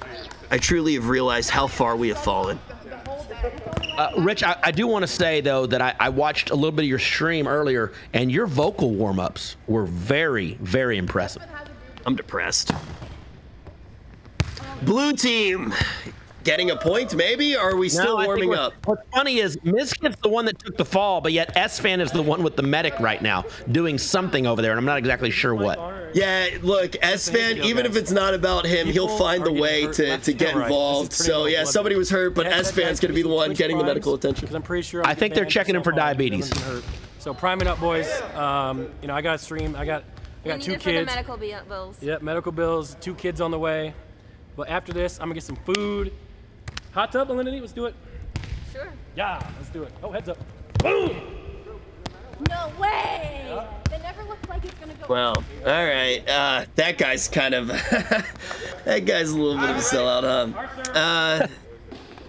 I truly have realized how far we have fallen. Rich, I do want to say, though, that I watched a little bit of your stream earlier, and your vocal warm-ups were very, very impressive. I'm depressed. Blue team getting a point, maybe? Or are we still warming up? What's funny is Mizkif's the one that took the fall, but yet S-Fan is the one with the medic right now, doing something over there, and I'm not exactly sure what. Yeah, look, S-Fan, even if it's not about him, he'll find the way to get involved. So, yeah, somebody was hurt, but S-Fan's going to be the one getting the medical attention. I'm pretty sure I think they're checking him for diabetes. So priming up, boys. You know, I got a stream. I got 2 kids. For the medical bills. Yep, medical bills. 2 kids on the way. But after this, I'm gonna get some food. Hot tub, Lindy, let's do it. Sure. Yeah, let's do it. Oh, heads up. Boom! No way! Yeah. That never looked like it's gonna go. Well, all right. That guy's kind of that guy's a little bit of a sellout, huh?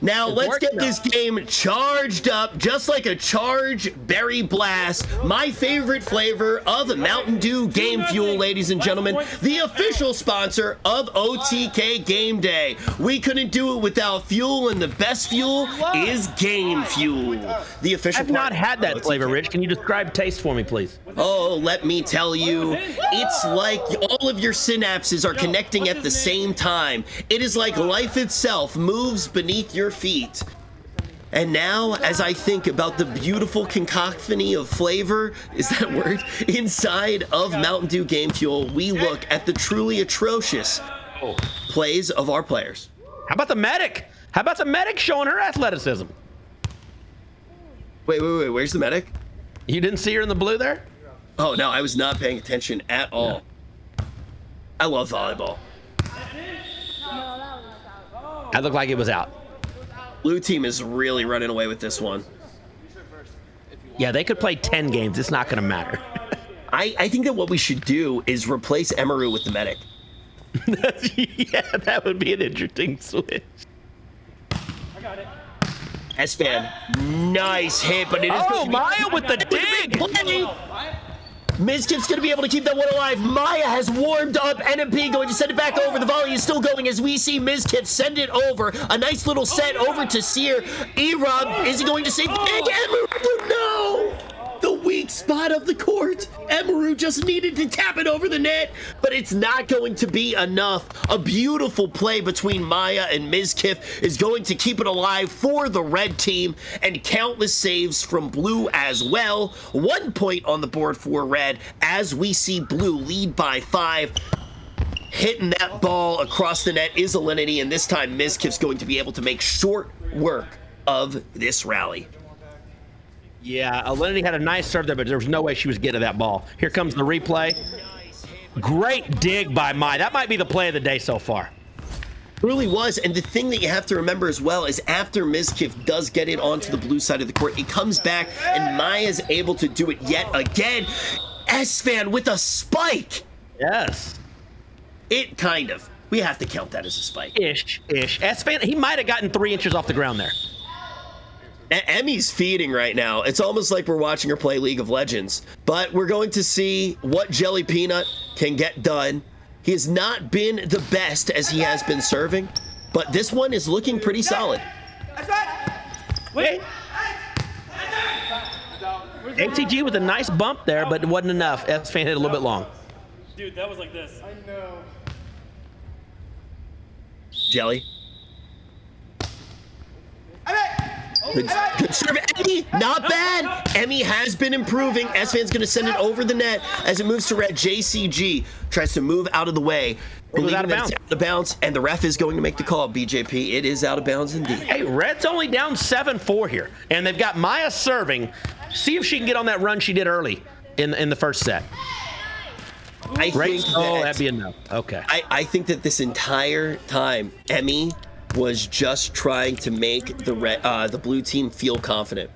Now let's get this game charged up, just like a Charge Berry Blast, my favorite flavor of Mountain Dew Game Fuel, ladies and gentlemen, the official sponsor of OTK Game Day. We couldn't do it without fuel, and the best fuel is Game Fuel. The official. I've not had that flavor, Rich. Can you describe taste for me, please? Oh, let me tell you, it's like all of your synapses are connecting at the same time. It is like life itself moves beneath your feet. And now, as I think about the beautiful cacophony of flavor, is that word, inside of Mountain Dew Game Fuel, we look at the truly atrocious plays of our players. How about the medic? How about the medic showing her athleticism? Wait, where's the medic? You didn't see her in the blue there? Oh, no, I was not paying attention at all. I love volleyball. That looked like it was out. Blue team is really running away with this one. Yeah, they could play 10 games. It's not going to matter. I think that what we should do is replace Emaru with the medic. Yeah, that would be an interesting switch. I got it. S-Fan, nice hit, but it is. Oh, Maya with the dig! Mizkif's going to be able to keep that one alive. Maya has warmed up. NMP going to send it back over. The volley is still going as we see Mizkif send it over. A nice little set over to Seer. Erob, is he going to save the dig? Emaru, no! The weak spot of the court. Emaru just needed to tap it over the net, but it's not going to be enough. A beautiful play between Maya and Mizkif is going to keep it alive for the red team, and countless saves from blue as well. 1 point on the board for red as we see blue lead by 5. Hitting that ball across the net is Alinity, and this time Mizkif's going to be able to make short work of this rally. Yeah, Alinity had a nice serve there, but there was no way she was getting to that ball. Here comes the replay. Great dig by Maya. That might be the play of the day so far. Really was, and the thing that you have to remember as well is after Mizkif does get it onto the blue side of the court, it comes back, and Maya's able to do it yet again. S-Fan with a spike! Yes. It kind of. We have to count that as a spike. Ish. S-Fan, he might have gotten 3 inches off the ground there. Emmy's feeding right now. It's almost like we're watching her play League of Legends. But we're going to see what Jelly Peanut can get done. He has not been the best as he has been serving, but this one is looking pretty solid. Wait. ATG with a nice bump there, but it wasn't enough. S-Fan hit a little bit long. Dude, that was like this. I know. Jelly. Good serve, Emmy, not bad. Emmy has been improving. S-Fan's going to send it over the net as it moves to red. JCG tries to move out of the way. It was out of bounds. Out of bounds, and the ref is going to make the call, BJP. It is out of bounds indeed. Hey, red's only down 7-4 here, and they've got Maya serving. See if she can get on that run she did early in the first set. I think that'd be enough. Okay. I think that this entire time, Emmy was just trying to make the blue team feel confident.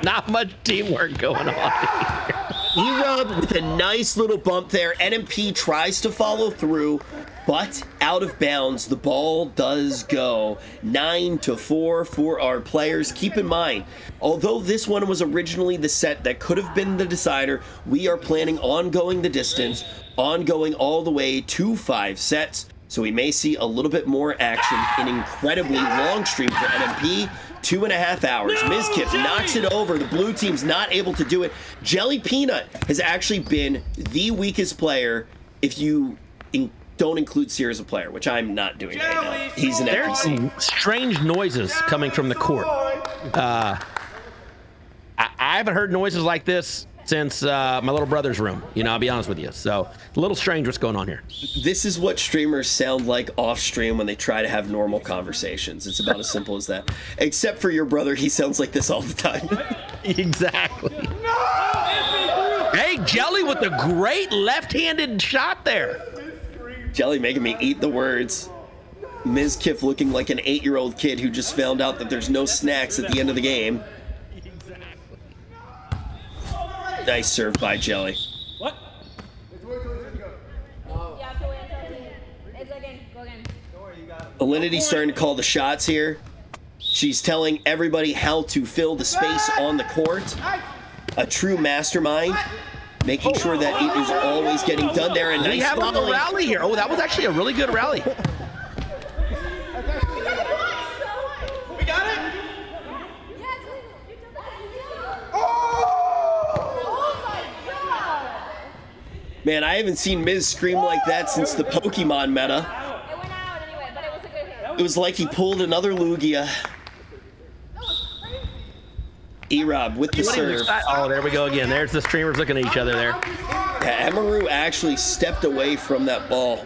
Not much teamwork going on here. Erob with a nice little bump there. NMP tries to follow through, but out of bounds. The ball does go 9-4 for our players. Keep in mind, although this one was originally the set that could have been the decider, we are planning on going the distance, on going all the way to 5 sets. So we may see a little bit more action, an incredibly long stream for NMP. 2.5 hours. Mizkif knocks it over. The blue team's not able to do it. Jelly Peanut has actually been the weakest player if you don't include Seer as a player, which I'm not doing right now. He's an There's some strange noises coming from the court. I haven't heard noises like this since my little brother's room. You know, I'll be honest with you. So a little strange what's going on here. This is what streamers sound like off stream when they try to have normal conversations. It's about as simple as that. Except for your brother, he sounds like this all the time. Exactly. Hey, Jelly with a great left-handed shot there. Jelly making me eat the words. Mizkif looking like an 8-year-old kid who just found out that there's no snacks at the end of the game. Nice serve by Jelly. What? Alinity's starting to call the shots here. She's telling everybody how to fill the space on the court. A true mastermind. Making sure that it is always getting done there. And we have a rally here. Oh, that was actually a really good rally. We got it? Man, I haven't seen Miz scream like that since the Pokemon meta. It went out anyway, but it was a good hit. It was like he pulled another Lugia. E-Rob with the serve. Oh, there we go again. There's the streamers looking at each other there. Yeah, Emaru actually stepped away from that ball.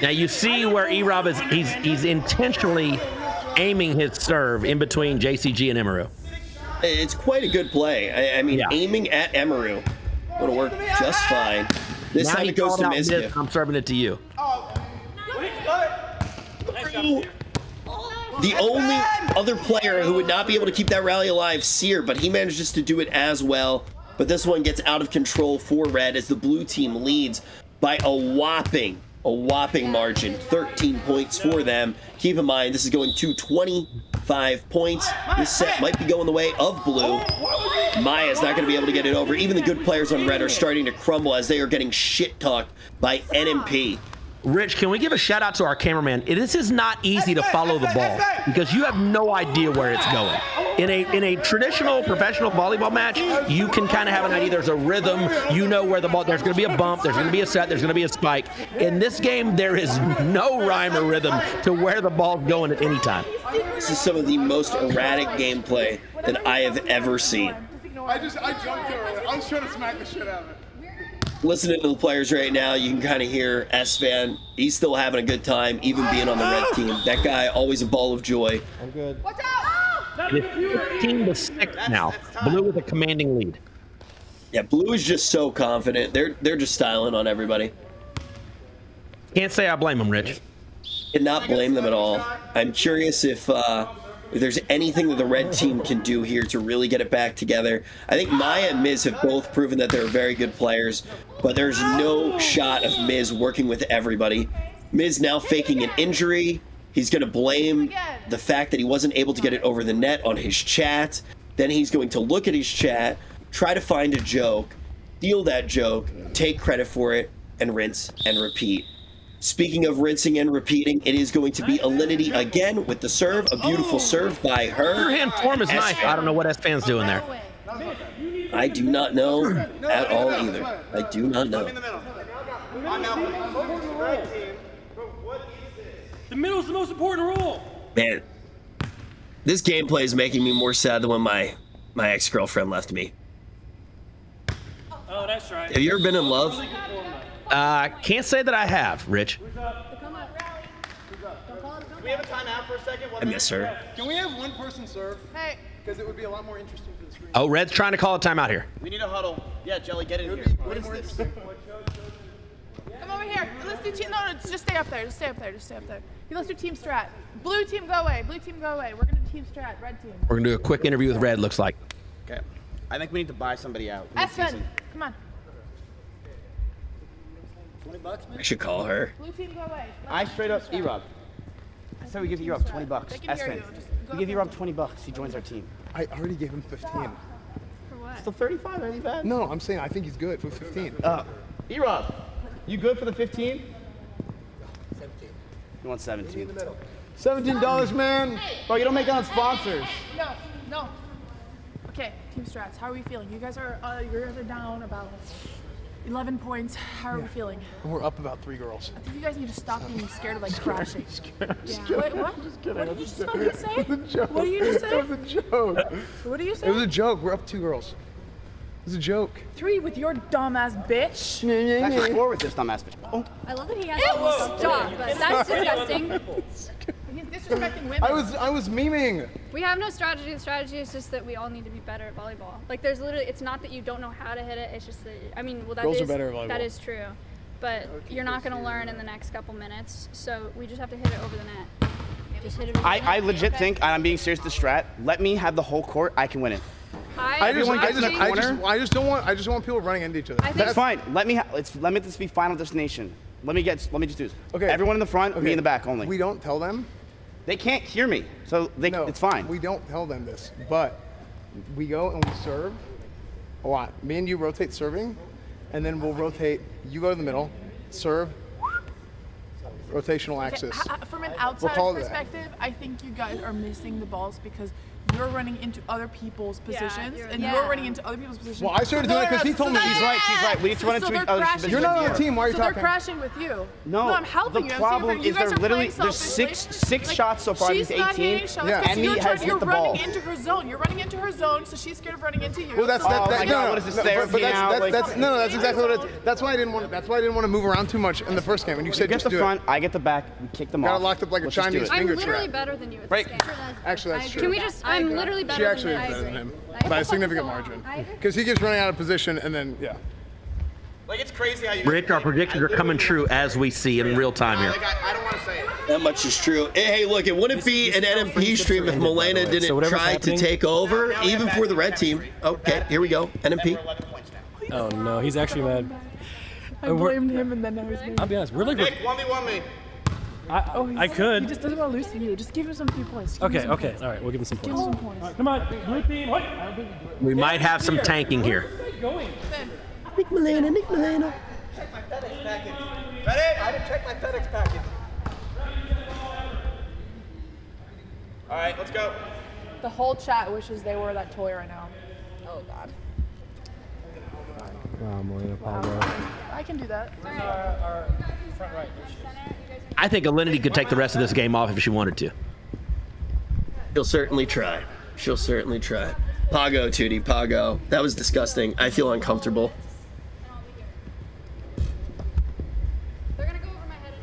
Now you see where E-Rob is, he's intentionally aiming his serve in between JCG and Emaru. It's quite a good play. I mean, aiming at Emaru would have worked just fine. This now time it goes to Mizkif. I'm serving it to you. The only other player who would not be able to keep that rally alive, Seer, but he manages to do it as well. But this one gets out of control for Red as the blue team leads by a whopping margin, 13 points for them. Keep in mind, this is going to 25 points. This set might be going the way of blue. Maya's not going to be able to get it over. Even the good players on Red are starting to crumble as they are getting shit-talked by NMP. Rich, can we give a shout out to our cameraman? This is not easy to follow the ball because you have no idea where it's going. In a traditional professional volleyball match, you can kind of have an idea. There's a rhythm. You know where the ball, there's going to be a bump, there's going to be a set, there's going to be a spike. In this game, there is no rhyme or rhythm to where the ball's going at any time. This is some of the most erratic gameplay that I have ever seen. I jumped over it. I was trying to smack the shit out of it. Listening to the players right now, you can kind of hear S-Fan. He's still having a good time, even being on the red team. That guy, always a ball of joy. I'm good. Watch out! It's 15-6 now. Blue with a commanding lead. Yeah, Blue is just so confident. They're just styling on everybody. Can't say I blame them, Rich. Cannot blame them at all. I'm curious if there's anything that the red team can do here to really get it back together. I think Maya and Miz have both proven that they're very good players, but there's no shot of Miz working with everybody. Miz now faking an injury. He's going to blame the fact that he wasn't able to get it over the net on his chat. Then he's going to look at his chat, try to find a joke, steal that joke, take credit for it, and rinse and repeat. Speaking of rinsing and repeating, it is going to be Alinity again with the serve. A beautiful serve by her. Her hand form is nice. I don't know what S-Fan's doing there. I do not know at all either. I do not know. The middle is the most important rule. Man, this gameplay is making me more sad than when my ex-girlfriend left me. Oh, that's right. Have you ever been in love? Can't say that I have, Rich. Can we have a timeout for a second? I miss her. Can we have one person serve? Hey. Because it would be a lot more interesting for the screen. Oh, Red's trying to call a timeout here. We need a huddle. Yeah, Jelly, get in here. What is this? Come over here. Let's do team. No, just stay up there. Just stay up there. Just stay up there. Okay, let's do team strat. Blue team, go away. Blue team, go away. We're gonna do team strat. Red team. We're gonna do a quick interview with Red. Looks like. Okay. I think we need to buy somebody out. S-Fan, come on. I should call her. Blue team, go away. I straight up E-Rob. I said we give E-Rob $20. S-Fan. We give E-Rob $20. He joins our team. I already gave him 15. For what? Still 35, ain't bad. No, I'm saying I think he's good for 15. E-Rob, you good for the 15? 17. You want 17? $17, man. Bro, you don't make that on sponsors. No. Okay, Team Strats, how are we feeling? You guys are down about 11 points. How are we feeling? We're up about 3 girls. I think you guys need to stop being scared of like crashing. Yeah. Wait, what? Just kidding. What did you just fucking say? It was a joke. What did you just say? It was a joke. What did you say? It was a joke. We're up 2 girls. It was a joke. 3 with your dumbass bitch. It's actually 4 with this dumbass bitch. Oh. I love that he has all this stuff. That's disgusting. He's disrespecting women. I was memeing. We have no strategy. The strategy is just that we all need to be better at volleyball. Like there's literally, it's not that you don't know how to hit it. It's just that, I mean, well Girls are better at volleyball. that is true. But you're not going to learn in the next couple minutes. So we just have to hit it over the net. Just hit it over the net. I legit think, and I'm being serious to Strat, let me have the whole court, I can win it. I just don't want people running into each other. That's fine. Let this be Final Destination. Let me just do this. Okay. Everyone in the front, me in the back only. We don't tell them. They can't hear me, so it's fine. We don't tell them this, but we go and we serve a lot. Me and you rotate serving, and then we'll rotate. You go to the middle, serve, rotational axis. From an outsider's perspective, I think you guys are missing the balls because you're running into other people's positions, and you're running into other people's positions. Well, I started doing it because he told me. She's right. We need to run into each other's positions. You're not on the team. Why are you talking? They're crashing with you. No, I'm helping you. The problem is there's six shots so far against 18, and he has hit the ball. You're running into her zone. You're running into her zone, so she's scared of running into you. Well, that's exactly what it is. That's why I didn't want to move around too much in the first game. And you said get the front, I get the back, we kick them off. Got locked up like a Chinese finger trap. I'm literally better than you at this game. Actually, that's true. Can we just? I'm literally better. She actually is better than him by a significant margin. Because he keeps running out of position, and then Like it's crazy how you. Rick, our predictions are coming true as we see in real time here. I don't want to say it. That much is true. Hey, look, it wouldn't be an NMP stream if Milena didn't try to take over, even for the red team. Okay, here we go. NMP. Oh no, he's actually mad. I blamed him and then now he's mad. I'll be honest, we're like. Nick, 1v1 me. I could. He just doesn't want to lose to you. Just give him some few points. Okay, all right, we'll give him some points. Give him some points. Right, come on, blue team. We might have some tanking here. Nick Milena. Check my FedEx package. Ready? I didn't check my FedEx package. All right, let's go. The whole chat wishes they were that toy right now. Oh God. Milena, I can do that. Our front right. I think Alinity could take the rest of this game off if she wanted to. She'll certainly try. Pago, Tootie, Pago. That was disgusting. I feel uncomfortable. They're gonna go over my head.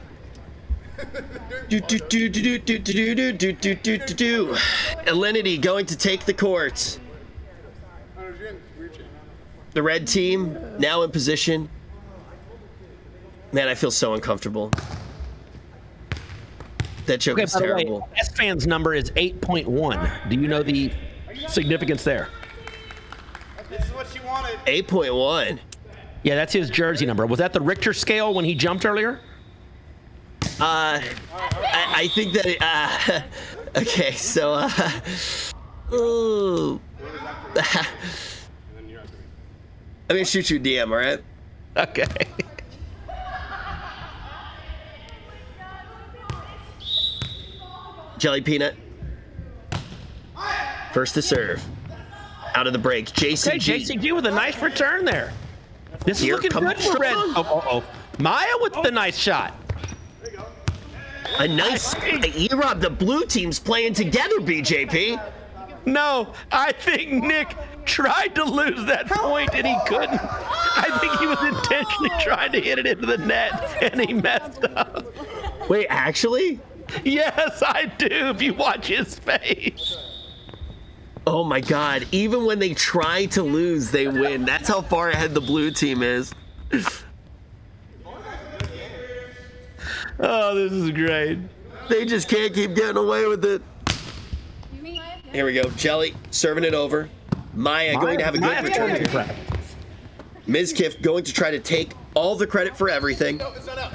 Alinity going to take the court. The red team now in position. Man, I feel so uncomfortable. That joke is terrible. S-Fan's number is 8.1. Do you know the significance there? This is what she wanted. 8.1. Yeah, that's his jersey number. Was that the Richter scale when he jumped earlier? I think that okay, so ooh. I'm gonna shoot you a DM, all right? Okay. Jelly Peanut. First to serve. Out of the break. JCG. Okay, JCG with a nice return there. This is looking good for Red. Oh. Maya with the nice shot. A nice E-Rob. The blue team's playing together, BJP. No, I think Nick tried to lose that point and he couldn't. I think he was intentionally trying to hit it into the net and he messed up. Wait, actually? Yes, I do, if you watch his face. Oh my God, even when they try to lose, they win. That's how far ahead the blue team is. Oh, this is great. They just can't keep getting away with it. Here we go, Jelly serving it over. Maya going to have a good return here. Mizkif going to try to take all the credit for everything. No, it's not out.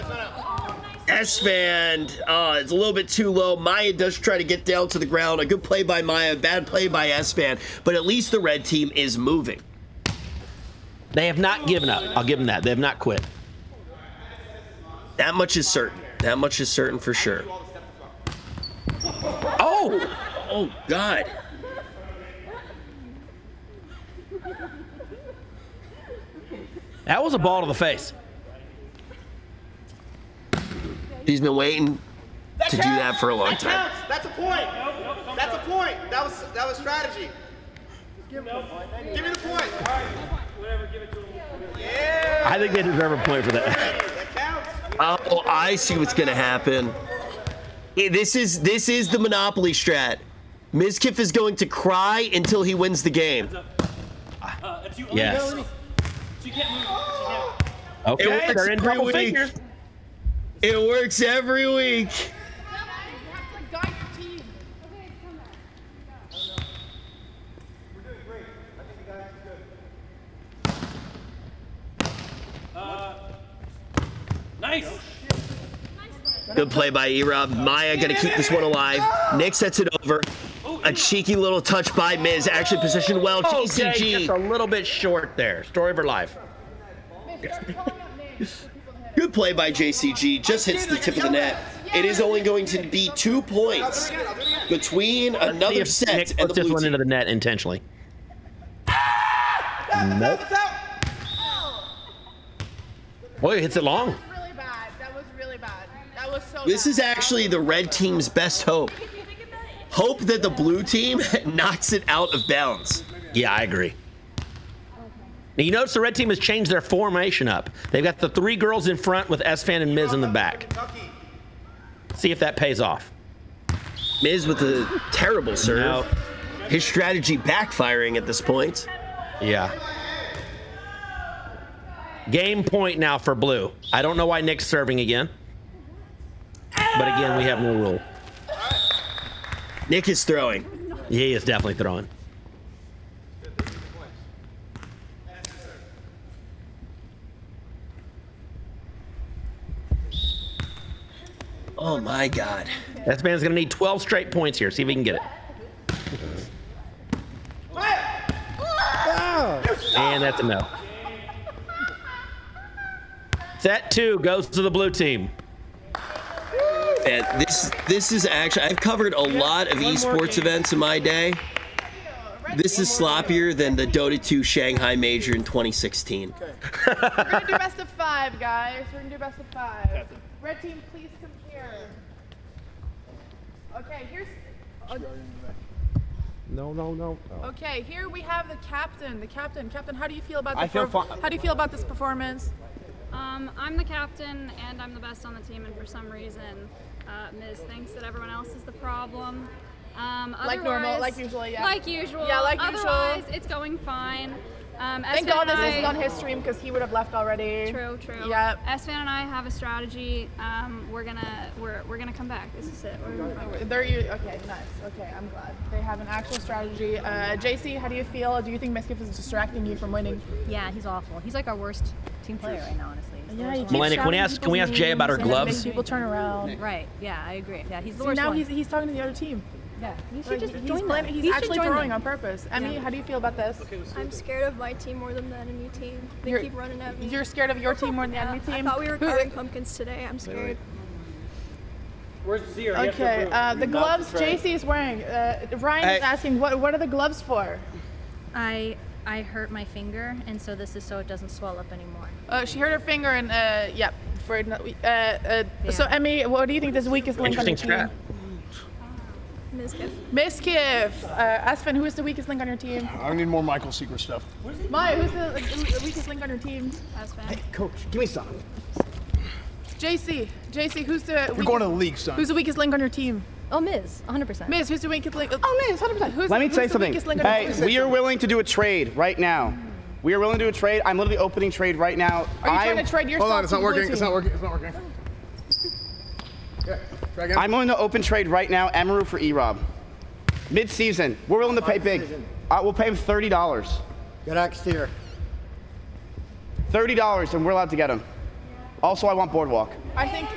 S-Fan, it's a little bit too low. Maya does try to get down to the ground. A good play by Maya, bad play by S-Fan, but at least the red team is moving. They have not given up. I'll give them that. They have not quit. That much is certain. That much is certain for sure. Oh, God. That was a ball to the face. He's been waiting to do that for a long time. That's a point. That's a point. That was strategy. Give me the point. Whatever, give it to him. Yeah. I think they deserve a point for that. That counts. Oh, I see what's gonna happen. This is the Monopoly strat. Mizkif is going to cry until he wins the game. Yes. Okay, they're in double figures. It works every week. Nice. Good play by E-Rob. Maya gonna keep this one alive. Nick sets it over. A cheeky little touch by Miz. Actually positioned well. Okay, JCG. just a little bit short there. Story of her life. Good play by JCG. Just hits the tip of the net. It is only going to be 2 points between another set Nick and the puts this blue one team. into the net intentionally. Nope. Boy, it hits it long. Really bad. That was really bad. That was so This is actually the red team's best hope. Hope that the blue team knocks it out of bounds. Yeah, I agree. Now, you notice the red team has changed their formation up. They've got the 3 girls in front with Esfand and Miz in the back. See if that pays off. Miz with a terrible serve. No. His strategy backfiring at this point. Yeah. Game point now for blue. I don't know why Nick's serving again. But again, we have no rule. Nick is throwing. He is definitely throwing. Oh my God. This man's gonna need 12 straight points here. See if he can get it. And that's a no. Set 2 goes to the blue team. And this is actually, I've covered a lot of esports events in my day. This is sloppier than the Dota 2 Shanghai Major in 2016. We're gonna do best of 5, guys. We're gonna do best of 5. Red team, please come here. Okay, here's. No. Oh. Okay, here we have the captain. Captain, how do you feel about I feel fine. How do you feel about this performance? I'm the captain and I'm the best on the team, and for some reason, Miz thinks that everyone else is the problem. Like normal, like usual, yeah. Like usual. Yeah, like Otherwise, usual. it's going fine. Thank God this isn't on his stream because he would have left already. True. Yep. Esfand and I have a strategy. We're gonna come back. This is it. Okay, nice. Okay, I'm glad they have an actual strategy. JC, how do you feel? Do you think Mizkif is distracting you from winning? Yeah, he's awful. He's like our worst team player right now, honestly. Yeah, Melania, can we ask Jay about her gloves? People turn around. Right. Yeah, I agree. Yeah, he's the See, worst now one. he's talking to the other team. Yeah, he should Like, just he's join them. He's He should actually join throwing them. on purpose. Emmy, how do you feel about this? I'm scared of my team more than the enemy team. They keep running at me. You're scared of your team more than the enemy team? I thought we were carving pumpkins today. I'm scared. Where's Zero? Okay, the gloves JC is wearing. Ryan is asking, what are the gloves for? I hurt my finger, and so this is so it doesn't swell up anymore. She hurt her finger, and yep. So Emmy, what do you think is the weakest link on your team? Mizkif. Esfand, who is the weakest link on your team? I need more Michael Secret stuff. Maya, who's the weakest link on your team? Esfand. Hey, coach, give me some. JC, who's the? You're going to the league, son. Who's the weakest link on your team? Oh, Miz, 100%. Miz, who's the weakest link? Oh, Miz, 100%. Let me say something. Hey, we are willing to do a trade right now. We are willing to do a trade. I'm literally opening trade right now. Are you trying to trade yourself? Hold on, it's not working. It's not working. It's not working. Yeah, try again. I'm willing to open trade right now. Amaru for E-Rob. Mid-season, we're willing to pay big. We'll pay him $30. Good axe here. $30, and we're allowed to get him. Also, I want Boardwalk. I think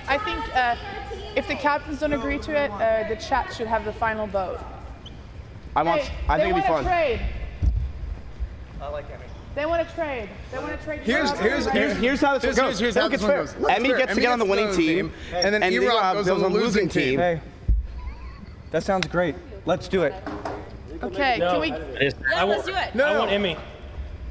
if the captains don't agree to it, the chat should have the final vote. I think it'd be fun. Trade. I like Emmy. They want to trade. They want to trade. Here's how this goes. Here's how this one goes. Emmy gets to get on the winning team, and then E-Rob goes on the losing team. Hey, that sounds great. Let's do it. Okay, No. can we? I let's do it. I want Emmy.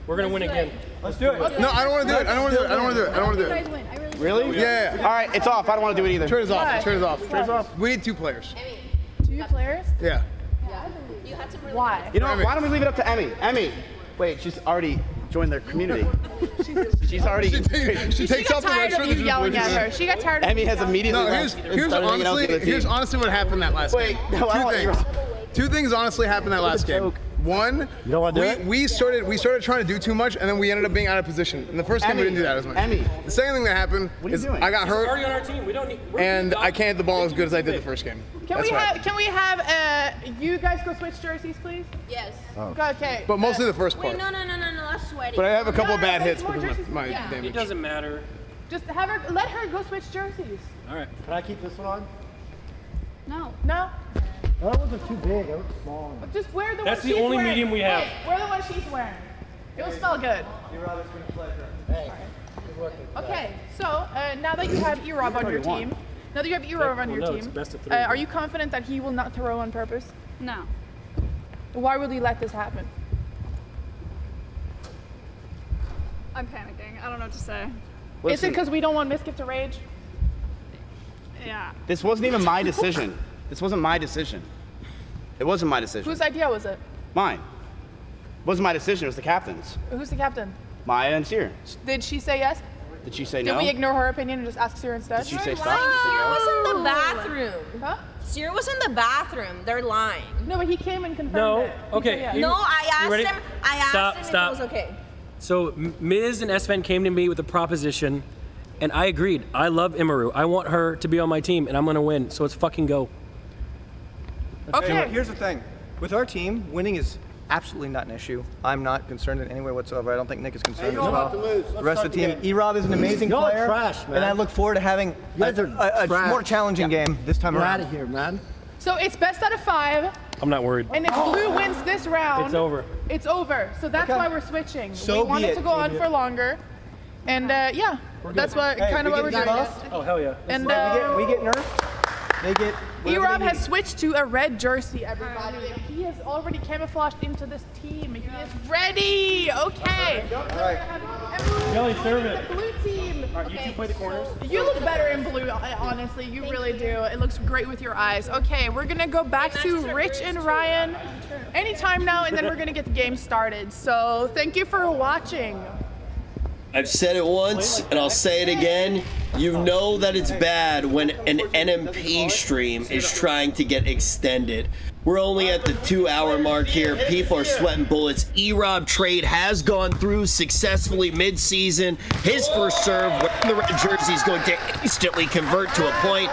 We're gonna win again. Let's do it. No, I don't want to do it. I don't want to do it. I don't want to do it. I don't want to do it. Really? Yeah. All right, it's off. I don't want to do it either. Trade is off. Why? Trade is off. Trade is off. We need 2 players. 2 players? Yeah. You had to really Why? You know what? Why don't we leave it up to Emmy? Emmy. Wait, she's already joined their community. She's already. She takes got off the tired red of shirt. you yelling at her. She got tired of Emmy you has yelling. immediately. No, left and started hanging out with the other here's team. honestly what happened that last Wait, game. no, I don't want 2 things honestly happened that last game. One, You don't want to do it? we started trying to do too much, and then we ended up being out of position. In the first game, we didn't do that as much. Emmy. The second thing that happened is I got He's already hurt, on our team. We don't need. and I can't hit the ball as good as I did the first game. Can we have you guys go switch jerseys, please? Yes. Okay. But mostly the first part. Wait, no, that's sweaty. But I have a couple of bad hits more because jerseys. of my Yeah. damage. It doesn't matter. Just have her. Let her go switch jerseys. All right. Can I keep this one on? No. No. That wasn't too big. It was small. Just wear the That's one the she's only wearing. medium we have. Hey, wear the one she's wearing. It will smell good. Hey. Okay, so now that you have E-Rob on your team, no, it's best of 3. are you confident that he will not throw on purpose? No. Why would he let this happen? I'm panicking. I don't know what to say. Is it Listen, because we don't want Miskiff to rage? Yeah. this wasn't even my decision. This wasn't my decision. It wasn't my decision. Whose idea was it? Mine. It wasn't my decision. It was the captain's. Who's the captain? Maya and Sear. Did she say yes? Did she say Did no? we ignore her opinion and just ask Sierra instead? Did she say Lying. stop? Sear was in the bathroom. Huh? Sear was in the bathroom. They're lying. No, but he came and confirmed No, it. He okay, said yes. you- No, I asked ready? him. I asked Stop, him stop. if it was okay. So Miz and Sven came to me with a proposition, and I agreed. I love Imaru. I want her to be on my team, and I'm gonna win. So let's fucking go. Okay. Here's the thing. With our team, winning is absolutely not an issue. I'm not concerned in any way whatsoever. I don't think Nick is concerned as well. The rest of the team. E-Rob is an amazing Y'all are player. trash, man. And I look forward to having a more challenging game this time We're around. out of here, man. So it's best out of 5, I'm not worried. and if Blue wins this round, It's over. It's over. So that's why we're switching. So we want be it to it. go on for longer, and yeah, that's what Hey, kind of we what we're get doing. buffed. Oh hell yeah. And We get nerfed. They get. whatever E-Rob they has need. switched to a red jersey, everybody. He has already camouflaged into this team. He is ready. Okay. Kelly, serve it. The blue team. All right, you two play the corners. You look better in blue, honestly. You really do. It looks great with your eyes. Okay, we're gonna go back to Rich and Ryan anytime now, and then we're gonna get the game started. So thank you for watching. I've said it once and I'll say it again. You know that it's bad when an NMP stream is trying to get extended. We're only at the 2-hour mark here. People are sweating bullets. E-Rob trade has gone through successfully mid-season. His first serve wearing the red jersey is going to instantly convert to a point.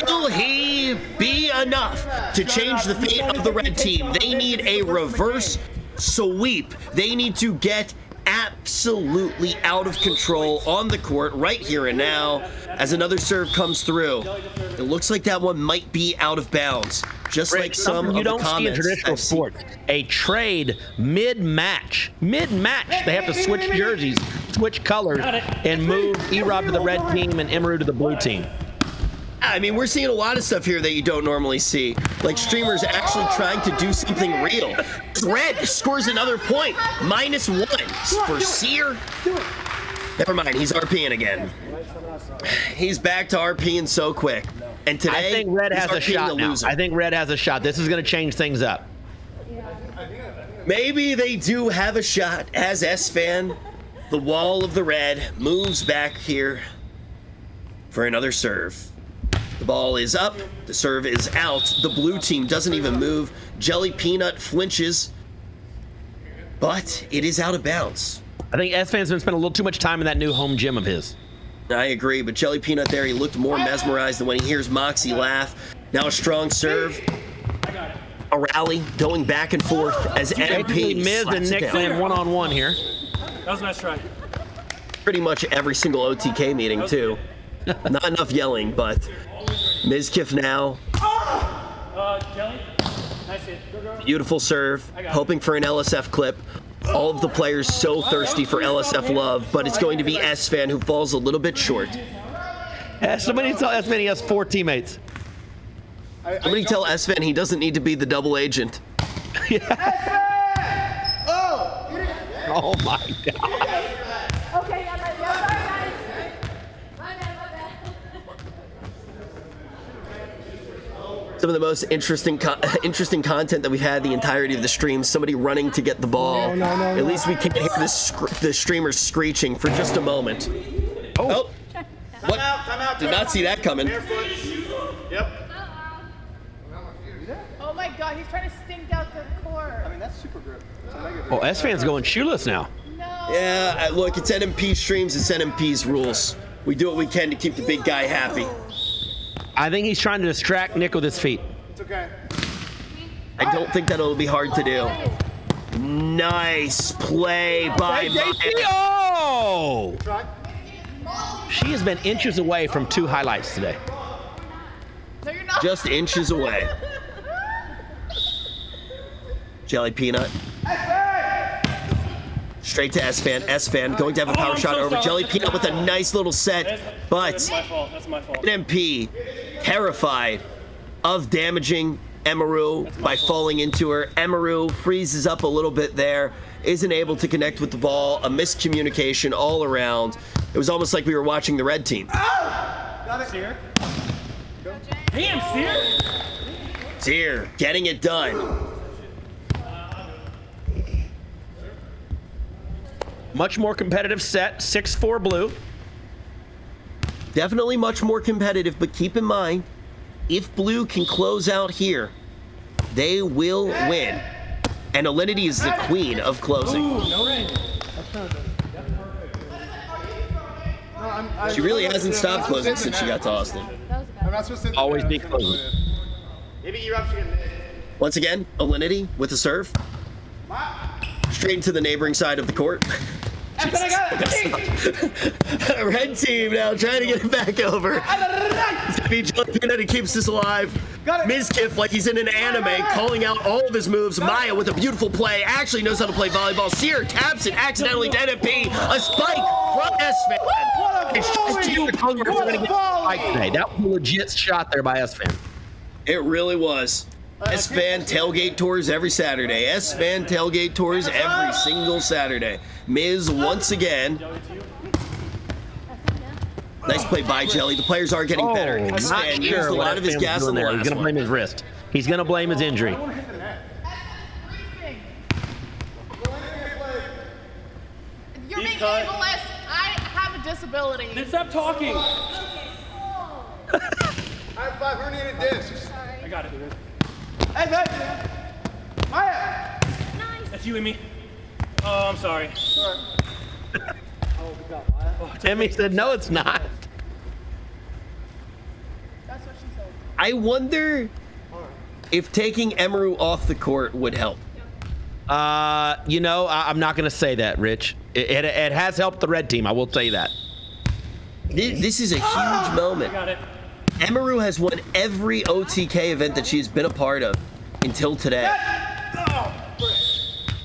Will he be enough to change the fate of the red team? They need a reverse sweep. They need to get absolutely out of control on the court right here and now as another serve comes through. It looks like that one might be out of bounds, just like some you of the don't see in comments traditional I've seen. sports. A trade mid-match, they have to switch jerseys, switch colors, and move E-Rob to the red team and Imaru to the blue team. I mean, we're seeing a lot of stuff here that you don't normally see. Like streamers actually trying to do something real. Red scores another point. -1 for Sear. Never mind, he's RPing again. He's back to RPing so quick. And today, I think Red he's has a RPing shot the now. loser. I think Red has a shot. This is going to change things up. Maybe they do have a shot as S-Fan. The wall of the red moves back here for another serve. The ball is up. The serve is out. The blue team doesn't even move. Jelly Peanut flinches, but it is out of bounds. I think S-Fan's been spending a little too much time in that new home gym of his. I agree, but Jelly Peanut there, he looked more mesmerized than when he hears Moxie laugh. Now a strong serve. A rally going back and forth as NMP Miz and slaps it Nick down. playing one-on-one here. That was a nice try. Pretty much every single OTK meeting, too. Not enough yelling, but Miskiff now. Jelly. Nice hit. Go, girl. Beautiful serve. Hoping for an LSF clip. All of the players so thirsty for LSF love, but it's going to be S-Fan who falls a little bit short. Somebody tell S-Fan he has 4 teammates. Somebody tell Esfand he doesn't need to be the double agent. Oh my God. Okay, yeah, sorry guys. My bad. Some of the most interesting content that we've had the entirety of the stream. Somebody running to get the ball. No. At least we can't hear the streamer screeching for just a moment. Oh. What? Time out. Did not see that coming. Yep. Oh my God, he's trying to stink out the court. I mean, that's super grip. Oh, S-Fan's going shoeless now. Yeah, look, it's NMP streams, it's NMP's rules. We do what we can to keep the big guy happy. I think he's trying to distract Nick with his feet. It's okay. I don't think that'll be hard to do. Nice play by Maya. Oh! She has been inches away from 2 highlights today. No, you're not. Just inches away. Jelly Peanut. Straight to Esfand. Esfand going to have a power shot over Jelly Peanut with a nice little set. But That's my fault. That's my fault. NMP terrified of damaging Emaru by falling into her. Emaru freezes up a little bit there. Isn't able to connect with the ball. A miscommunication all around. It was almost like we were watching the red team. Got it. Sear. Damn, Sear. Sear getting it done. Much more competitive set, 6-4 blue. Definitely much more competitive, but keep in mind, if blue can close out here, they will win. And Alinity is the queen of closing. Ooh, no rain. She really hasn't stopped closing since she got to Austin. I'm not supposed to Always be closing. Maybe E-Rob should get Once again, Alinity with the serve. Straight into the neighboring side of the court. Red team now trying to get it back over. It's gonna be Jelly Peanut who keeps this alive. Mizkif, like he's in an anime, calling out all of his moves. Maya with a beautiful play, actually knows how to play volleyball. Sear taps it accidentally to NMP. A spike from Esfand. It's just You were telling me we were going to get a spike today. That was a legit shot there by Esfand. It really was. Esfand tailgate tours every Saturday. Esfand tailgate tours every single Saturday. Miz once again. Nice play by Jelly. The players are getting better. Esfand used a lot of his gas in the last He's going to blame his wrist. He's going to blame his injury. You're being ableist. I have a disability. Then stop talking. I have 5 herniated discs. I got it. Hey, Maya! Nice. That's you and me. Oh, I'm sorry. Timmy said, no, it's not. That's what she said. I wonder if taking Emaru off the court would help. You know, I'm not going to say that, Rich. It has helped the red team. I will tell you that. This is a huge moment. Got it. Emaru has won every OTK event that she's been a part of until today. Oh,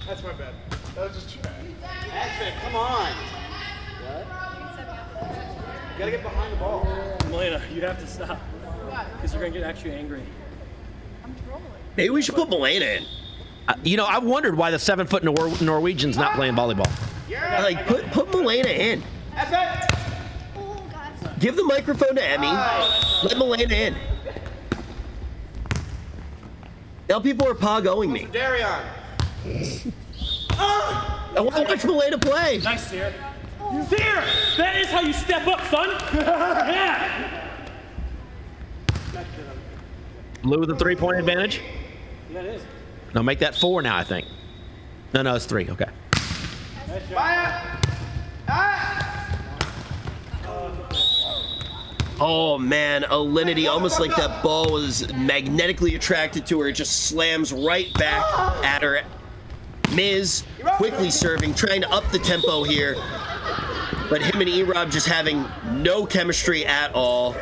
that's my bad. That was just trash. Come on. You gotta get behind the ball. Melena, you have to stop. Because you're going to get actually angry. I'm trolling. Maybe we should put Melena in. You know, I've wondered why the 7-foot Norwegian's not playing volleyball. Like, put Melena in. Give the microphone to Emmy. Let Melena in. Now people are pa-going me. Darion. I want to watch Melena play. Nice, Sear. Sear! That is how you step up, son! Yeah! Blue with a 3-point advantage. That is. No, make that 4 now, I think. No, it's 3. Okay. Oh man, Alinity, almost like that ball was magnetically attracted to her. It just slams right back at her. Miz quickly serving, trying to up the tempo here. But him and E-Rob just having no chemistry at all.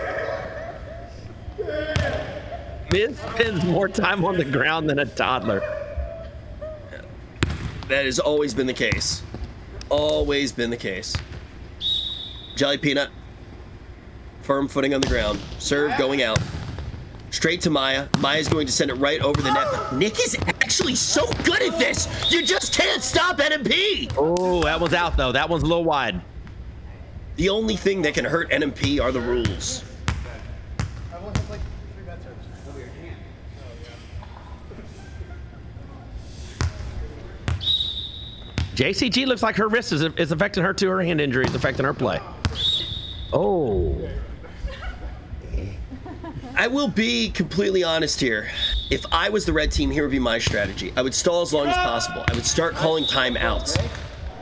Miz spends more time on the ground than a toddler. That has always been the case. Always been the case. Jelly Peanut. Firm footing on the ground. Serve going out. Straight to Maya. Maya's going to send it right over the net. Nick is actually so good at this. You just can't stop NMP. Oh, that one's out, though. That one's a little wide. The only thing that can hurt NMP are the rules. JCG looks like her wrist is affecting her too. Her hand injury is affecting her play. Oh. I will be completely honest here. If I was the red team, here would be my strategy. I would stall as long as possible. I would start calling timeouts.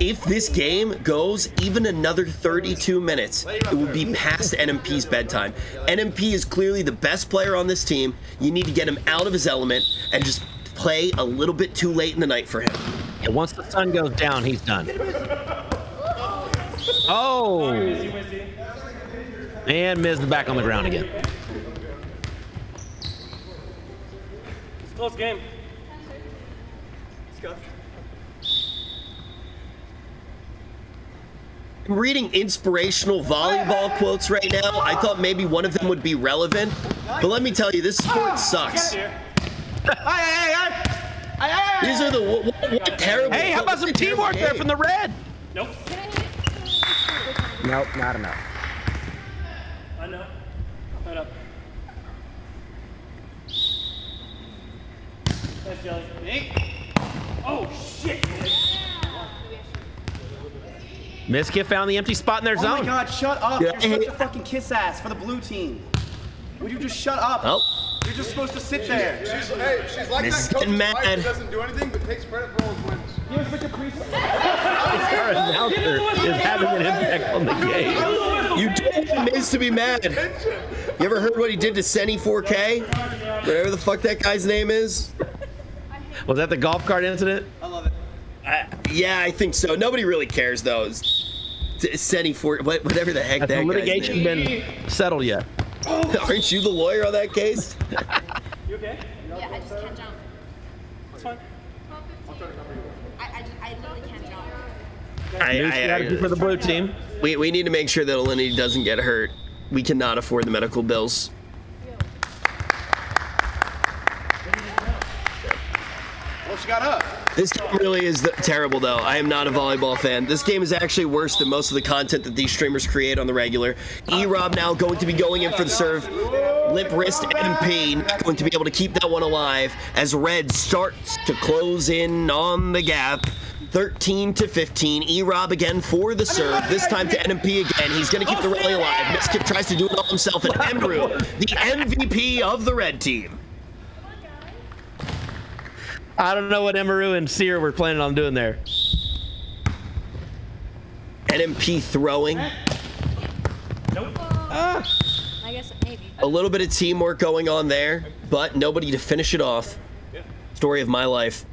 If this game goes even another 32 minutes, it will be past NMP's bedtime. NMP is clearly the best player on this team. You need to get him out of his element and just play a little bit too late in the night for him. And once the sun goes down, he's done. Oh. And Miz is back on the ground again. Close game. Let's go. I'm reading inspirational volleyball quotes right now. I thought maybe one of them would be relevant, but let me tell you, this sport sucks. These are the what terrible. Hey, how about some teamwork there from the red? Nope. Nope, not enough. I know. Hold up. Nice, Jelly. Oh, shit. Miskiff found the empty spot in their zone. Oh my God, shut up. Yeah. You're such a fucking kiss ass for the blue team. Would you just shut up? Oh. You're just supposed to sit there. She's like This that is coach's mad. wife who doesn't do anything but takes credit for all his wins. You're such a priest. Our announcer is having an impact on the game. You don't want Miz to be mad. You ever heard what he did to Senny 4K? Whatever the fuck that guy's name is. Was that the golf cart incident? I love it. Yeah, I think so. Nobody really cares though. Senny 4, whatever the heck Has that the guy's litigation name. been settled yet? Aren't you the lawyer on that case? You okay? Yeah, I just can't jump. That's fine. I literally can't jump. Strategy for the blue team. We need to make sure that Alinity doesn't get hurt. We cannot afford the medical bills. Well, she got up. This game really is terrible, though. I am not a volleyball fan. This game is actually worse than most of the content that these streamers create on the regular. E-Rob now going to be going in for the serve. Lip wrist MP not going to be able to keep that one alive as Red starts to close in on the gap. 13-15. E-Rob again for the serve. This time to NMP again. He's going to keep the rally alive. Miskip tries to do it all himself. And Emru, the MVP of the red team. I don't know what Emaru and Sear were planning on doing there. NMP throwing. Nope. I guess maybe. A little bit of teamwork going on there, but nobody to finish it off. Story of my life.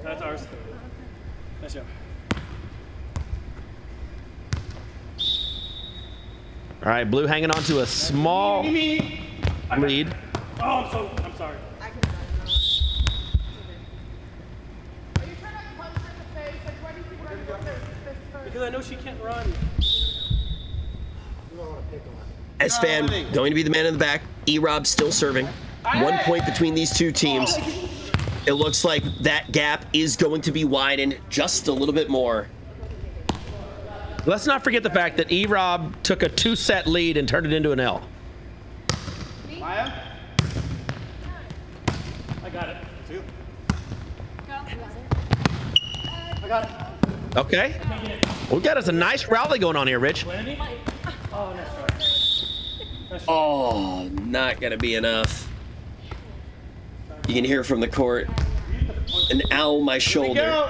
That's ours. Nice job. All right, blue hanging on to a small lead. Oh, I'm sorry. Because I know she can't run. S-Fan going to be the man in the back. E-Rob still serving. 1 point between these two teams. It looks like that gap is going to be widened just a little bit more. Let's not forget the fact that E-Rob took a 2-set lead and turned it into an L. Maya? I got it. Two. I got it. Okay. We got us a nice rally going on here, Rich. Oh, nice try. Oh, not going to be enough. You can hear from the court. An owl my shoulder.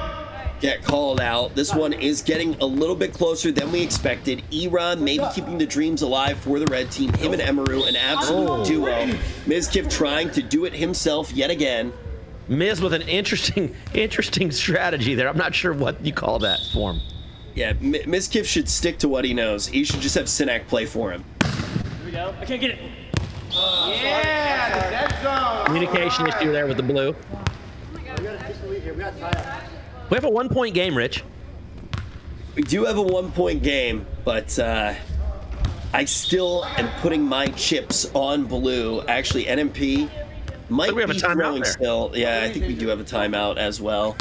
Get called out. This one is getting a little bit closer than we expected. Eron maybe keeping the dreams alive for the red team. Him and Emaru, an absolute duo. Miskiff trying to do it himself yet again. Miz with an interesting strategy there. I'm not sure what you call that for him. Yeah, Miskiff should stick to what he knows. He should just have Sinak play for him. Here we go. I can't get it. Yeah, the dead zone. Communication issue there with the blue. We have a 1-point game, Rich. We do have a 1-point game, but I I still am putting my chips on blue. Actually, NMP might we have be a timeout throwing there. still. Yeah, I think we do have a timeout as well.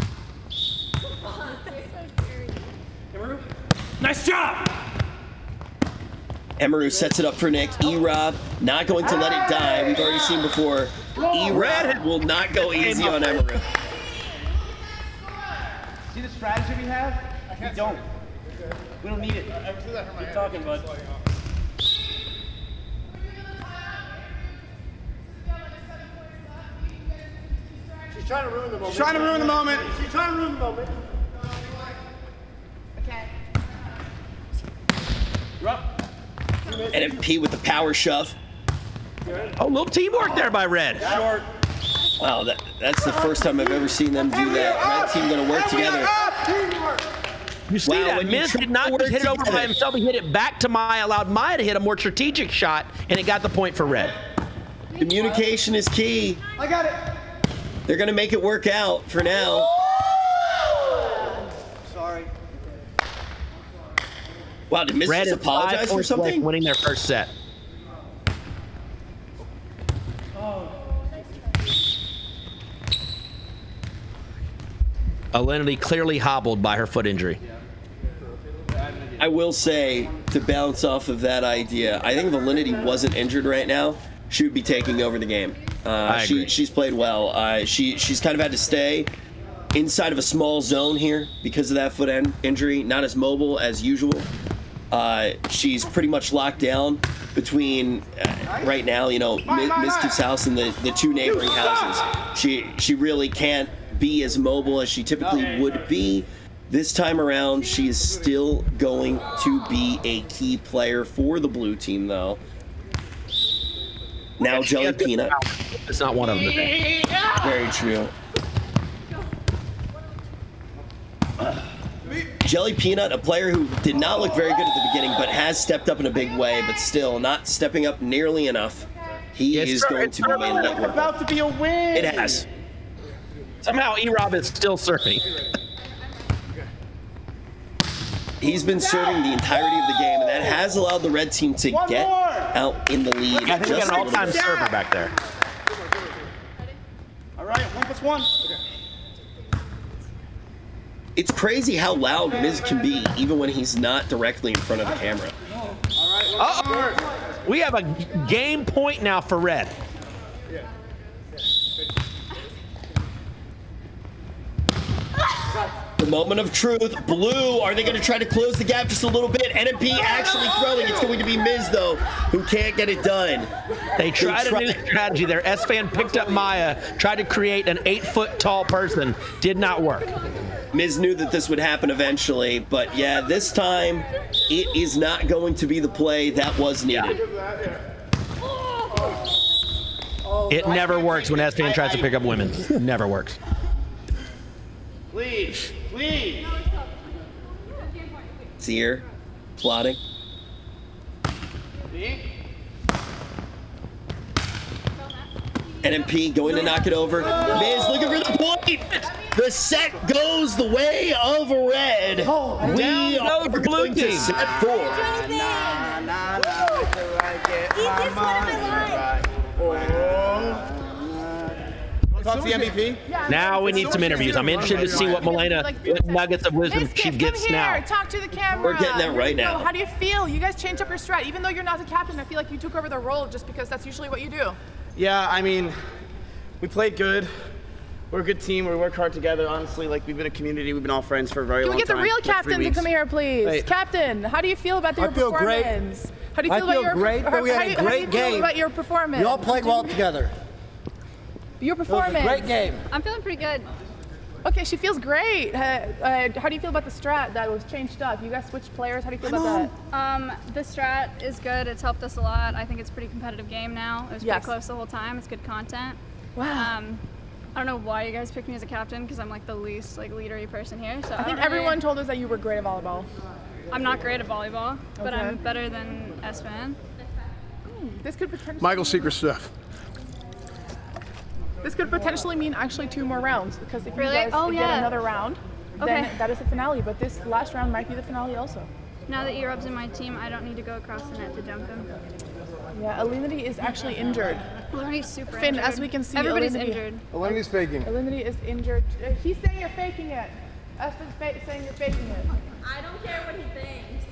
Nice job! Emeru sets it up for Nick. E-Rob not going to let it die. We've already seen before. E-Rob will not go easy on Emeru. See the strategy we have? We don't. We don't need it. Keep talking, bud. She's trying to ruin the moment. She's trying to ruin the moment. She's trying to ruin the moment. Okay. You're up. NMP with the power shove. Oh, little teamwork there by Red. Short. Wow, that's the first time I've ever seen them do that. Red team going to work together. You see Wow, that? when you Miz try did to not work just hit it over by together. himself. He hit it back to Maya, allowed Maya to hit a more strategic shot, and it got the point for Red. Communication is key. I got it. They're going to make it work out for now. Sorry. Wow, did Miz Red just is 5 apologize for points away something? from winning their first set. Alinity clearly hobbled by her foot injury. I will say, to bounce off of that idea, I think if Alinity wasn't injured right now, she would be taking over the game. I agree. She's played well. She's kind of had to stay inside of a small zone here because of that foot injury. Not as mobile as usual. She's pretty much locked down between right now, you know, Miss Kiff's house and the two neighboring houses. She really can't be as mobile as she typically would be. This time around, she is still going to be a key player for the blue team, though. Now, Jelly Peanut. It's not one of them today. Very true. Jelly Peanut, a player who did not look very good at the beginning, but has stepped up in a big way, but still not stepping up nearly enough. He is going to be main It's network. about to be a win. It has. Somehow E-Rob is still surfing. He's been serving the entirety of the game, and that has allowed the red team to get out in the lead. I think we got an all-time bit. server back there. All right, 1+1. It's crazy how loud Miz can be, even when he's not directly in front of the camera. Uh-oh. We have a game point now for Red. The moment of truth. Blue, are they going to try to close the gap just a little bit? NMP actually throwing. It's going to be Miz, though, who can't get it done. They tried a new strategy there. S-Fan picked up Maya, tried to create an 8-foot-tall person. Did not work. Miz knew that this would happen eventually, but yeah, this time it is not going to be the play that was needed. It never works when S-Fan tries to pick up women. Never works. Please, please. Seer, plotting. NMP going to knock it over. Miz looking for the point. The set goes the way of Red. We are going to set 4. Talk to the MVP. Now we need some interviews. I'm interested to see what Milena, what nuggets of wisdom she gets now. Talk to the camera. We're getting that right now. How do you feel? You guys changed up your strat. Even though you're not the captain, I feel like you took over the role just because that's usually what you do. Yeah, I mean, we played good. We're a good team. We work hard together. Honestly, like we've been a community. We've been all friends for a very Can long we get time. the real like 3 captain to weeks. come here, please? Wait. Captain, how do you feel about your I feel great. performance? How do you I feel feel about your great, but we had a how do you great feel game. about your performance? We all played well together. Your It was performance. a great game. I'm feeling pretty good. Okay, she feels great. How do you feel about the strat that was changed up? You guys switched players. How do you feel about that? The strat is good. It's helped us a lot. I think it's a pretty competitive game now. It was pretty close the whole time. It's good content. Wow. I don't know why you guys picked me as a captain because I'm like the least like leadery person here. So I think everyone told us that you were great at volleyball. I'm not great at volleyball, but Okay. I'm better than S-Fan. This could potentially. Michael Secret stuff. This could potentially mean actually 2 more rounds because if Really? you guys Oh, get yeah. another round, then Okay. that is the finale. But this last round might be the finale also. now that E-Rob's in my team, I don't need to go across the net to jump him. Yeah, Alinity is actually injured. Alinity's super Finn, injured. as we can see, Everybody's Alinity, injured. Alinity's faking. Alinity is injured. He's saying you're faking it. Espen's saying you're faking it. I don't care what he thinks.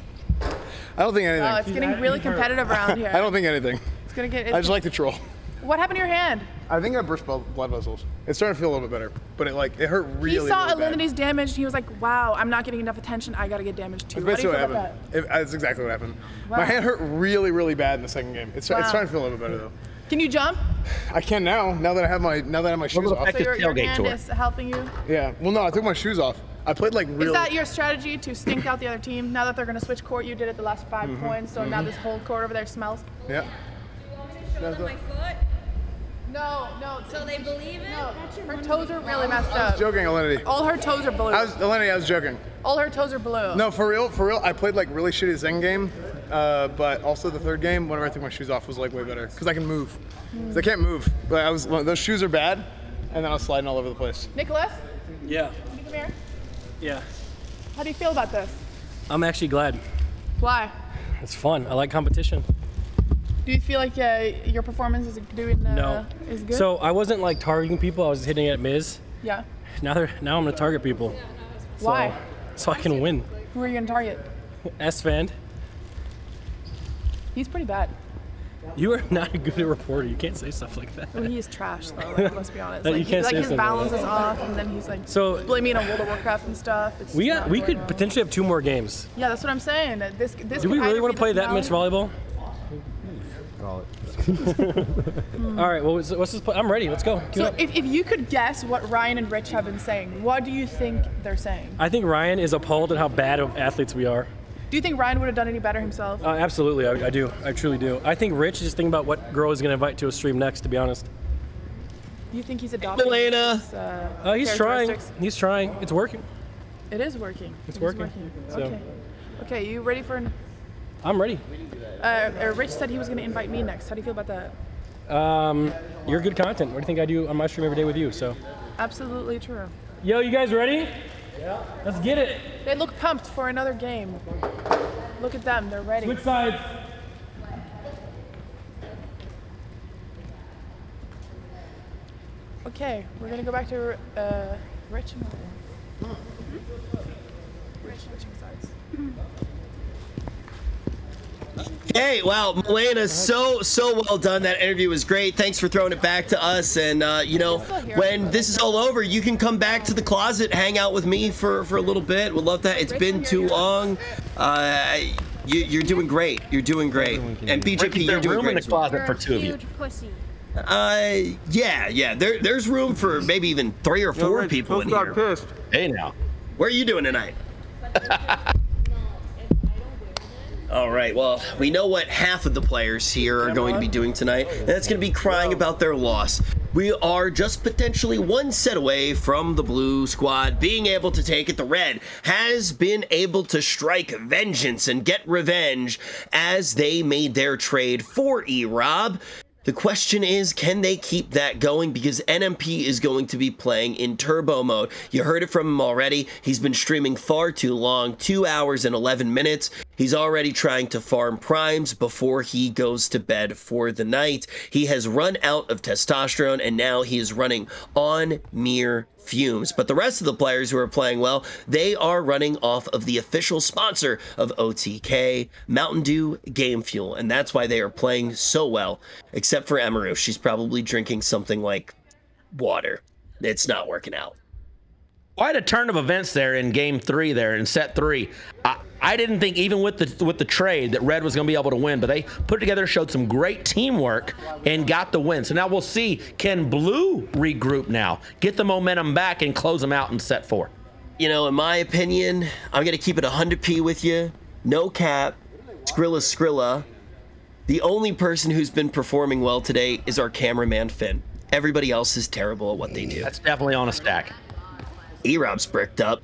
I don't think anything. Oh, it's getting really competitive around here. I don't think anything. It's gonna get. I just like to troll. What happened to your hand? I think I burst blood vessels. It's starting to feel a little bit better, but it hurt really, He saw really bad. Alinity's damage and he was like, wow, I'm not getting enough attention. I gotta get damaged too. That's How do you basically feel what about happened. That's exactly what happened. Wow. My hand hurt really, really bad in the second game. It's starting to feel a little bit better though. Can you jump? I can now. Now that I have my shoes off. So your hand is helping you? Yeah. Well, no, I took my shoes off. I played like really. Is that your strategy to stink out the other team? Now that they're gonna switch court, you did it the last 5 points, so now this whole court over there smells. Yeah. You want me to show them my foot? No. So they believe it? No. Her toes are really messed I up. was joking, Alinity. All her toes are blue. I was joking. All her toes are blue. No, for real. I played like really shitty second game, but also the third game, whenever I took my shoes off, was like way better because I can move. 'Cause I can't move, but those shoes are bad, and then I was sliding all over the place. Nicholas? Yeah. Can you come here? Yeah. How do you feel about this? I'm actually glad. Why? It's fun. I like competition. Do you feel like your performance is doing No. is good? So I wasn't like targeting people. I was hitting at Miz. Yeah. Now I'm gonna target people. Why? So I can win. Who are you gonna target? S-Fan. He's pretty bad. You are not a good reporter. You can't say stuff like that. Well, he is trash though. Like, let's be honest. That you can't say his something balance like is off, and then he's like So- blaming it on World of Warcraft and stuff. It's We just not could going on. potentially have 2 more games. Yeah, that's what I'm saying. This Do we really want to play that much volleyball? All right. Well, what's this? I'm ready. Let's go. So if you could guess what Ryan and Rich have been saying, what do you think they're saying? I think Ryan is appalled at how bad of athletes we are. Do you think Ryan would have done any better himself? Absolutely, I do. I truly do. I think Rich is just thinking about what girl he's going to invite to a stream next, to be honest. Do you think he's adopting Milena. these, He's trying. characteristics? He's trying. It's working. It is working. It's It is working. So- Okay. Okay, you ready for an... I'm ready. Rich said he was going to invite me next. How do you feel about that? You're good content. What do you think I do on my stream every day with you? So, Absolutely true. yo, you guys ready? Yeah. Let's get it. They look pumped for another game. Look at them. They're ready. Switch sides. Okay, we're going to go back to Rich and Milena. Rich switching sides. Hey, wow, Milena, so well done. That interview was great. Thanks for throwing it back to us. And when this is all over, you can come back to the closet, hang out with me for a little bit. We'd love that. It's been too long. You're doing great. You're doing great. And BJP, you're doing room great. in the closet for 2 of you. Huge pussy. Yeah. There's room for maybe even 3 or 4 people in here. Pissed. Hey now. Where are you doing tonight? All right, well, we know what half of the players here are going to be doing tonight, and that's going to be crying about their loss. We are just potentially 1 set away from the blue squad being able to take it. The red has been able to strike vengeance and get revenge as they made their trade for E-Rob. The question is, can they keep that going? Because NMP is going to be playing in turbo mode. You heard it from him already. He's been streaming far too long, 2 hours and 11 minutes. He's already trying to farm primes before he goes to bed for the night. He has run out of testosterone, and now he is running on mere fumes. But the rest of the players who are playing well, they are running off of the official sponsor of OTK, Mountain Dew Game Fuel, and that's why they are playing so well, except for Emaru. She's probably drinking something like water. It's not working out. Quite a turn of events there in game 3 there in set 3. I didn't think even with the trade that Red was going to be able to win, but they put it together, showed some great teamwork, and got the win. So now we'll see, can Blue regroup now, get the momentum back, and close them out in set 4? You know, in my opinion, I'm going to keep it 100p with you. No cap. Skrilla. The only person who's been performing well today is our cameraman, Finn. Everybody else is terrible at what they do. That's definitely on a stack. E-Rob's bricked up.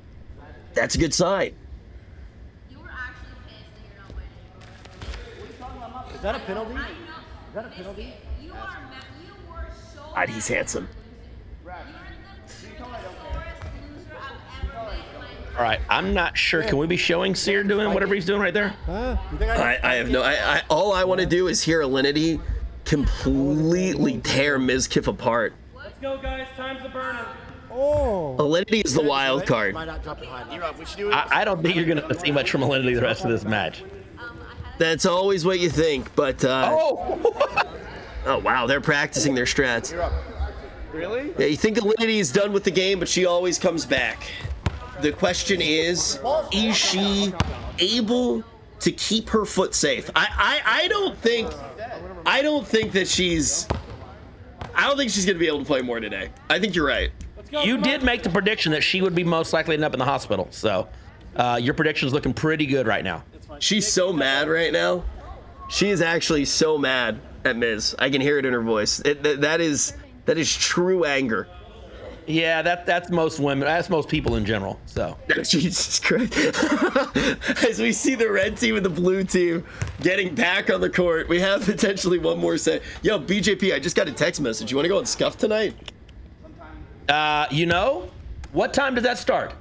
That's a good sign. Is that a penalty? Is that a penalty? God, he's handsome. All right, I'm not sure. Can we be showing Sear doing whatever he's doing right there? I have no. All I want to do is hear Alinity completely tear Mizkif apart. Let's go, guys. Time's the burner. Oh. Alinity is the wild card. I don't think you're going to see much from Alinity the rest of this match. That's always what you think, but oh wow, they're practicing their strats. Really? Yeah, you think Alinity is done with the game, but she always comes back. The question is she able to keep her foot safe? I don't think that she's going to be able to play more today. I think you're right. You did make the prediction that she would be most likely to end up in the hospital, so your prediction is looking pretty good right now. She's so mad right now. She is actually so mad at Miz. I can hear it in her voice. That is true anger. Yeah, that's most women. That's most people in general. So Jesus Christ! As we see the red team and the blue team getting back on the court, we have potentially one more set. Yo, BJP, I just got a text message. You want to go on Scuff tonight? You know, what time does that start?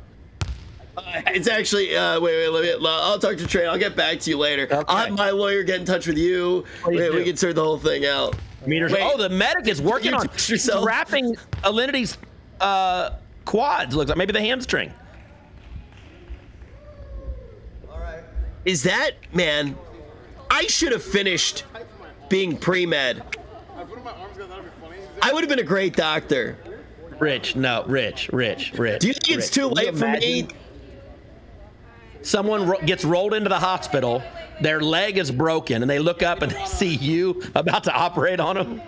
It's actually wait. I'll talk to Trey. I'll get back to you later. Okay. I'll have my lawyer get in touch with you. We can sort the whole thing out. Oh, the medic is working on wrapping Alinity's quads. Looks like maybe the hamstring. All right. Is that, man? I should have finished being pre-med. I would have been a great doctor. Rich. Do you think it's too late for me? Someone gets rolled into the hospital, their leg is broken, and they look up and they see you about to operate on them.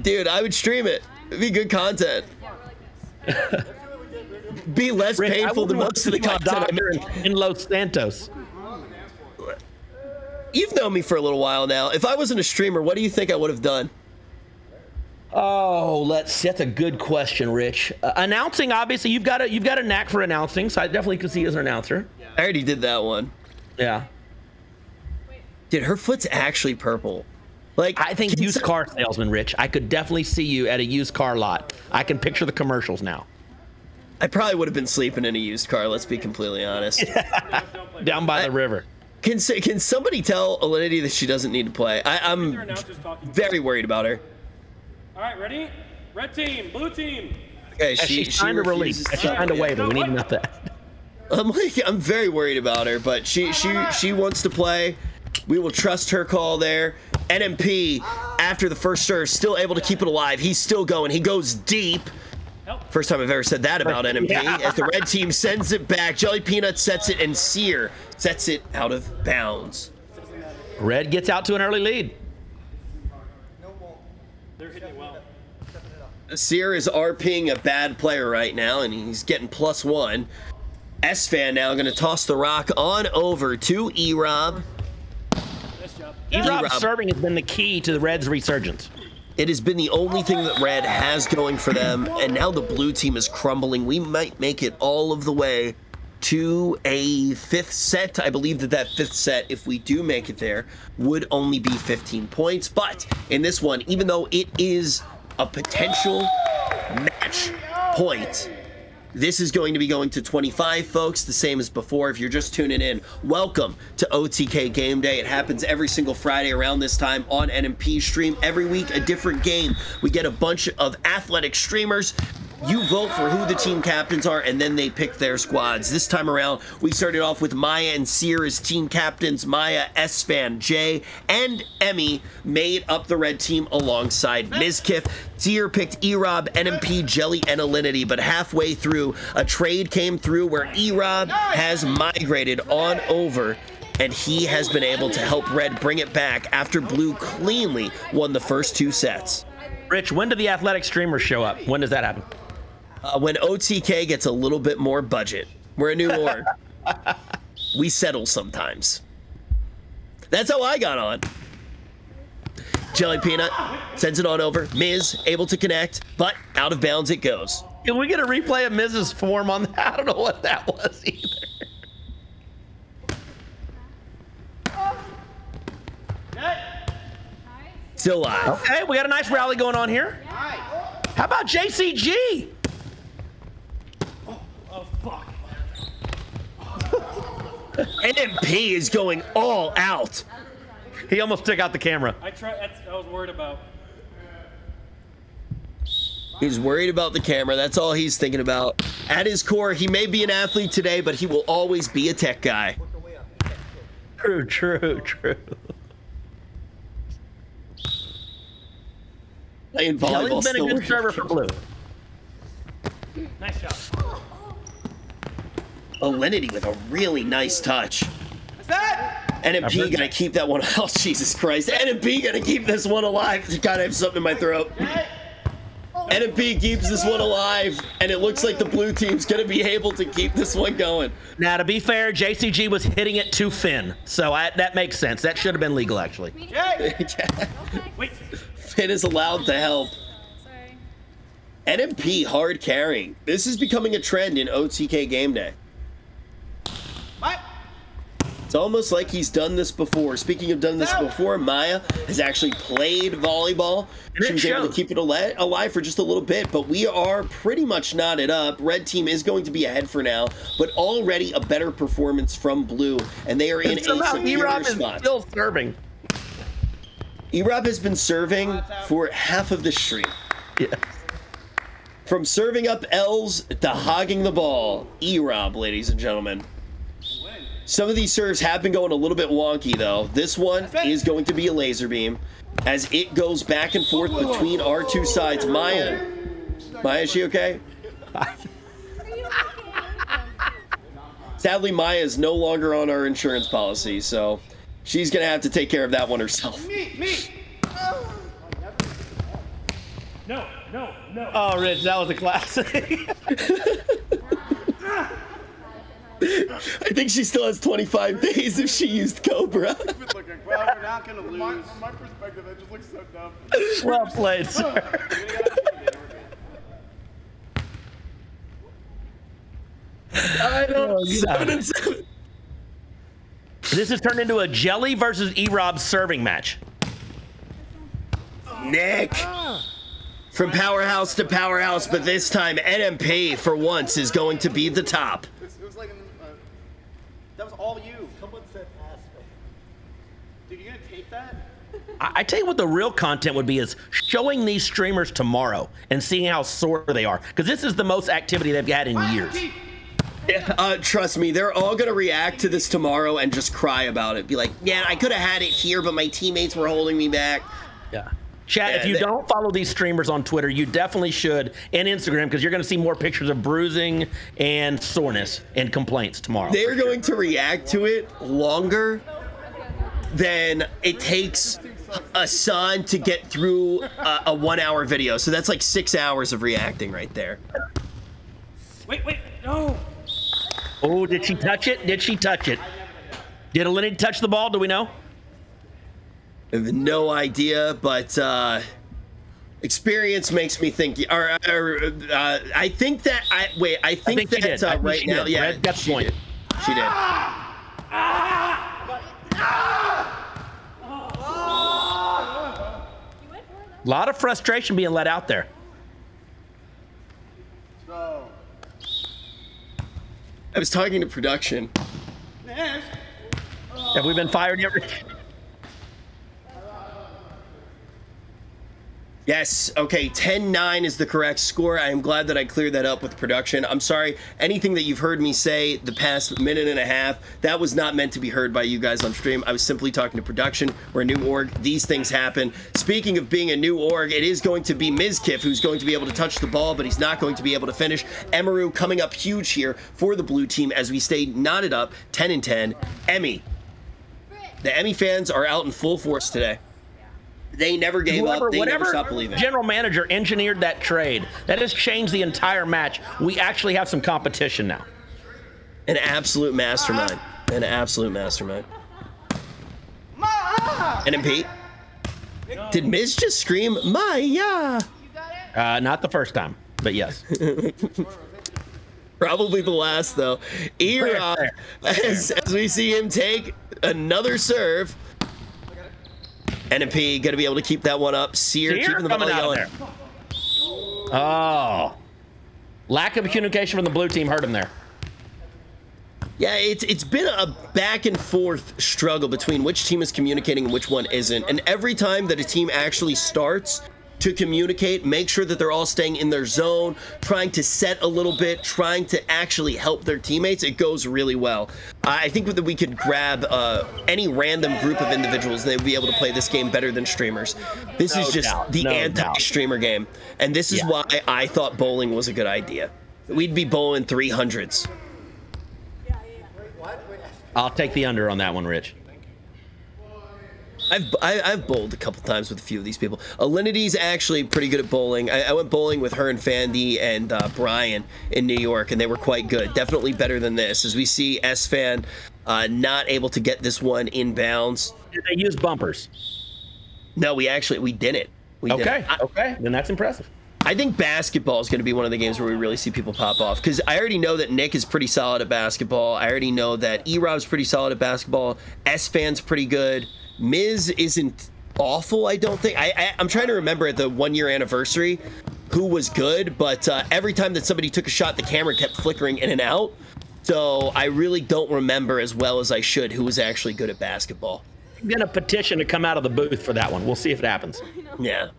Dude, I would stream it. It'd be good content. Be less painful than most of the content in Los Santos. You've known me for a little while now. If I wasn't a streamer, what do you think I would have done? Oh, that's a good question, Rich. Announcing, obviously, you've got a knack for announcing, so I definitely could see you as an announcer. I already did that one. Yeah. Dude, her foot's actually purple. Like, I think used car salesman, Rich. I could definitely see you at a used car lot. I can picture the commercials now. I probably would have been sleeping in a used car, let's be completely honest. Down by the river. Can somebody tell Alinity that she doesn't need to play? I'm very worried about her. All right, ready? Red team, blue team. Okay, she's trying to release. She's trying to waiver. We need to know that. I'm very worried about her, but she wants to play. We will trust her call there. NMP, after the first serve, still able to keep it alive. He's still going. He goes deep. First time I've ever said that about NMP. Yeah. As the red team sends it back, Jelly Peanut sets it, and Sear sets it out of bounds. Red gets out to an early lead. Sear is RPing a bad player right now, and he's getting +1. S-Fan now going to toss the rock on over to E-Rob. E-Rob's serving has been the key to the Reds' resurgence. It has been the only thing that Red has going for them, and now the blue team is crumbling. We might make it all of the way to a fifth set. I believe that fifth set, if we do make it there, would only be 15 points. But in this one, even though it is a potential match point, this is going to be going to 25, folks, the same as before. If you're just tuning in, welcome to OTK Game Day. It happens every single Friday around this time on NMP stream. Every week, a different game. We get a bunch of athletic streamers. You vote for who the team captains are, and then they pick their squads. This time around, we started off with Maya and Sear as team captains. Maya, S-Fan, Jay, and Emmy made up the red team alongside Mizkif. Sear picked E-Rob, NMP, Jelly, and Alinity, but halfway through, a trade came through where E-Rob has migrated on over, and he has been able to help Red bring it back after Blue cleanly won the first 2 sets. Rich, when do the athletic streamers show up? When does that happen? When OTK gets a little bit more budget. We're a new org. We settle sometimes. That's how I got on. Jelly Peanut sends it on over. Miz able to connect, but out of bounds it goes. Can we get a replay of Miz's form on that? I don't know what that was either. Still live. Okay, we got a nice rally going on here. How about JCG? Oh, fuck. NMP is going all out. He almost took out the camera. I was worried about. He's worried about the camera. That's all he's thinking about. At his core, he may be an athlete today, but he will always be a tech guy. True. Playing volleyball. Kelly's been a good server for Blue. Nice job. Alinity with a really nice touch. NMP gonna keep that one. Oh, Jesus Christ. NMP gonna keep this one alive. Gotta have something in my throat. NMP keeps this one alive, and it looks like the blue team's gonna be able to keep this one going. Now, to be fair, JCG was hitting it to Finn, so that makes sense. That should have been legal, actually. Wait. Finn is allowed to help. Sorry. NMP hard carrying. This is becoming a trend in OTK Game Day. It's almost like he's done this before. Speaking of done this before, Maya has actually played volleyball. She was able to keep it alive for just a little bit, but we are pretty much knotted up. Red team is going to be ahead for now, but already a better performance from Blue, and they are in a superior spot. Still serving. E-Rob has been serving for half of the stream. Yeah. From serving up L's to hogging the ball, E-Rob, ladies and gentlemen. Some of these serves have been going a little bit wonky, though. This one is going to be a laser beam as it goes back and forth between our two sides. Maya, is she okay? Sadly, Maya is no longer on our insurance policy, so she's going to have to take care of that one herself. No. Oh, Rich, that was a classic. I think she still has 25 days if she used Cobra. Well, we're not gonna lose. From my perspective, that just looks so dumb. Well played, sir. I don't 7-7. This has turned into a Jelly versus E-Rob serving match. Nick. From powerhouse to powerhouse, but this time NMP for once is going to be the top. It was like that was all you. Someone said asshole. Dude, you gonna take that? I tell you what the real content would be is showing these streamers tomorrow and seeing how sore they are, because this is the most activity they've had in years. Trust me, they're all gonna react to this tomorrow and just cry about it. Be like, yeah, I could have had it here, but my teammates were holding me back. Yeah. Chat, if you don't follow these streamers on Twitter, you definitely should, and Instagram, because you're going to see more pictures of bruising and soreness and complaints tomorrow. They're going to react to it longer than it takes Asan to get through a 1 hour video. So that's like 6 hours of reacting right there. Wait, no. Oh, did she touch it? Did Did Alinity touch the ball? Do we know? I have no idea, but experience makes me think. I think that. I think that right now. Yeah, Red got the point. She did. A lot of frustration being let out there. I was talking to production. Have we been fired yet? Yes, okay, 10-9 is the correct score. I am glad that I cleared that up with production. I'm sorry, anything that you've heard me say the past minute and a half, that was not meant to be heard by you guys on stream. I was simply talking to production. We're a new org. These things happen. Speaking of being a new org, it is going to be Mizkif who's going to be able to touch the ball, but he's not going to be able to finish. Emaru coming up huge here for the blue team as we stay knotted up 10-10. Emmy. The Emmy fans are out in full force today. They never gave up. They never stopped believing. General manager engineered that trade. That has changed the entire match. We actually have some competition now. An absolute mastermind. An absolute mastermind. NMP. Did Miz just scream, Maya? Not the first time, but yes. Probably the last, though. E-Rob, as we see him take another serve. NMP going to be able to keep that one up. Seer keeping the ball going. Oh. Lack of communication from the blue team hurt him there. Yeah, it's been a back and forth struggle between which team is communicating and which one isn't. And every time that a team actually starts to communicate, make sure that they're all staying in their zone, trying to set a little bit, trying to actually help their teammates, it goes really well. I think that we could grab any random group of individuals, they'd be able to play this game better than streamers. This is just the anti-streamer game. And this is why I thought bowling was a good idea. We'd be bowling 300s. I'll take the under on that one, Rich. I've bowled a couple times with a few of these people. Alinity's actually pretty good at bowling. I went bowling with her and Fandy and Brian in New York, and they were quite good. Definitely better than this. As we see S-Fan not able to get this one in bounds. Did they use bumpers? No, we didn't. Okay, then that's impressive. I think basketball is going to be one of the games where we really see people pop off, because I already know that Nick is pretty solid at basketball. I already know that E-Rob's pretty solid at basketball. S-Fan's pretty good. Miz isn't awful, I don't think. I'm trying to remember at the 1-year anniversary who was good, but every time that somebody took a shot, the camera kept flickering in and out. So I really don't remember as well as I should who was actually good at basketball. I'm going to petition to come out of the booth for that one. We'll see if it happens. Yeah.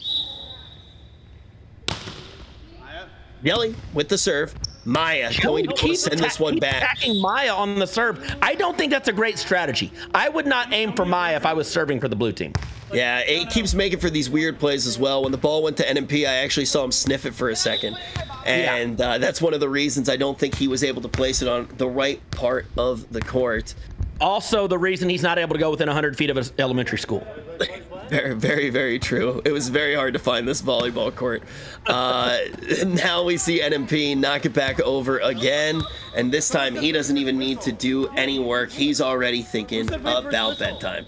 Yelly with the serve. Maya going to send this one back. Attacking Maya on the serve. I don't think that's a great strategy. I would not aim for Maya if I was serving for the blue team. Yeah, it keeps making for these weird plays as well. When the ball went to NMP, I actually saw him sniff it for a second. And that's one of the reasons I don't think he was able to place it on the right part of the court. Also the reason he's not able to go within 100 feet of his elementary school. Very, very, very true. It was very hard to find this volleyball court. Now we see NMP knock it back over again, and this time he doesn't even need to do any work. He's already thinking about bedtime.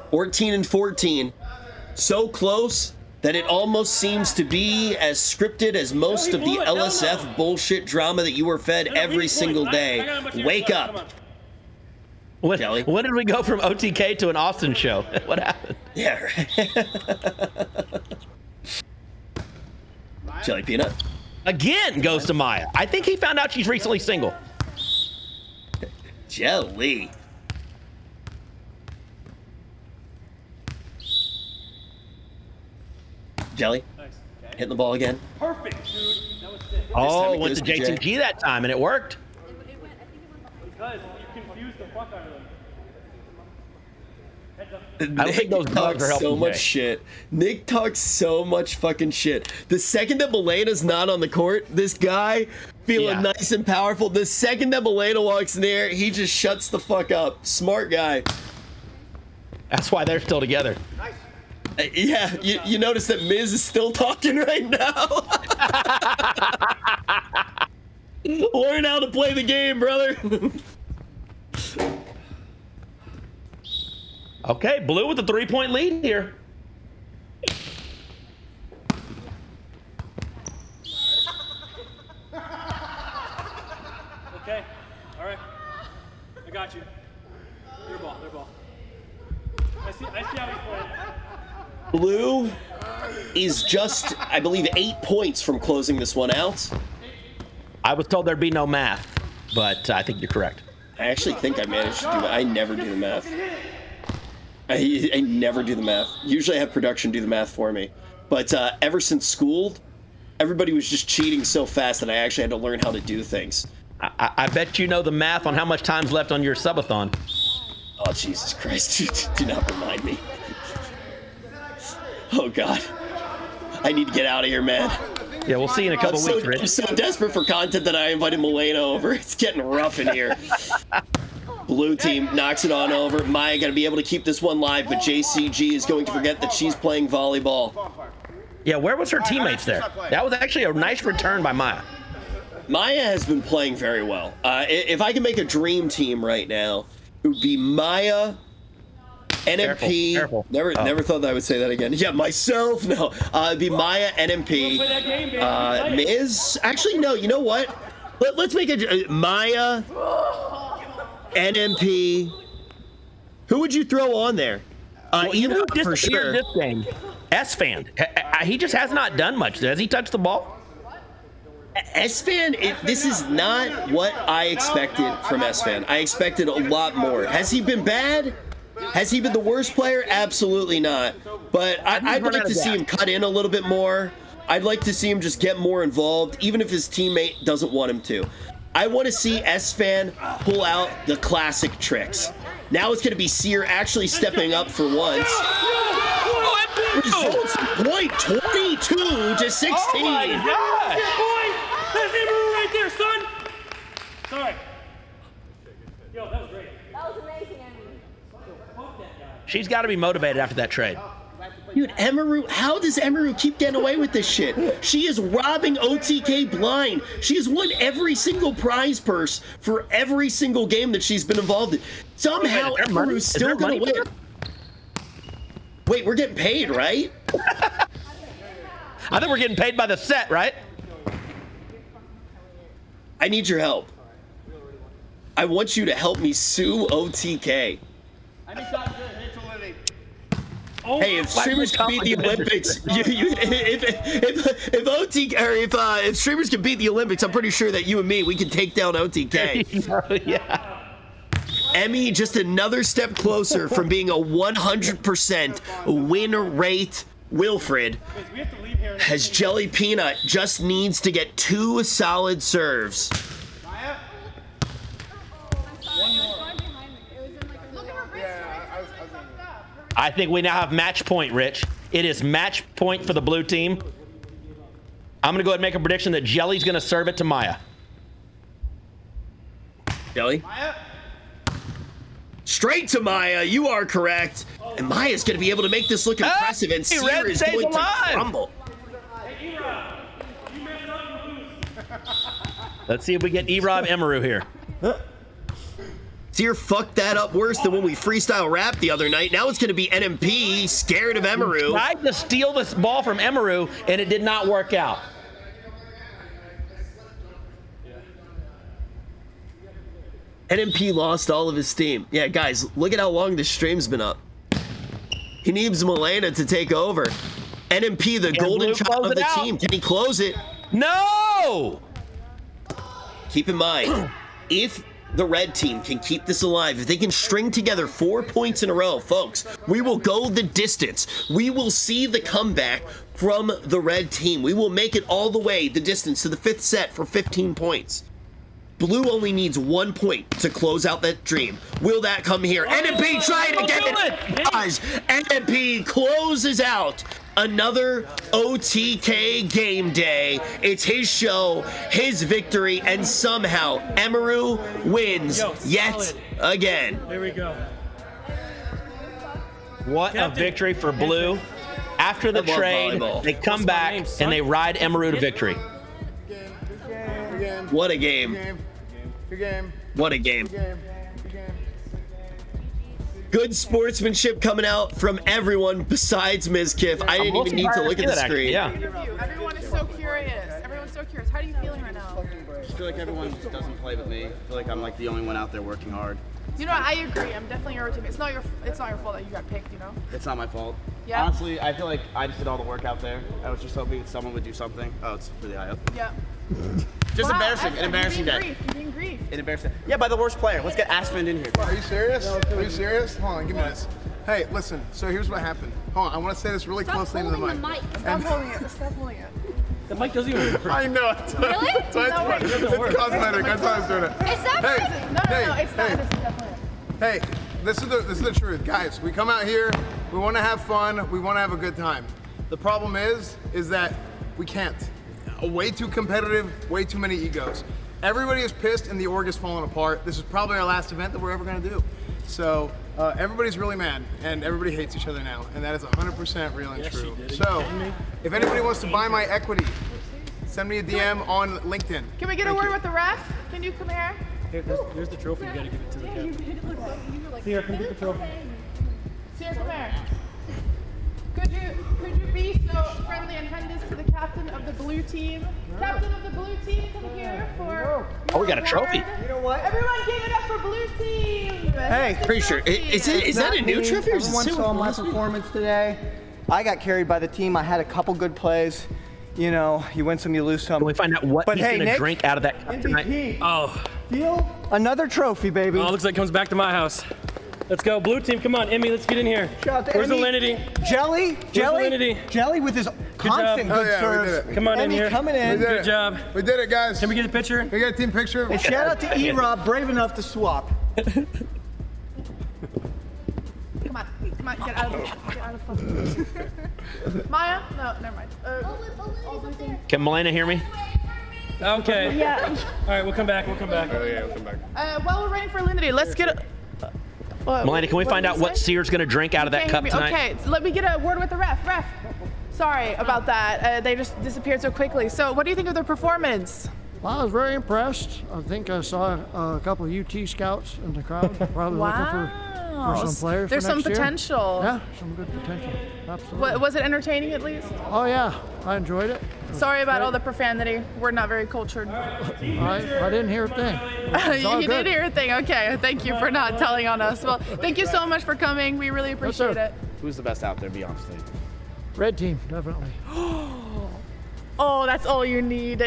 14 and 14, so close that it almost seems to be as scripted as most of the LSF bullshit drama that you were fed every single day. Wake up. When did we go from OTK to an Austin show? What happened? Yeah, right. Jelly Peanut. Again goes to Maya. I think he found out she's recently single. Jelly. Jelly. Hitting the ball again. Perfect, dude. That was sick. Oh, went to JTG that time, and it worked. Because you confused the fuck out of them. I don't think those bugs are helping so much shit. Nick talks so much fucking shit. The second that Melena's not on the court, this guy feeling nice and powerful. The second that Melena walks near, he just shuts the fuck up. Smart guy. That's why they're still together. Nice. Yeah, you notice that Miz is still talking right now. Learn how to play the game, brother. Okay, Blue with a 3-point lead here. Okay, all right. I got you. Their ball, their ball. I see how he's playing. Blue is just, I believe, 8 points from closing this one out. I was told there'd be no math, but I think you're correct. I actually think I managed to do that. I never do the math. I never do the math. Usually I have production do the math for me. But ever since school, everybody was just cheating so fast that I actually had to learn how to do things. I bet you know the math on how much time's left on your subathon. Oh, Jesus Christ. Do not remind me. Oh, God. I need to get out of here, man. Yeah, we'll see you in a couple weeks, Rich. I'm so desperate for content that I invited Melena over. It's getting rough in here. Blue team knocks it on over. Maya got to be able to keep this one live, but JCG is going to forget that she's playing volleyball. Yeah, where was her teammates there? That was actually a nice return by Maya. Maya has been playing very well. If I can make a dream team right now, it would be Maya, NMP. Careful. Never thought that I would say that again. Yeah, myself. No, it'd be Maya, NMP, Miz. Actually, no. You know what? Let's make a Maya, NMP. Who would you throw on there? You know who disappeared this game? S-Fan. He just has not done much. Has he touched the ball? S-Fan, this is not what I expected from S-Fan. I expected a lot more. Has he been bad? Has he been the worst player? Absolutely not. But I'd like to see him cut in a little bit more. I'd like to see him just get more involved, even if his teammate doesn't want him to. I want to see S-Fan pull out the classic tricks. Now it's going to be Seer actually stepping up for once. Results point 22 to 16. Oh my God! That's Emeru right there, son. Sorry. Yo, that was great. That was amazing, Emily. She's got to be motivated after that trade. Dude, Emeru, how does Emeru keep getting away with this shit? She is robbing OTK blind. She has won every single prize purse for every single game that she's been involved in. Somehow Emeru's still gonna win. Wait, we're getting paid, right? I think we're getting paid by the set, right? I need your help. I want you to help me sue OTK. Hey, if streamers can beat the Olympics, if streamers can beat the Olympics, I'm pretty sure that you and me, we can take down OTK. Yeah. Emmy, just another step closer from being a 100% win rate Wilfred. As Jelly Peanut just needs to get 2 solid serves. I think we now have match point, Rich. It is match point for the blue team. I'm going to go ahead and make a prediction that Jelly's going to serve it to Maya. Jelly? Straight to Maya. You are correct. And Maya's going to be able to make this look impressive, and Seer is going to crumble. Let's see if we get E-Rob Emeru here. Seer fucked that up worse than when we freestyle rap the other night. Now it's going to be NMP scared of Emeru. He tried to steal this ball from Emeru, and it did not work out. NMP lost all of his steam. Yeah, guys, look at how long this stream's been up. He needs Milena to take over. NMP, the golden child of the team. Can he close it? No! Keep in mind, if the red team can keep this alive, if they can string together 4 points in a row, folks, we will go the distance. We will see the comeback from the red team. We will make it all the way the distance to the 5th set for 15 points. Blue only needs 1 point to close out that dream. Will that come here? NMP trying to get it! Guys, NMP closes out another OTK game day. It's his show, his victory, and somehow Emeru wins yet again. There we go. What a victory for Blue. After the trade, they come back and they ride Emeru to victory. What a game. Good game. What a game. Good sportsmanship coming out from everyone besides Ms. Kiff. I didn't even need to look at the screen. Yeah. Everyone is so curious. Everyone's so curious. How are you feeling right now? I just feel like everyone just doesn't play with me. I feel like I'm like the only one out there working hard. You know what? I agree. I'm definitely your team. It's not your fault that you got picked, you know? It's not my fault. Yeah. Honestly, I feel like I just did all the work out there. I was just hoping someone would do something. Oh, it's really high up. Yeah. Just embarrassing. An embarrassing day. You're being griefed. An embarrassing. Yeah, by the worst player. Let's get Aspen in here. Are you serious? Are you serious? Hold on, give me this. Hey, listen. So here's what happened. Hold on, I want to say this really closely into the mic. Stop holding it. Stop holding it. The mic doesn't even work. I know. Really? It's cosmetic. I thought I was doing it. It's not Hey, No, it's not. It's definitely. Hey, this is the truth, guys. We come out here, we want to have fun, we want to have a good time. The problem is that we can't. Way too competitive, way too many egos. Everybody is pissed and the org is falling apart. This is probably our last event that we're ever going to do. So everybody's really mad and everybody hates each other now, and that is 100% real and true. So if anybody wants to buy my equity, send me a DM on LinkedIn. Can we get a word with the ref? Can you come here? Here, there's the trophy. You gotta give it to the captain. Here, come get the trophy. Here, come here. Could you be so friendly and hand this to the captain of the blue team? Captain of the blue team, come here for. Oh, we got a trophy. You know what? Everyone give it up for blue team. Hey, pretty sure. Is that a new trophy or is it Everyone still saw my performance today. I got carried by the team. I had a couple good plays. You know, you win some, you lose some. Can we find out what but he's hey, going to Nick, drink out of that cup tonight? MVP. Oh. Feel another trophy, baby. Oh, looks like it comes back to my house. Let's go, blue team. Come on, Emmy, let's get in here. Shout out to Where's Emmy. Alinity? Jelly with his constant good serves. Come on Emmy in here. coming in. Good job. We did it, guys. Can we get a picture? We got a team picture. And shout out to E-Rob, brave enough to swap. Come on, get out of fucking. Maya? No, never mind. Can Milena hear me? Okay. Yeah. All right, we'll come back. Oh yeah, we'll come back. While we're waiting for Alinity, let's get a. Milena, can we find out what Sear's going to drink out of that cup tonight? Okay, so let me get a word with the ref. Ref, sorry about that. They just disappeared so quickly. So, what do you think of their performance? Well, I was very impressed. I think I saw a couple of UT scouts in the crowd, probably looking for some players. There's for some next year. potential. Yeah, some good potential. Absolutely. Was it entertaining at least? Oh yeah, I enjoyed it. Sorry about all the profanity. We're not very cultured. I didn't hear a thing. You didn't hear a thing. Okay, thank you for not telling on us. Well, thank you so much for coming. We really appreciate it. Who's the best out there, be honest? Red team, definitely. Oh, that's all you need.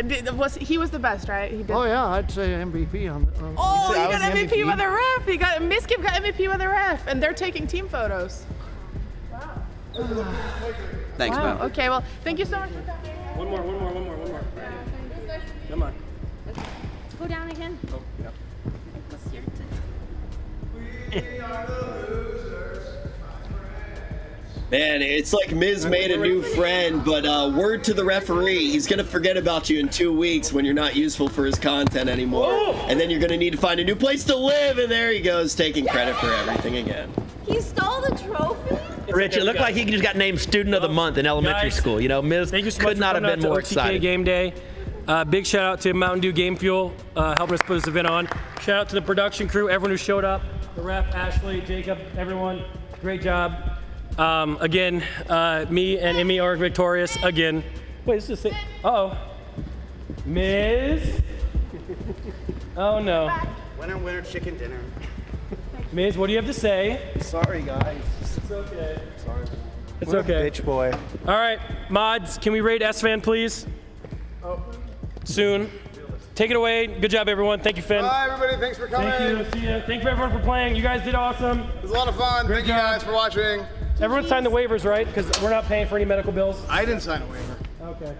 He was the best, right? He did. Oh yeah, I'd say MVP on. Oh, you got MVP with the ref. You got Miskip got MVP with the ref, and they're taking team photos. Thanks, wow. man. Okay, well, thank you so much for coming. One more. Come on. Go down again. Oh, yeah. Man, it's like Miz made a new friend, but word to the referee, he's going to forget about you in 2 weeks when you're not useful for his content anymore. And then you're going to need to find a new place to live, and there he goes, taking credit for everything again. He stole the trophy? Rich, it looked like he just got named Student of the Month in elementary school. You know, Miz could not have been more excited. Game Day. Big shout out to Mountain Dew Game Fuel helping us put this event on. Shout out to the production crew, everyone who showed up, the ref, Ashley, Jacob, everyone. Great job. Again, me and Emmy are victorious again. Wait, this is it. Uh-oh. Miz? Oh no. Winner, chicken dinner. Miz, what do you have to say? Sorry, guys. It's okay. Sorry. It's What a okay. bitch boy. All right, mods, can we rate S-Fan, please? Oh. Soon. Take it away. Good job, everyone. Thank you, Finn. Bye, everybody. Thanks for coming. Thank you. See you. Thank you, everyone, for playing. You guys did awesome. It was a lot of fun. Great Thank you job. guys for watching. Everyone signed the waivers, right? Because we're not paying for any medical bills. I didn't sign a waiver. Okay.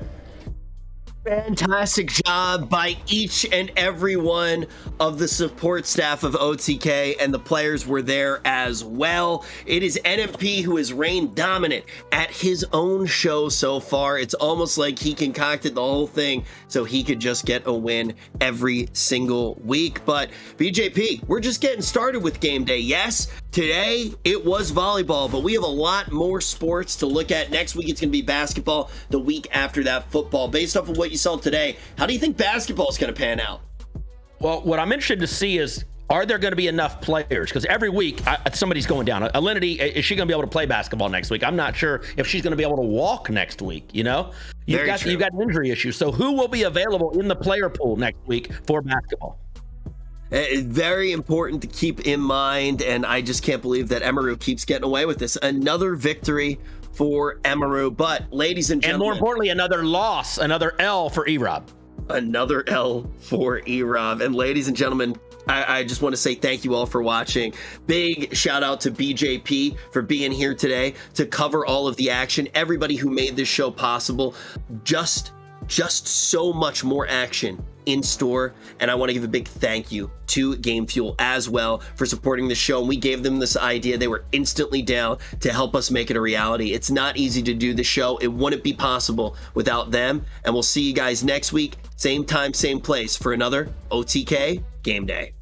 Fantastic job by each and every one of the support staff of OTK, and the players were there as well. It is NMP who has reigned dominant at his own show so far. It's almost like he concocted the whole thing so he could just get a win every single week. But BJP, we're just getting started with game day. Yes, today it was volleyball, but we have a lot more sports to look at. Next week it's going to be basketball, the week after that football. Based off of what you saw today, how do you think basketball is going to pan out? Well, what I'm interested to see is, are there going to be enough players? Because every week somebody's going down. Alinity, is she going to be able to play basketball next week? I'm not sure if she's going to be able to walk next week. You know, you've got an injury issue. So who will be available in the player pool next week for basketball? Very important to keep in mind, and I just can't believe that Emaru keeps getting away with this. Another victory for Emaru, but ladies and gentlemen, and more importantly, another loss, another L for E-Rob. Another L for E-Rob. And ladies and gentlemen, I just want to say thank you all for watching. Big shout out to BJP for being here today to cover all of the action. Everybody who made this show possible. Just so much more action in store, and I want to give a big thank you to Game Fuel as well for supporting the show. And we gave them this idea. They were instantly down to help us make it a reality. It's not easy to do the show. It wouldn't be possible without them. And we'll see you guys next week, same time, same place, for another OTK Game Day.